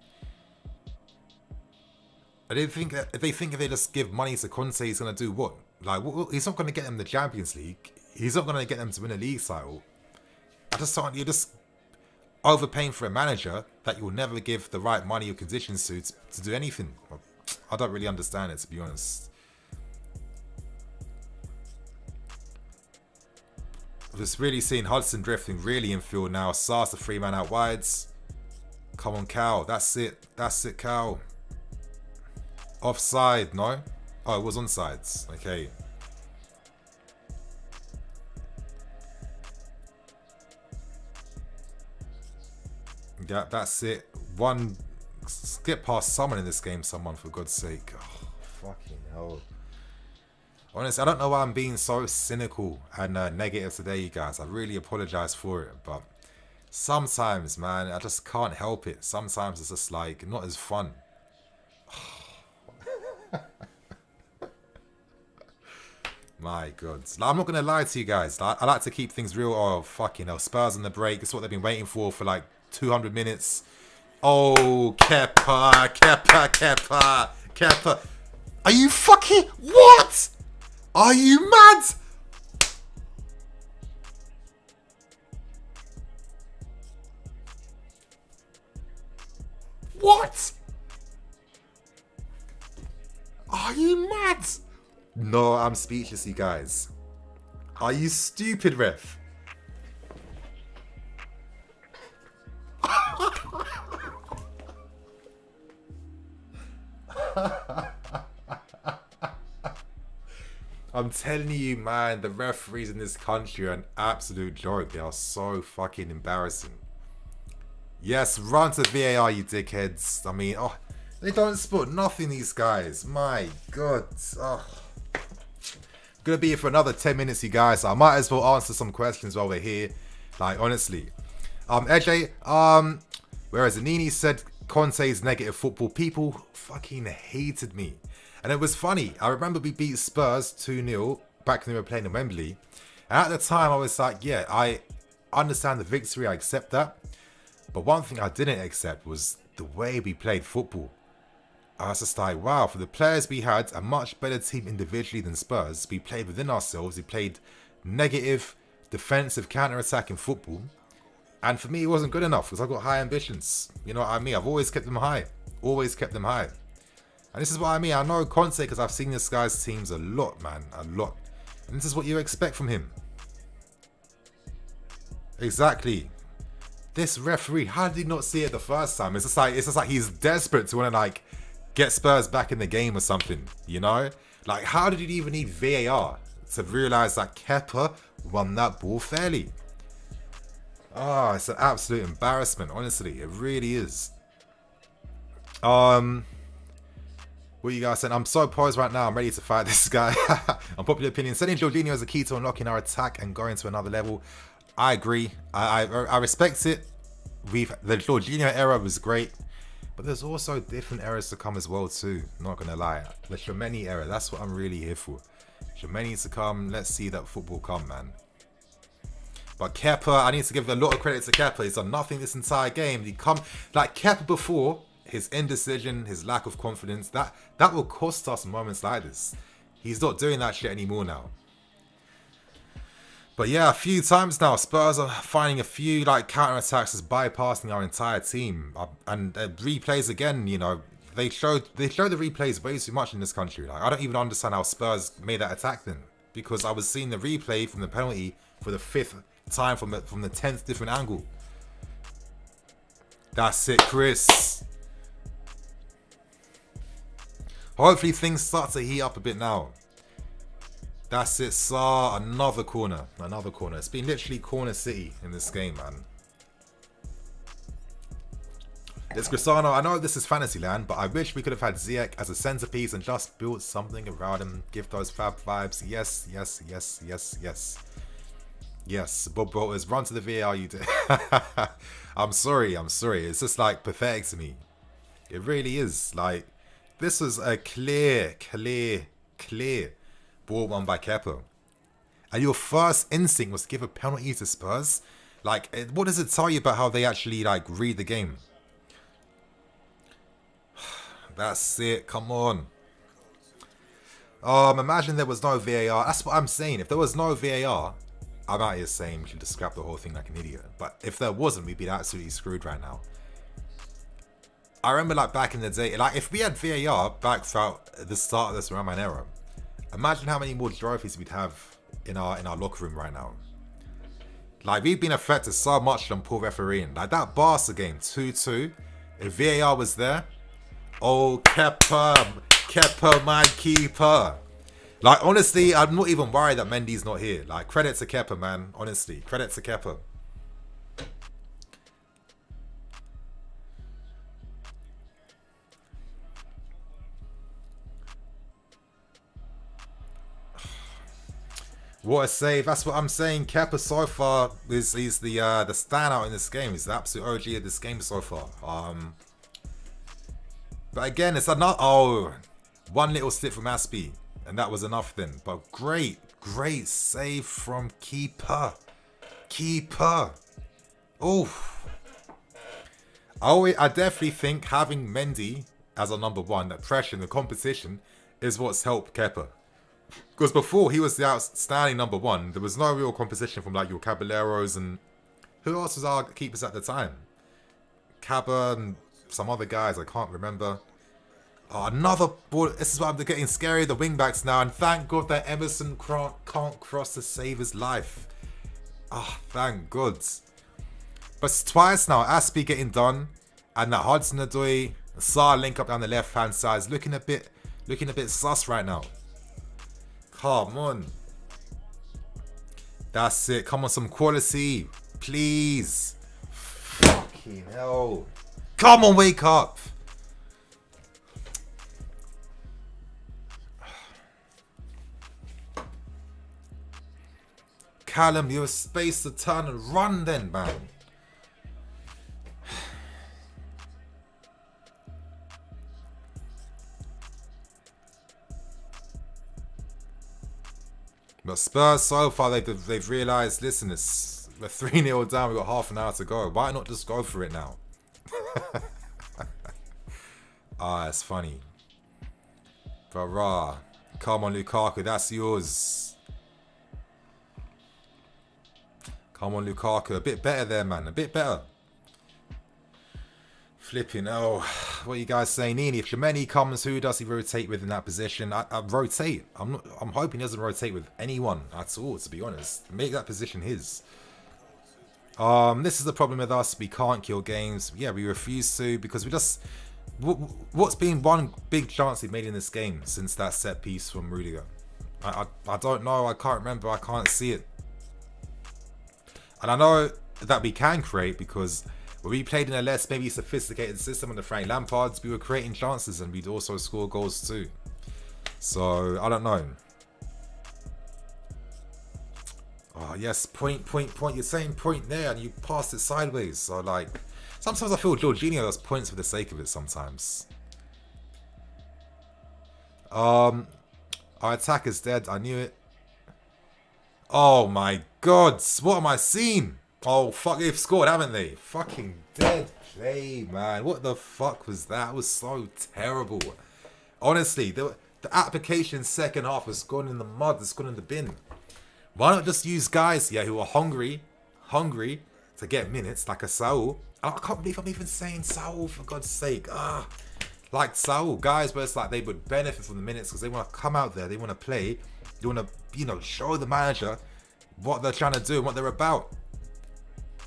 They think if they just give money to Conte, he's gonna do what? Like, he's not gonna get them the Champions League. He's not gonna get them to win a league title. I just thought you're just overpaying for a manager that you'll never give the right money or conditions to do anything. I don't really understand it, to be honest. I'm just really seeing Hudson drifting really in field now. Sarr's the 3-man out wides. Come on, Cal. That's it. That's it, Cal. Offside, no? Oh, it was onsides. Okay. Yeah, that's it. One skip past someone in this game, someone, for God's sake. Oh, fucking hell. Honestly, I don't know why I'm being so cynical and negative today, you guys. I really apologize for it, but sometimes, man, I just can't help it. Sometimes it's just like not as fun. My God. Like, I'm not going to lie to you guys. I like to keep things real. Oh, fucking hell. Spurs on the break. It's what they've been waiting for like 200 minutes. Oh, Kepa. Are you fucking... What? Are you mad? What? Are you mad? No, I'm speechless, you guys. Are you stupid, ref? I'm telling you, man, the referees in this country are an absolute joke. They are so fucking embarrassing. Yes, run to VAR, you dickheads. I mean, oh, they don't spot nothing, these guys. My God. Oh. Gonna be here for another 10 minutes, you guys. So I might as well answer some questions while we're here. Like, honestly. AJ, whereas Nini said Conte's negative football, people fucking hated me. And it was funny. I remember we beat Spurs 2-0 back when we were playing in Wembley. And at the time, I was like, yeah, I understand the victory. I accept that. But one thing I didn't accept was the way we played football. I was just like, wow, for the players we had, a much better team individually than Spurs. We played within ourselves. We played negative, defensive, counter-attacking football. And for me, it wasn't good enough because I've got high ambitions. You know what I mean? I've always kept them high. Always kept them high. And this is what I mean. I know Conte because I've seen this guy's teams a lot, man. A lot. And this is what you expect from him. Exactly. This referee, how did he not see it the first time? It's just like he's desperate to want to like get Spurs back in the game or something, you know? Like, how did he even need VAR to realise that Kepa won that ball fairly? Oh, it's an absolute embarrassment, honestly. It really is. What you guys saying? I'm so poised right now. I'm ready to fight this guy. Unpopular opinion. Setting Jorginho as a key to unlocking our attack and going to another level. I agree. I respect it. The Jorginho era was great. But there's also different eras to come as well too. Not gonna lie. The Tchouaméni era, that's what I'm really here for. Tchouaméni to come, let's see that football come, man. But Kepa, I need to give a lot of credit to Kepa. He's done nothing this entire game. He come like Kepa before, his indecision, his lack of confidence, that will cost us moments like this. He's not doing that shit anymore now. But yeah, a few times now, Spurs are finding a few like counter-attacks as bypassing our entire team. And replays again, you know, they show the replays way too much in this country. Like, I don't even understand how Spurs made that attack then. Because I was seeing the replay from the penalty for the 5th time from the 10th different angle. That's it, Chris. Hopefully things start to heat up a bit now. That's it, Sarr. Another corner. Another corner. It's been literally corner city in this game, man. It's Grisano. I know this is Fantasyland, but I wish we could have had Ziyech as a centerpiece and just built something around him. Give those fab vibes. Yes, yes, yes, yes, yes. Yes, Bob Broughers, run to the VAR you did. I'm sorry. It's just like pathetic to me. It really is. Like, this was a clear ball won by Kepa. And your first instinct was to give a penalty to Spurs. Like, what does it tell you about how they actually, like, read the game? That's it. Come on. Imagine there was no VAR. That's what I'm saying. If there was no VAR, I'm out here saying we should just scrap the whole thing like an idiot. But if there wasn't, we'd be absolutely screwed right now. I remember, like, back in the day, like, if we had VAR back throughout the start of this Roman era, imagine how many more trophies we'd have in our locker room right now. Like, we've been affected so much from poor refereeing. Like, that Barca game, 2-2, if VAR was there, oh, Kepa, my keeper. Like, honestly, I'm not even worried that Mendy's not here. Like, credit to Kepa, man. Honestly, credit to Kepa. What a save. That's what I'm saying. Kepa so far is the standout in this game. He's the absolute OG of this game so far. But again, it's another... Oh, one little slip from Aspie. And that was enough then. But great save from keeper. Oh. I definitely think having Mendy as our number one, that pressure in the competition, is what's helped Kepa. Because before he was the outstanding number one, there was no real competition from like your Caballeros and who else was our keepers at the time? Cabba and some other guys, I can't remember. Oh, another ball. This is why I'm getting scary, the wingbacks now. And thank God that Emerson can't cross to save his life. Ah, oh, thank God. But twice now, Aspie getting done. And that Hudson-Odoi, Sarr link up down the left-hand side is looking a bit sus right now. Come on. That's it. Come on, some quality. Please. Fucking hell. Come on, wake up. Callum, you have space to turn and run then, man. But Spurs so far, they've realised, listen, we're 3-0 down, we've got half an hour to go. Why not just go for it now? It's funny. But come on, Lukaku, that's yours. Come on, Lukaku, a bit better there, man, a bit better. Flipping, oh, what are you guys saying? Nini, if Chouameni comes, who does he rotate with in that position? I rotate. I'm hoping he doesn't rotate with anyone at all, to be honest. Make that position his. This is the problem with us. We can't kill games. Yeah, we refuse to because we just... What's been one big chance we've made in this game since that set piece from Rudiger? I don't know. I can't remember. I can't see it. And I know that we can create because... when we played in a less maybe sophisticated system under Frank Lampard's, we were creating chances and we'd also score goals too. So, I don't know. Oh, yes, point. You're saying point there and you passed it sideways. So, like, sometimes I feel Jorginho does points for the sake of it sometimes. Our attack is dead. I knew it. Oh, my God. What am I seeing? Oh, fuck, they've scored, haven't they? Fucking dead play, man. What the fuck was that? It was so terrible. Honestly, the application second half has gone in the mud. It's gone in the bin. Why not just use guys here who are hungry to get minutes, like a Saul? I can't believe I'm even saying Saul, for God's sake. Like Saul, guys where it's like they would benefit from the minutes because they want to come out there, they want to play, they want to, show the manager what they're trying to do and what they're about.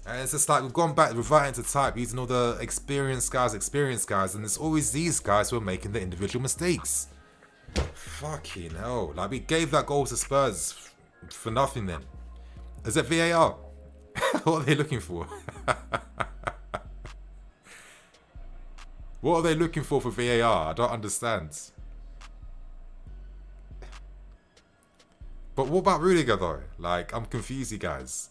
And it's just like we've gone back, reverting to type, using all the experienced guys, and it's always these guys who are making the individual mistakes. Fucking hell. Like, we gave that goal to Spurs for nothing then. Is it VAR? What are they looking for? What are they looking for VAR? I don't understand. But what about Rudiger though? Like, I'm confused, you guys.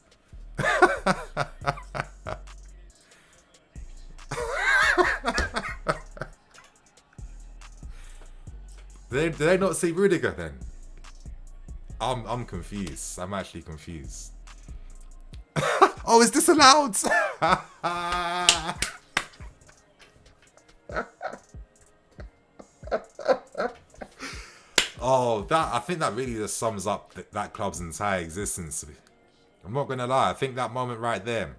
Did they not see Rudiger then? I'm confused. I'm actually confused. Oh, is this allowed? Oh, I think that really just sums up that club's entire existence. I'm not gonna lie. I think that moment right there.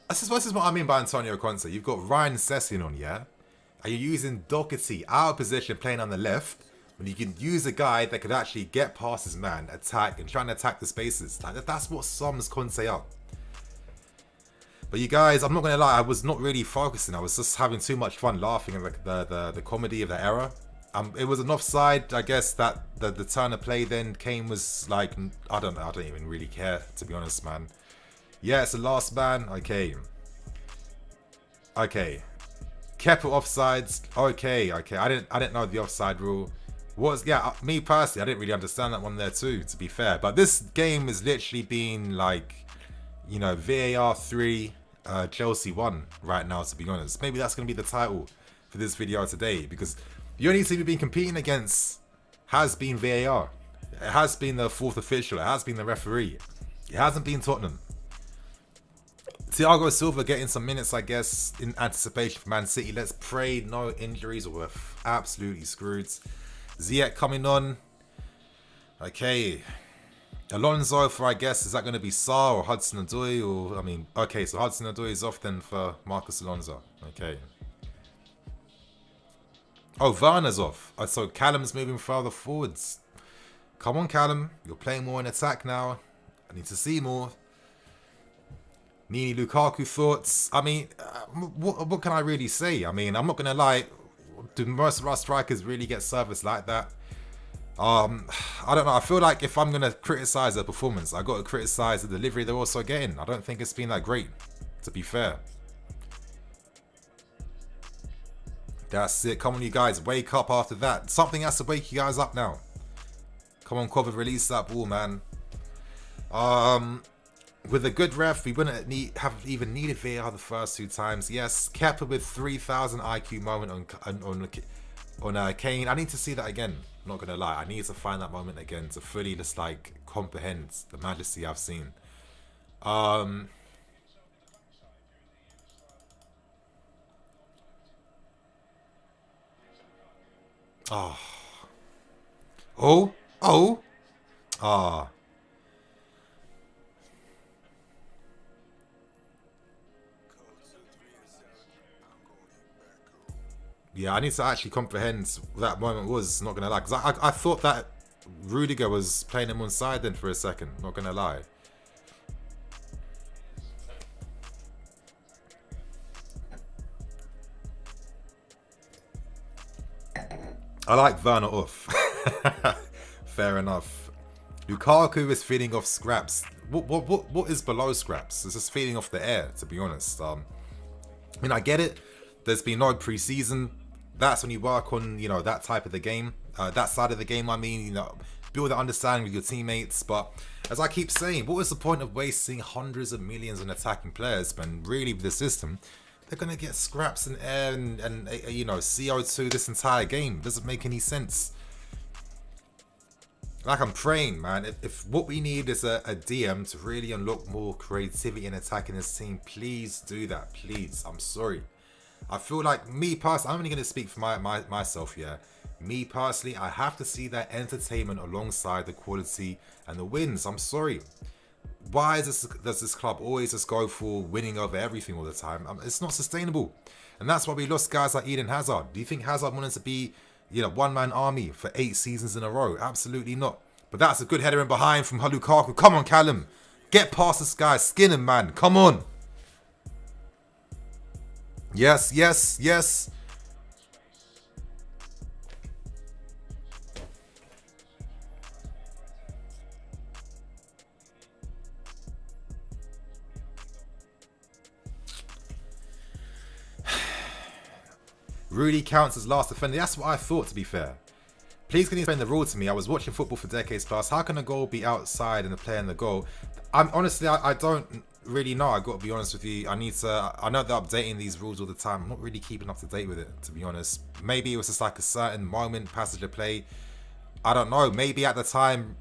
This is what I mean by Antonio Conte. You've got Ryan Sessegnon on, yeah? Are you using Doherty out of position playing on the left when you can use a guy that could actually get past his man, attack, and try and attack the spaces? Like, that's what sums Conte up. But you guys, I'm not going to lie, I was not really focusing. I was just having too much fun laughing at the comedy of the era. It was an offside, I guess, that the turn of play then came was like, I don't know, I don't even really care, to be honest, man. Yeah, it's the last man. Okay. Okay. Kepa offsides. Okay. I didn't know the offside rule. Me personally, I didn't really understand that one there too, to be fair. But this game is literally being like, you know, VAR 3, Chelsea 1 right now, to be honest. Maybe that's going to be the title for this video today, because the only team we've been competing against has been VAR. It has been the fourth official. It has been the referee. It hasn't been Tottenham. Thiago Silva getting some minutes, I guess, in anticipation for Man City. Let's pray no injuries, or we're absolutely screwed. Ziyech coming on. Okay. Alonso for, I guess, is that going to be Sarr or Hudson-Odoi? Or, I mean, okay, so Hudson-Odoi is off then for Marcus Alonso. Okay. Oh, Werner's off. So Callum's moving further forwards. Come on, Callum. You're playing more in attack now. I need to see more. Nini Lukaku thoughts. I mean, what can I really say? I mean, I'm not going to lie. Do most of our strikers really get service like that? I don't know. I feel like if I'm going to criticize their performance, I got to criticize the delivery they're also getting. I don't think it's been that great, to be fair. That's it. Come on, you guys. Wake up after that. Something has to wake you guys up now. Come on, Cover. Release that ball, man. With a good ref, we wouldn't have even needed VAR the first 2 times. Yes, Kepa with 3,000 IQ moment on Kane. I need to see that again. I'm not gonna lie. I need to find that moment again to fully just like comprehend the majesty I've seen. Oh. Yeah, I need to actually comprehend what that moment was, not gonna lie. Because I thought that Rudiger was playing him on side then for a second, not gonna lie. I like Werner off. Fair enough. Lukaku is feeding off scraps. What is below scraps? It's just feeding off the air, to be honest. I mean, I get it. There's been no pre-season. That's when you work on, you know, that type of the game. That side of the game, I mean, you know, build that understanding with your teammates. But as I keep saying, what is the point of wasting hundreds of millions on attacking players when really with the system, they're going to get scraps and air and you know, CO2 this entire game? Doesn't make any sense. Like, I'm praying, man. If what we need is a DM to really unlock more creativity in attacking this team, please do that. Please. I'm sorry. I feel like me personally, I'm only going to speak for myself here. Me personally, I have to see that entertainment alongside the quality and the wins. I'm sorry. Why does this club always just go for winning over everything all the time? It's not sustainable. And that's why we lost guys like Eden Hazard. Do you think Hazard wanted to be, you know, one-man army for 8 seasons in a row? Absolutely not. But that's a good header in behind from Lukaku. Come on, Callum. Get past this guy. Skin him, man. Come on. Yes, yes, yes. really counts as last defender. That's what I thought, to be fair. Please can you explain the rule to me? I was watching football for decades plus. How can a goal be outside and the player in the goal? Honestly, I don't really know. I got to be honest with you. I know they're updating these rules all the time. I'm not really keeping up to date with it, to be honest. Maybe it was just like a certain moment, passage of play. I don't know. Maybe at the time,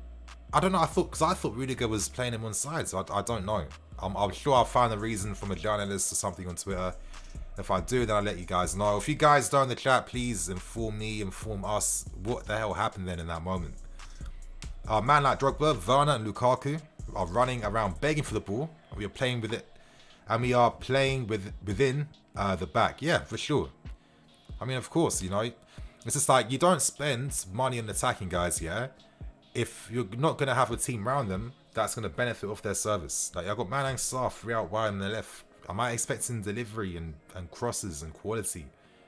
I don't know. I thought Rudiger was playing him on side, so I don't know. I'm sure I'll find a reason from a journalist or something on Twitter. If I do, then I'll let you guys know. If you guys know in the chat, please inform me, inform us what the hell happened then in that moment. A man like Drogba, Werner and Lukaku are running around begging for the ball. We are playing with it. And we are playing within the back. Yeah, for sure. I mean, of course, you know. It's just like, you don't spend money on attacking guys, yeah? If you're not going to have a team around them, that's going to benefit off their service. Like, I've got Manang Sarr 3 out wide on the left. Am I expecting delivery and crosses and quality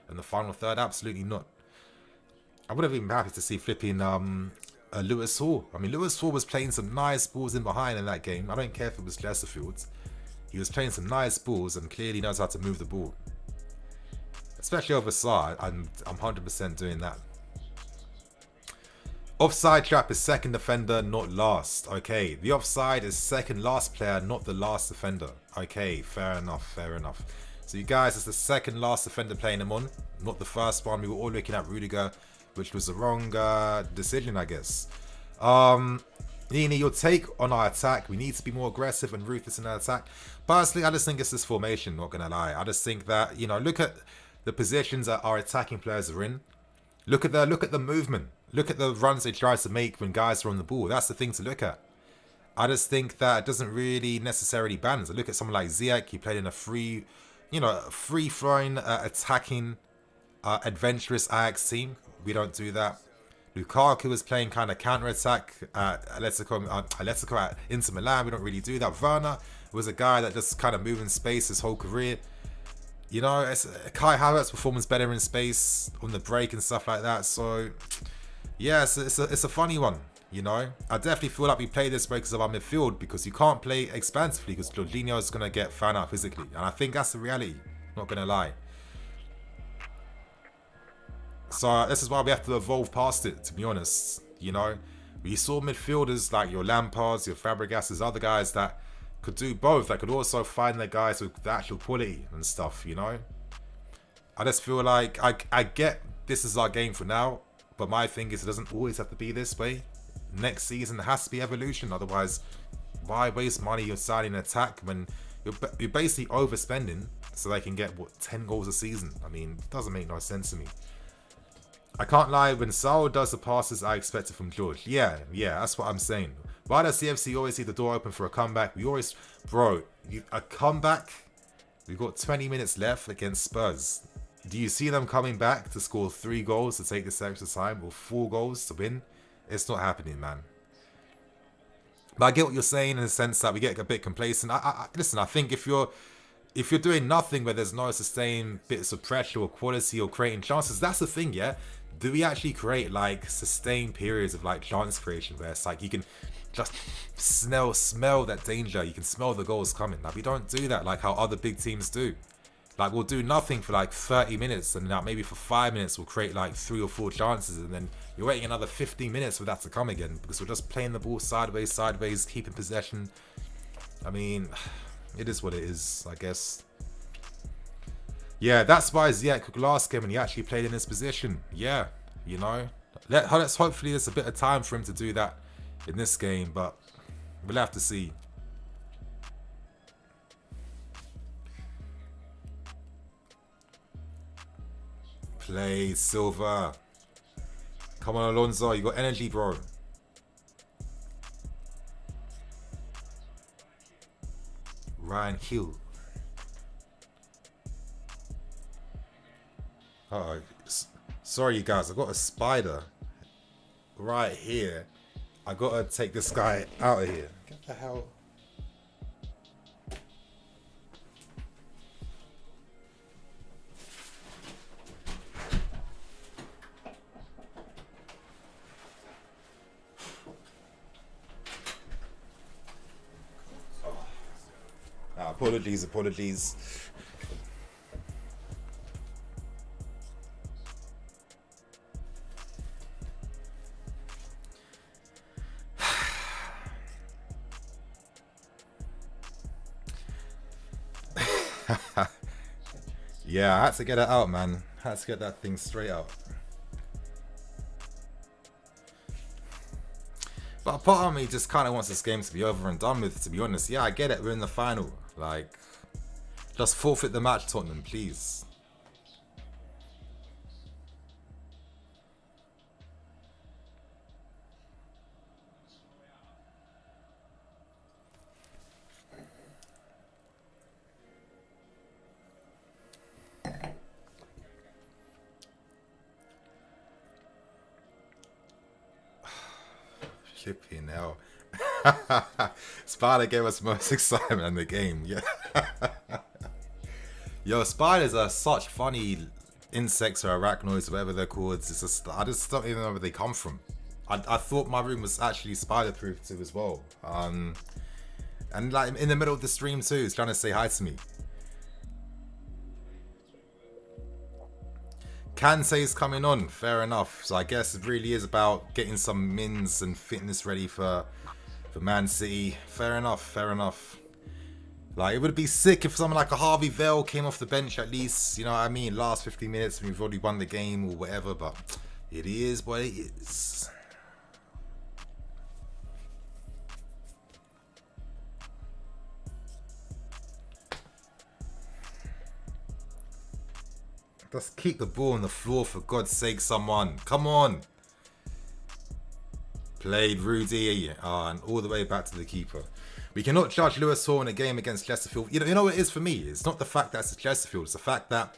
in the final third? Absolutely not. I would have been happy to see flipping Lewis Hall. I mean, Lewis Hall was playing some nice balls in behind in that game. I don't care if it was Chesterfield. He was playing some nice balls and clearly knows how to move the ball. Especially over Sarr, I'm 100% doing that. Offside trap is second defender, not last. Okay, the offside is second last player, not the last defender. Okay, fair enough, fair enough. So you guys, it's the second last defender playing him on, not the first one. We were all looking at Rudiger, which was the wrong decision, I guess. Nini, your take on our attack. We need to be more aggressive and ruthless in our attack. Personally, I just think it's this formation, not gonna lie. I just think that, you know, look at the positions that our attacking players are in. Look at the movement. Look at the runs they try to make when guys are on the ball. That's the thing to look at. I just think that it doesn't really necessarily balance. I look at someone like Ziyech. He played in a free-flowing, attacking, adventurous Ajax team. We don't do that. Lukaku was playing kind of counter-attack at Atletico at Inter Milan. We don't really do that. Werner was a guy that just kind of moved in space his whole career. You know, Kai Havertz performs better in space on the break and stuff like that. So, yeah, it's a funny one, you know. I definitely feel like we play this way because of our midfield, because you can't play expansively because Jorginho is going to get found out physically. And I think that's the reality, not going to lie. So this is why we have to evolve past it, to be honest. You know, we saw midfielders like your Lampards, your Fabregas, other guys that could do both. That could also find their guys with the actual quality and stuff, you know. I just feel like I get this is our game for now, but my thing is it doesn't always have to be this way. Next season there has to be evolution. Otherwise, why waste money on signing an attack when you're basically overspending so they can get, what, 10 goals a season? I mean, it doesn't make no sense to me. I can't lie, when Saul does the passes I expected from George. Yeah, that's what I'm saying. Why does CFC always leave the door open for a comeback? We always, bro, a comeback? We've got 20 minutes left against Spurs. Do you see them coming back to score 3 goals to take this extra time, or 4 goals to win? It's not happening, man. But I get what you're saying in the sense that we get a bit complacent. Listen, I think if you're doing nothing where there's no sustained bits of pressure or quality or creating chances, that's the thing, yeah? Do we actually create like sustained periods of like chance creation where it's like you can just smell that danger, you can smell the goals coming? Like, we don't do that like how other big teams do. Like, we'll do nothing for like 30 minutes and like maybe for 5 minutes we'll create like 3 or 4 chances, and then you're waiting another 15 minutes for that to come again because we're just playing the ball sideways, keeping possession. I mean, it is what it is, I guess. Yeah, that's why Ziyech cooked last game and he actually played in this position. Yeah, you know. Let's hopefully there's a bit of time for him to do that in this game, but we'll have to see. Play, Silva. Come on, Alonso. You got energy, bro. Ryan Hill. Uh-oh. Sorry, you guys. I got a spider right here. I gotta take this guy out of here. Get the hell. Apologies. Yeah, I had to get it out, man. I had to get that thing straight out. But a part of me just kind of wants this game to be over and done with, to be honest. Yeah, I get it. We're in the final. Like, just forfeit the match, Tottenham, please. Flipping hell. Spider gave us most excitement in the game. Yeah. Yo, spiders are such funny insects or arachnoids, whatever they're called. It's just, I just don't even know where they come from. I thought my room was actually spider-proof too as well. And like in the middle of the stream too, it's trying to say hi to me. Kante's coming on, fair enough. So I guess it really is about getting some mins and fitness ready for Man City. Fair enough, fair enough. Like, it would be sick if someone like a Harvey Vale came off the bench at least, you know what I mean, last 50 minutes and we've already won the game or whatever, but it is what it is. Just keep the ball on the floor, for God's sake, someone. Come on. Played Rudy, and all the way back to the keeper. We cannot judge Lewis Hall in a game against Chesterfield. You know what it is for me? It's not the fact that it's Chesterfield. It's the fact that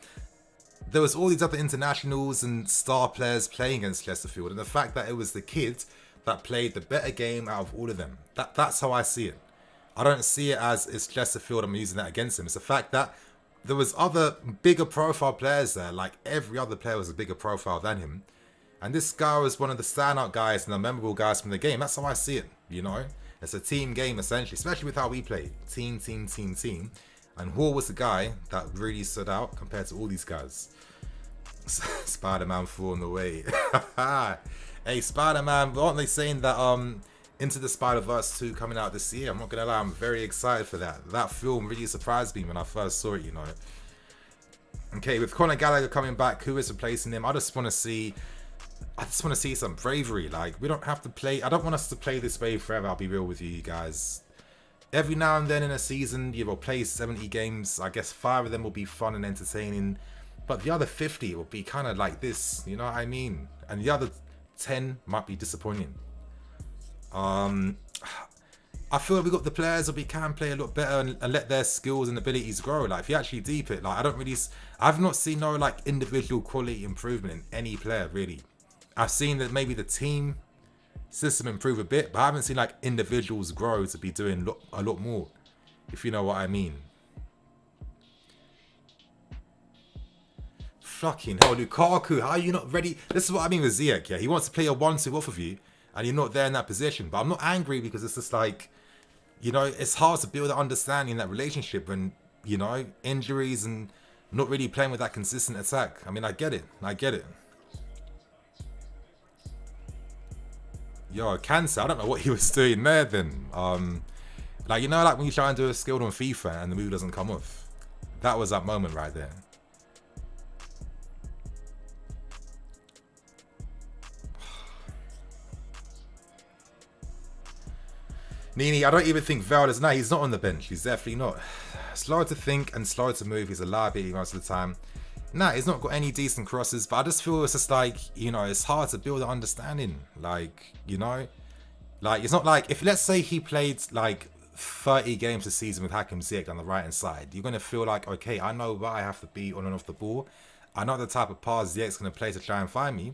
there was all these other internationals and star players playing against Chesterfield. And the fact that it was the kid that played the better game out of all of them. That's how I see it. I don't see it as it's Chesterfield, I'm using that against him. It's the fact that there was other bigger profile players there. Like, every other player was a bigger profile than him. And this guy was one of the standout guys and the memorable guys from the game. That's how I see it, you know? It's a team game, essentially, especially with how we play. Team. And Hall was the guy that really stood out compared to all these guys. Spider-Man falling away. Hey, Spider-Man, aren't they saying that Into the Spider-Verse 2 coming out this year? I'm not gonna lie, I'm very excited for that. That film really surprised me when I first saw it, you know. Okay, with Conor Gallagher coming back, who is replacing him? I just want to see some bravery. Like, we don't have to play. I don't want us to play this way forever. I'll be real with you guys. Every now and then in a season, you will play 70 games. I guess 5 of them will be fun and entertaining, but the other 50 will be kind of like this. You know what I mean? And the other 10 might be disappointing. I feel like we got the players that we can play a lot better and let their skills and abilities grow. Like, if you actually deep it, like, I've not seen no like individual quality improvement in any player really. I've seen that maybe the team system improve a bit, but I haven't seen like individuals grow to be doing a lot more, if you know what I mean. Fucking hell, Lukaku, how are you not ready? This is what I mean with Ziyech, yeah? He wants to play a 1-2 off of you, and you're not there in that position. But I'm not angry because it's just like, you know, it's hard to build that understanding, that relationship when, you know, injuries and not really playing with that consistent attack. I mean, I get it. Yo, Cancer, I don't know what he was doing there then. Like, you know, like when you try and do a skill on FIFA and the move doesn't come off. That was that moment right there. Nini, I don't even think Val is. No, he's not on the bench. He's definitely not. Slow to think and slow to move. He's a liability most of the time. Nah, he's not got any decent crosses, but I just feel it's just like, you know, it's hard to build an understanding. Like, you know, like, it's not like, if let's say he played like 30 games this season with Hakim Ziyech on the right hand side, you're going to feel like, okay, I know where I have to be on and off the ball. I know the type of pass Ziyech's going to play to try and find me.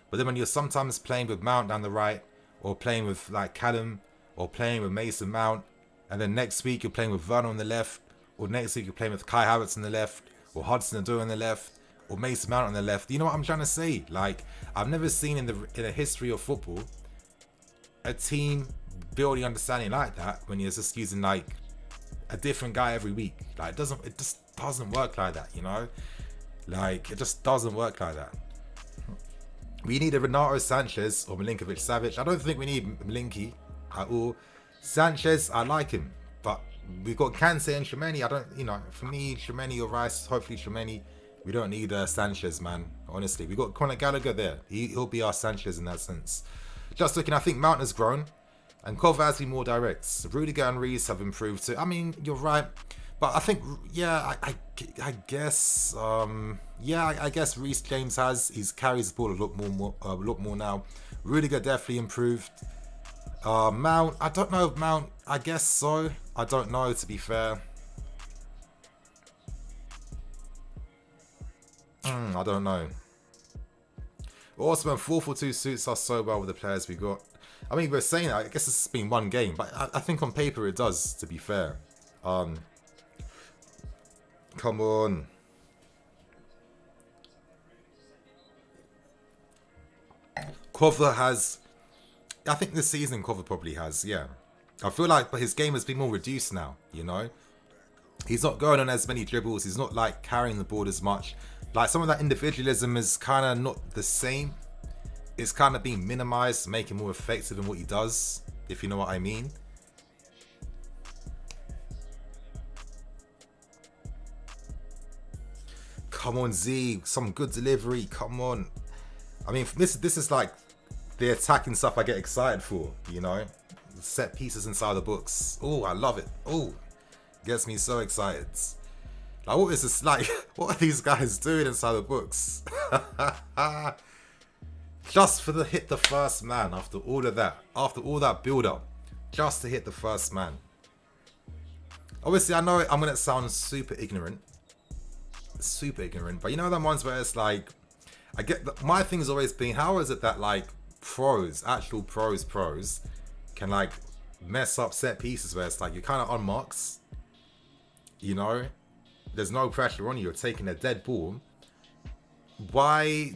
But then when you're sometimes playing with Mount down the right, or playing with like Callum, or playing with Mason Mount, and then next week you're playing with Werner on the left, or next week you're playing with Kai Havertz on the left, or Hudson-Odoi on the left, or Mason Mount on the left. You know what I'm trying to say? Like, I've never seen in the history of football a team building understanding like that when you're just using like a different guy every week. Like, it just doesn't work like that, you know? Like, it just doesn't work like that. We need a Renato Sanchez or Milinkovic Savic. I don't think we need Milinki at all. Sanchez, I like him, but we've got Kante and Tchouameni. I don't, you know, for me, Tchouameni or Rice, hopefully Tchouameni. We don't need Sanchez, man. Honestly, we got Conor Gallagher there. He'll be our Sanchez in that sense. Just looking, I think Mount has grown, and Kova has been more direct. Rudiger and Reece have improved too. I mean, you're right, but I think, yeah, I guess, I guess Reece James he carries the ball a lot more now. Rudiger definitely improved. Mount, I don't know if Mount, I guess so. I don't know, to be fair. I don't know. Also, 4-4-2 suits us so well with the players we got. I mean, we're saying that, I guess it's been one game, but I think on paper it does, to be fair. Come on. Kova has, I think this season Kova probably has, yeah. I feel like, but his game has been more reduced now, you know? He's not going on as many dribbles. He's not like carrying the ball as much. Like some of that individualism is kind of not the same. It's kind of being minimized to make him more effective in what he does, if you know what I mean. Come on, Z, some good delivery. Come on. I mean, this is like the attacking stuff I get excited for, you know? Set pieces inside the books. Oh, I love it. Oh, gets me so excited. Like, what is this? Like, what are these guys doing inside the books? Just for the hit the first man after all of that. After all that build-up. Just to hit the first man. Obviously, I know I'm going to sound super ignorant. Super ignorant. But you know them ones where it's like, I get my thing's always been, how is it that like pros, actual pros can like mess up set pieces where it's like you're kind of on marks, you know, there's no pressure on you, you're taking a dead ball. Why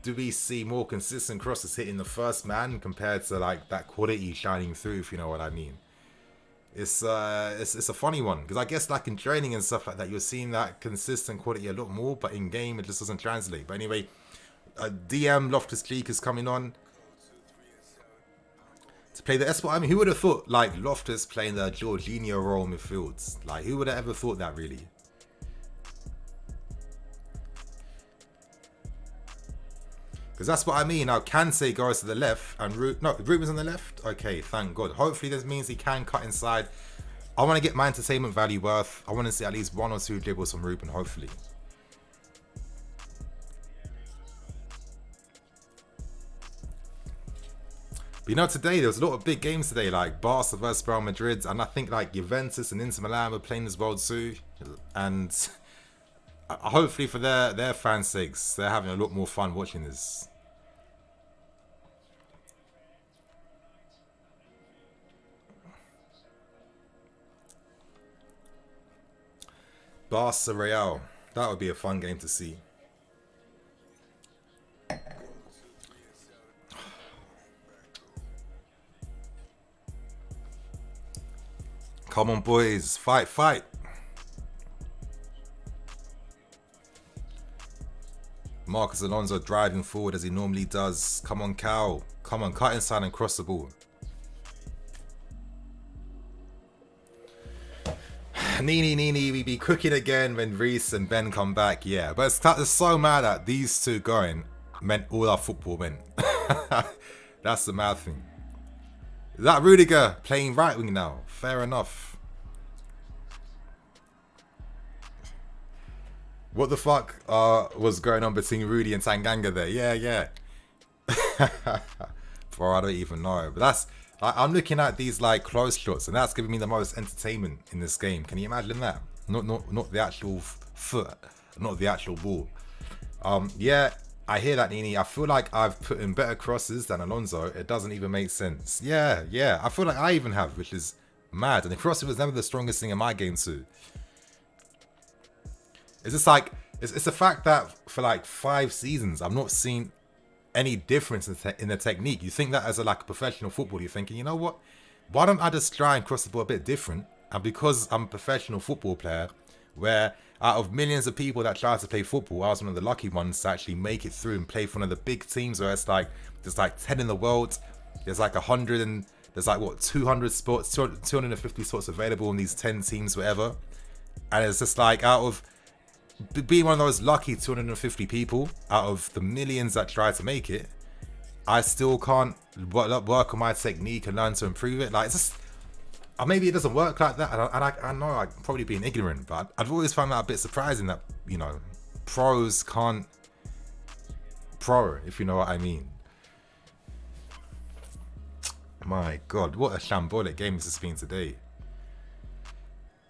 do we see more consistent crosses hitting the first man compared to like that quality shining through, if you know what I mean? It's a funny one, because I guess like in training and stuff like that, you're seeing that consistent quality a lot more, but in game it just doesn't translate. But anyway, DM Loftus-Cheek is coming on to play the spot. I mean, who would have thought like Loftus playing the Jorginho role in midfield? Like, who would have ever thought that, really? Because that's what I mean. Now, Kante goes to the left, and Reuben's on the left. Okay, thank God. Hopefully, this means he can cut inside. I want to get my entertainment value worth. I want to see at least 1 or 2 dribbles from Reuben, hopefully. But you know, today there was a lot of big games today, like Barca versus Real Madrid, and I think like Juventus and Inter Milan were playing as well too. And hopefully for their fans' sakes, they're having a lot more fun watching this. Barca Real, that would be a fun game to see. Come on, boys, fight. Marcos Alonso driving forward as he normally does. Come on, Cal. Come on, cut inside and cross the ball. Nini, we be cooking again when Reece and Ben come back. Yeah, but it's so mad that these two going meant all our football went. That's the mad thing. Is that Rudiger playing right wing now? Fair enough. What the fuck was going on between Rudy and Tanganga there? Yeah. Bro, I don't even know. But that's... I'm looking at these like close shots, and that's giving me the most entertainment in this game. Can you imagine that? Not the actual foot, not the actual ball. Yeah, I hear that, Nini. I feel like I've put in better crosses than Alonso. It doesn't even make sense. Yeah. I feel like I even have, which is mad. And the crossing was never the strongest thing in my game too. It's just like it's the fact that for like 5 seasons I've not seen any difference in the technique. You think that as a professional footballer, you're thinking, you know what? Why don't I just try and cross the ball a bit different? And because I'm a professional football player, where out of millions of people that try to play football, I was one of the lucky ones to actually make it through and play for one of the big teams where it's like there's like 10 in the world, there's like 100 and there's like, what, 200 spots, 250 spots available in these 10 teams, whatever. And it's just like, out of being one of those lucky 250 people, out of the millions that try to make it, I still can't work on my technique and learn to improve it. Like, it's just, maybe it doesn't work like that. And I know I'm probably being ignorant, but I've always found that a bit surprising that, you know, pros can't pro, if you know what I mean. My God, what a shambolic game this has been today.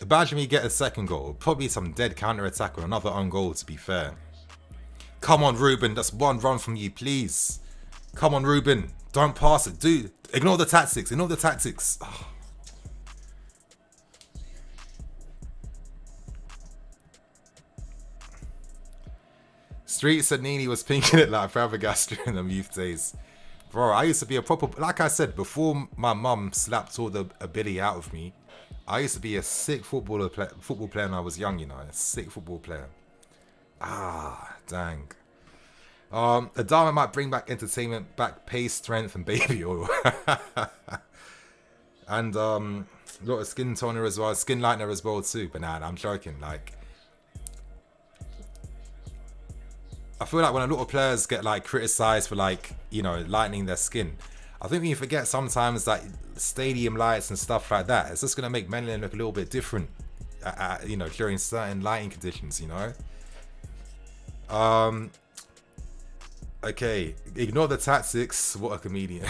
Imagine me get a second goal. Probably some dead counter-attack or another own goal, to be fair. Come on, Reuben. That's one run from you, please. Come on, Reuben. Don't pass it. Dude, ignore the tactics. Ignore the tactics. Oh. Street said Nini was pinking it like Fabregas during the youth days. Bro, I used to be a proper... Like I said, before my mum slapped all the ability out of me, I used to be a sick football player when I was young, you know. A sick football player. Ah, dang. Adama might bring back entertainment, back pace, strength, and baby oil. And a lot of skin toner as well, skin lightener as well too. But nah, I'm joking. Like, I feel like when a lot of players get like criticized for like, you know, lightening their skin, I think we forget sometimes that stadium lights and stuff like that, it's just gonna make melanin look a little bit different, you know, during certain lighting conditions, you know. Okay, ignore the tactics. What a comedian.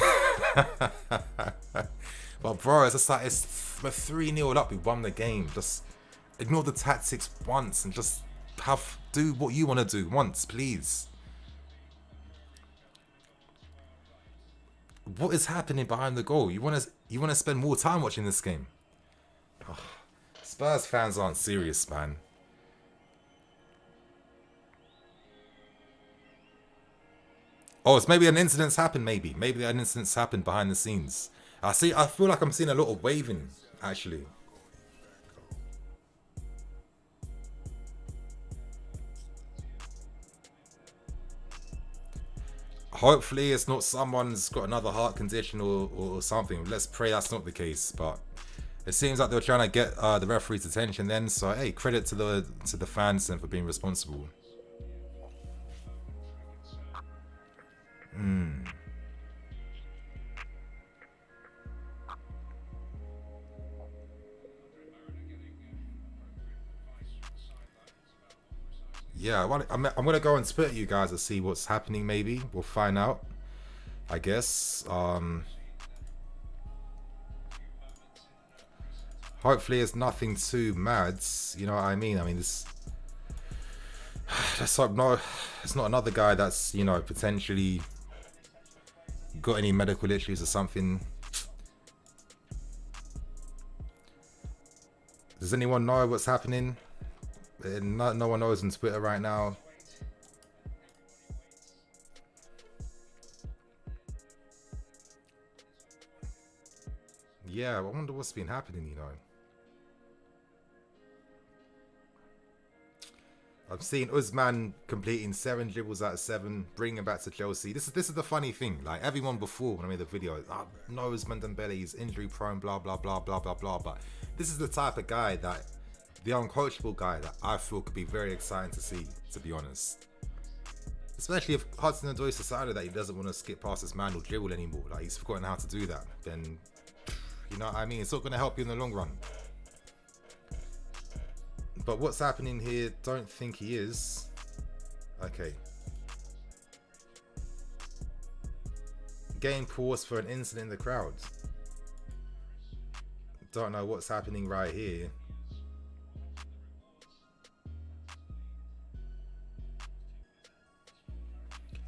But bro, it's just like, we're 3-0 up. We won the game. Just ignore the tactics once and just do what you want to do once, please. What is happening behind the goal? You want to spend more time watching this game? Oh, Spurs fans aren't serious, man. Oh, it's maybe an incident's happened. Maybe an incident's happened behind the scenes. I feel like I'm seeing a lot of waving, actually. Hopefully it's not someone's got another heart condition or something. Let's pray that's not the case. But it seems like they're trying to get the referee's attention then. So hey, credit to the fans then for being responsible. Yeah, well, I'm gonna go and split you guys to see what's happening. Maybe we'll find out, I guess. Hopefully it's nothing too mad, you know what I mean. This let's hope no, it's not another guy that's, you know, potentially got any medical issues or something. Does anyone know what's happening? No one knows on Twitter right now. Yeah, I wonder what's been happening, you know. I've seen Usman completing 7 dribbles out of 7, bringing him back to Chelsea. This is the funny thing. Like, everyone before, when I made the video, no, Usman Dembele, he's injury prone, blah, blah, blah, blah, blah, blah. But this is the type of guy that, the uncoachable guy that I feel could be very exciting to see, to be honest. Especially if Hudson-Odoi decided that he doesn't want to skip past this man or dribble anymore. Like, he's forgotten how to do that. Then, you know what I mean? It's not going to help you in the long run. But what's happening here, don't think he is. Okay. Game pause for an incident in the crowd. Don't know what's happening right here.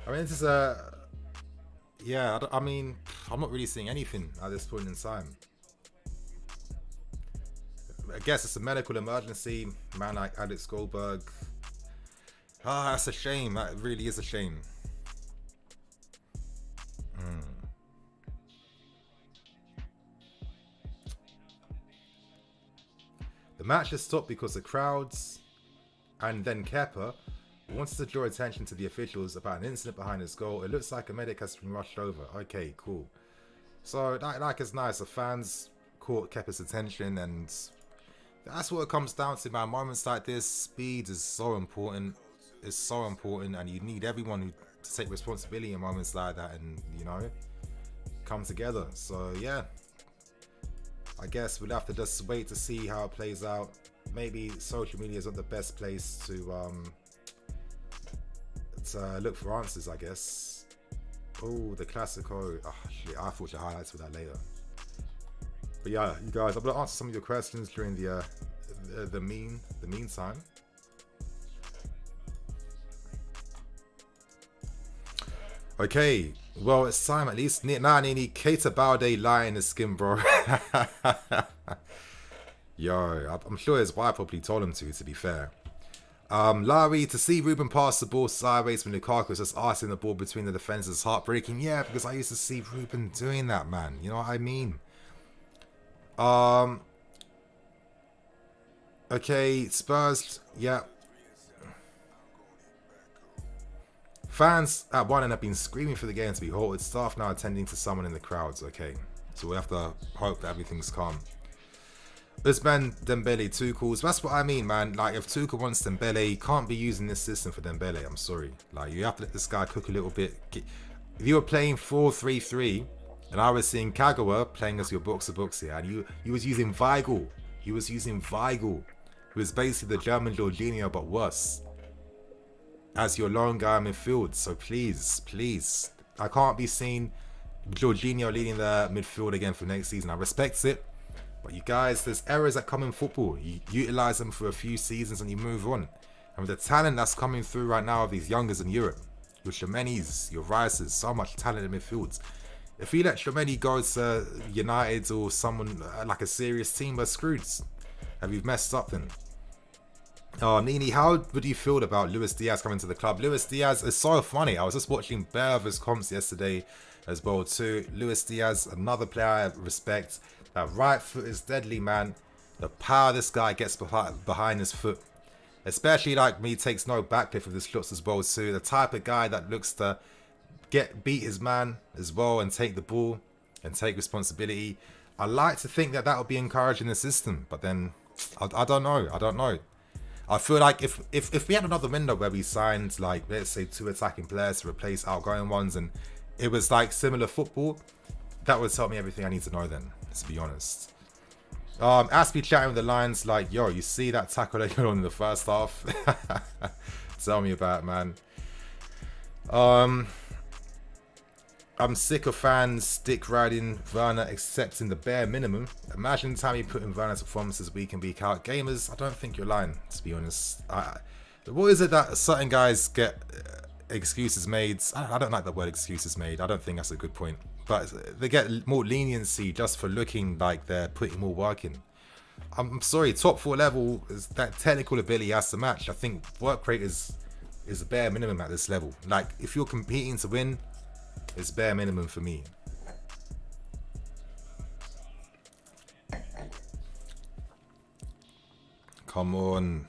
I mean, this is a... Yeah, I mean, I'm not really seeing anything at this point in time. I guess it's a medical emergency. Man like Alex Goldberg. Ah, that's a shame. That really is a shame. The match has stopped because the crowds and then Kepa wanted to draw attention to the officials about an incident behind his goal. It looks like a medic has been rushed over. Okay, cool. So like it's nice. The fans kept his attention, and that's what it comes down to, man. Moments like this, speed is so important. It's so important, and you need everyone to take responsibility in moments like that, and you know, come together. So yeah, I guess we'll have to just wait to see how it plays out. Maybe social media is not the best place to look for answers, I guess. Oh, the Classico. Oh, shit, I thought you highlights for that later. But yeah, you guys, I'm gonna answer some of your questions during the meantime. Okay, well, it's time at least. Nah, Nini, Carabao Day lie in the skin, bro. Yo, I'm sure his wife probably told him to be fair. Larry, to see Reuben pass the ball sideways when Lukaku was just arcing the ball between the defenders is heartbreaking. Yeah, because I used to see Reuben doing that, man. You know what I mean? Okay, Spurs, yeah. Fans at one end have been screaming for the game to be halted. Staff now attending to someone in the crowds. Okay, so we have to hope that everything's calm. Usman Dembele, Tuchel. So that's what I mean, man. Like, if Tuchel wants Dembele, he can't be using this system for Dembele. I'm sorry. Like, you have to let this guy cook a little bit. If you were playing 4-3-3, and I was seeing Kagawa playing as your box-to-box here, and you was using Weigl. He was using Weigl, who is basically the German Jorginho, but worse, as your lone guy in midfield. So please, I can't be seeing Jorginho leading the midfield again for next season. I respect it, but you guys, there's errors that come in football. You utilize them for a few seasons and you move on. And with the talent that's coming through right now of these youngers in Europe, your Shamenis, your Rices, so much talent in midfields. If you let Chouameni go to United or someone like a serious team, we're screwed. Have you messed up then? Oh, Nini, how would you feel about Luis Diaz coming to the club? Luis Diaz is so funny. I was just watching bare of his comps yesterday as well too. Luis Diaz, another player I respect. That right foot is deadly, man. The power this guy gets behind his foot. Especially like me, takes no backlift with his shots as well too. The type of guy that looks to beat his man as well and take the ball and take responsibility. I like to think that would be encouraged in the system, but then I don't know. I feel like if we had another window where we signed, like, let's say 2 attacking players to replace outgoing ones, and it was like similar football, that would tell me everything I need to know then, to be honest. Aspie chatting with the lines like, yo, you see that tackle that you on in the first half? Tell me about it, man. I'm sick of fans dick riding Werner accepting the bare minimum. Imagine Tammy putting Werner's performances week in, week out. Gamers, I don't think you're lying, to be honest. What is it that certain guys get excuses made? I don't like the word excuses made. I don't think that's a good point. But they get more leniency just for looking like they're putting more work in. I'm sorry, top 4 level, is that technical ability has to match. I think work rate is the bare minimum at this level. Like, if you're competing to win, it's bare minimum for me. Come on.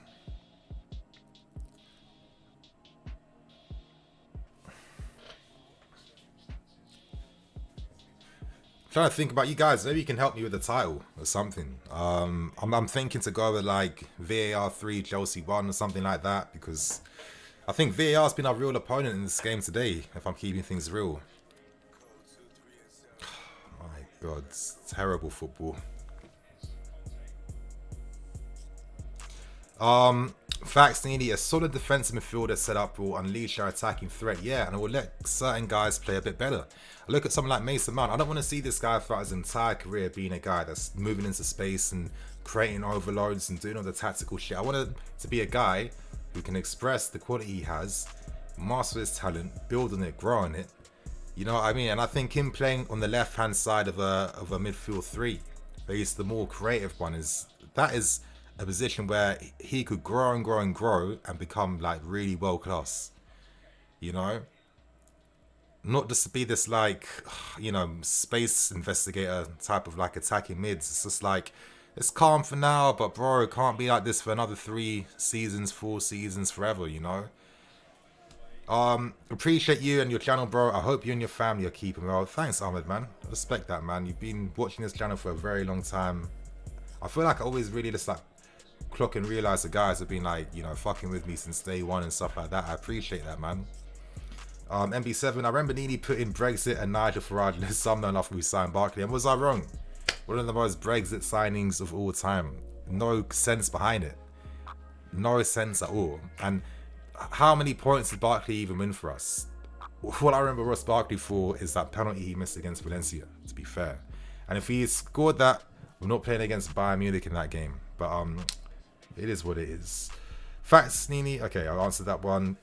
Trying to think about you guys. Maybe you can help me with the title or something. I'm thinking to go with like VAR 3, Chelsea 1 or something like that, because I think VAR's been our real opponent in this game today, if I'm keeping things real. Oh my God, it's terrible football. Facts, Needy, a solid defensive midfielder set up will unleash our attacking threat, yeah, and it will let certain guys play a bit better. I look at someone like Mason Mount. I don't want to see this guy throughout his entire career being a guy that's moving into space and creating overloads and doing all the tactical shit. I want it to be a guy who can express the quality he has, master his talent, build on it, grow on it. You know what I mean? And I think him playing on the left-hand side of a midfield 3, where he's the more creative one, is a position where he could grow and grow and grow and become like really world class. You know? Not just to be this like, you know, space investigator type of like attacking mids. It's just like, it's calm for now, but bro, it can't be like this for another 3 seasons, 4 seasons, forever, you know? Appreciate you and your channel, bro. I hope you and your family are keeping well. Thanks, Ahmed, man. I respect that, man. You've been watching this channel for a very long time. I feel like I always really just like clock and realize the guys have been like, you know, fucking with me since day one and stuff like that. I appreciate that, man. MB7, I remember Nini put in Brexit and Nigel Farage in his thumbnail after we signed Barkley. And was I wrong? One of the most Brexit signings of all time. No sense behind it. No sense at all. And how many points did Barkley even win for us? What I remember Ross Barkley for is that penalty he missed against Valencia, to be fair. And if he scored that, we're not playing against Bayern Munich in that game. But it is what it is. Facts, Nini. Okay, I'll answer that one.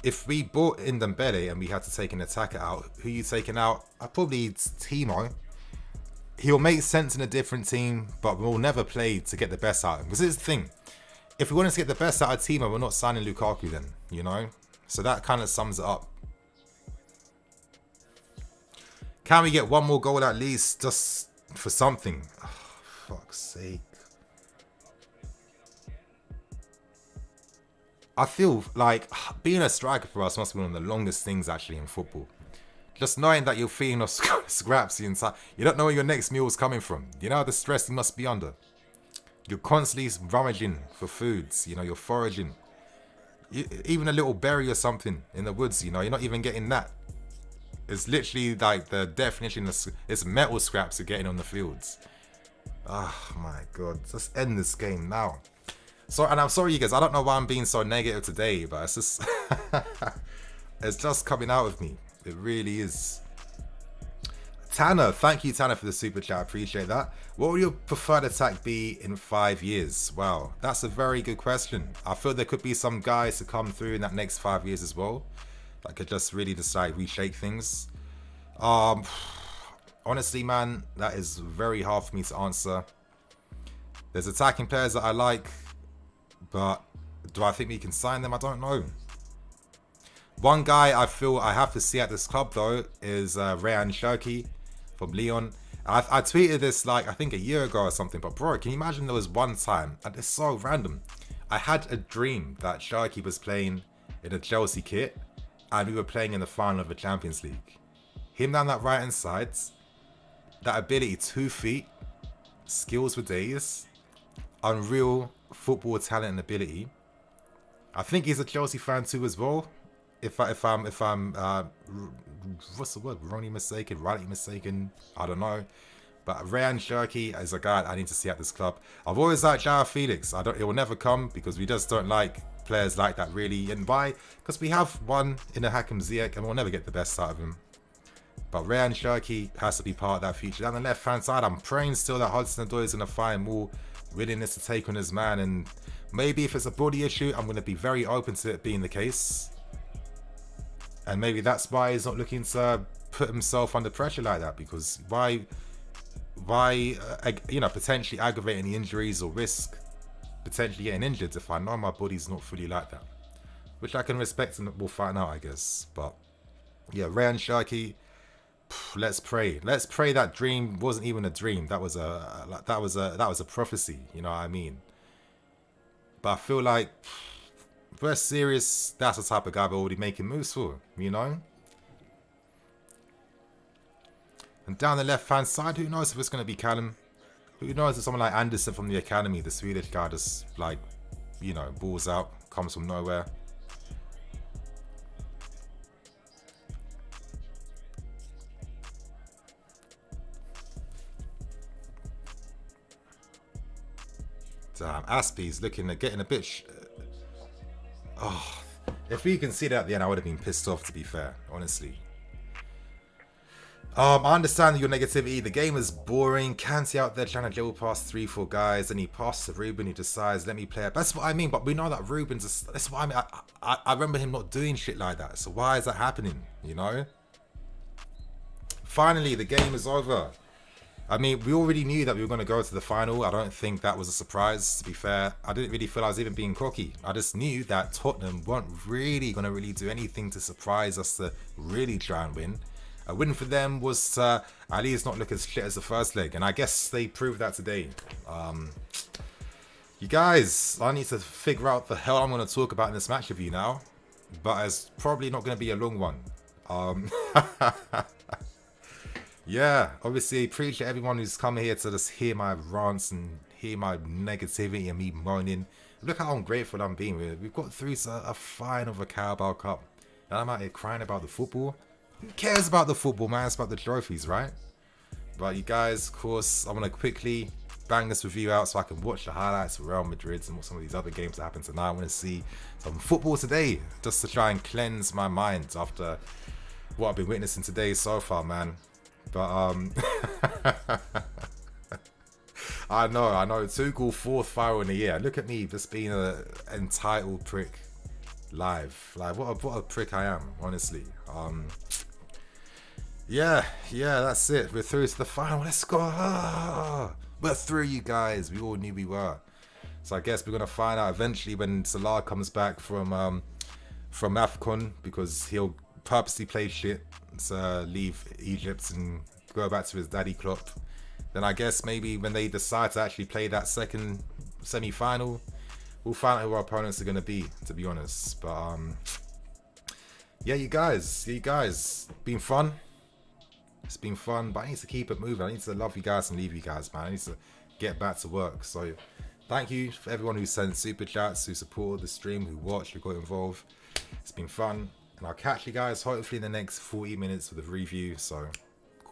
If we bought in Dembele and we had to take an attacker out, who you taking out? Probably Timo. He'll make sense in a different team, but we'll never play to get the best out of him. Because here's the thing. If we want to get the best out of Timo, we're not signing Lukaku then, you know? So that kind of sums it up. Can we get one more goal at least, just for something? Oh, fuck's sake. I feel like being a striker for us must be one of the longest things actually in football. Just knowing that you're feeding off scraps the entire... You don't know where your next meal is coming from. You know the stress you must be under. You're constantly rummaging for foods. You know, you're foraging. Even a little berry or something in the woods, you know, you're not even getting that. It's literally like the definition of... It's metal scraps you're getting on the fields. Oh my God. Just end this game now. So, and I'm sorry you guys, I don't know why I'm being so negative today, but it's just it's just coming out of me. It really is. Tanner, thank you Tanner for the super chat, I appreciate that. What will your preferred attack be in 5 years? Wow, that's a very good question. I feel there could be some guys to come through in that next 5 years as well, that could just really just like reshape things. Honestly man, that is very hard for me to answer. There's attacking players that I like, but do I think we can sign them? I don't know. One guy I feel I have to see at this club though is Reuben from Lyon. I tweeted this like I think a year ago or something, but bro, can you imagine there was one time, and it's so random, I had a dream that Sharky was playing in a Chelsea kit and we were playing in the final of the Champions League. Him down that right hand side, that ability, 2 feet, skills for days, unreal football talent and ability. I think he's a Chelsea fan too as well. If I'm what's the word? Rightly mistaken. I don't know. But Ryan Shirky is a guy I need to see at this club. I've always liked João Felix. It will never come because we just don't like players like that really. And why? Because we have one in the Hakim Ziyech and we'll never get the best out of him. But Ryan Shirky has to be part of that future. Down the left hand side, I'm praying still that Hudson-Odoi is going to find more willingness to take on his man, and maybe if it's a body issue, I'm going to be very open to it being the case. And maybe that's why he's not looking to put himself under pressure like that, because why you know, potentially aggravating the injuries or risk potentially getting injured if I know my body's not fully like that, which I can respect and we'll find out, I guess. But yeah, Ryan Sharky, let's pray that dream wasn't even a dream. That was a prophecy, you know what I mean? But I feel like if we're serious, that's the type of guy we're already making moves for, you know? And down the left hand side, who knows if it's going to be Callum? Who knows if someone like Anderson from the academy, the Swedish guy, just like, you know, balls out, comes from nowhere. Damn, Aspie's looking at getting a bit... oh, if we can see that at the end, I would have been pissed off, to be fair, honestly. I understand your negativity. The game is boring. Kante out there trying to dribble past 3-4 guys, and he passes to Reuben, who decides, let me play it. That's what I mean, but we know that Reuben's... That's what I mean. I remember him not doing shit like that, so why is that happening, you know? Finally, the game is over. I mean, we already knew that we were going to go to the final. I don't think that was a surprise, to be fair. I didn't really feel I was even being cocky. I just knew that Tottenham weren't really going to really do anything to surprise us to really try and win. A win for them was to at least not look as shit as the first leg. And I guess they proved that today. You guys, I need to figure out the hell I'm going to talk about in this match review now. But it's probably not going to be a long one. Yeah, obviously appreciate everyone who's come here to just hear my rants and hear my negativity and me moaning. Look how ungrateful I'm being. We've got through to a final of a Carabao Cup. And I'm out here crying about the football. Who cares about the football, man? It's about the trophies, right? But you guys, of course, I want to quickly bang this review out so I can watch the highlights of Real Madrid and some of these other games that happen tonight. I want to see some football today just to try and cleanse my mind after what I've been witnessing today so far, man. But I know Tuchel fourth final in the year. Look at me just being an entitled prick live. Like what a prick I am, honestly. Yeah, that's it. We're through to the final. Let's go. We're through, you guys. We all knew we were. So I guess we're gonna find out eventually when Salah comes back from AFCON, because he'll purposely play shit to leave Egypt and go back to his daddy Klopp. Then I guess maybe when they decide to actually play that second semi-final, we'll find out who our opponents are gonna be, to be honest. But yeah, you guys, been fun. It's been fun, but I need to keep it moving. I need to love you guys and leave you guys, man. I need to get back to work. So thank you for everyone who sent super chats, who supported the stream, who watched, who got involved. It's been fun. And I'll catch you guys hopefully in the next 40 minutes with a review. So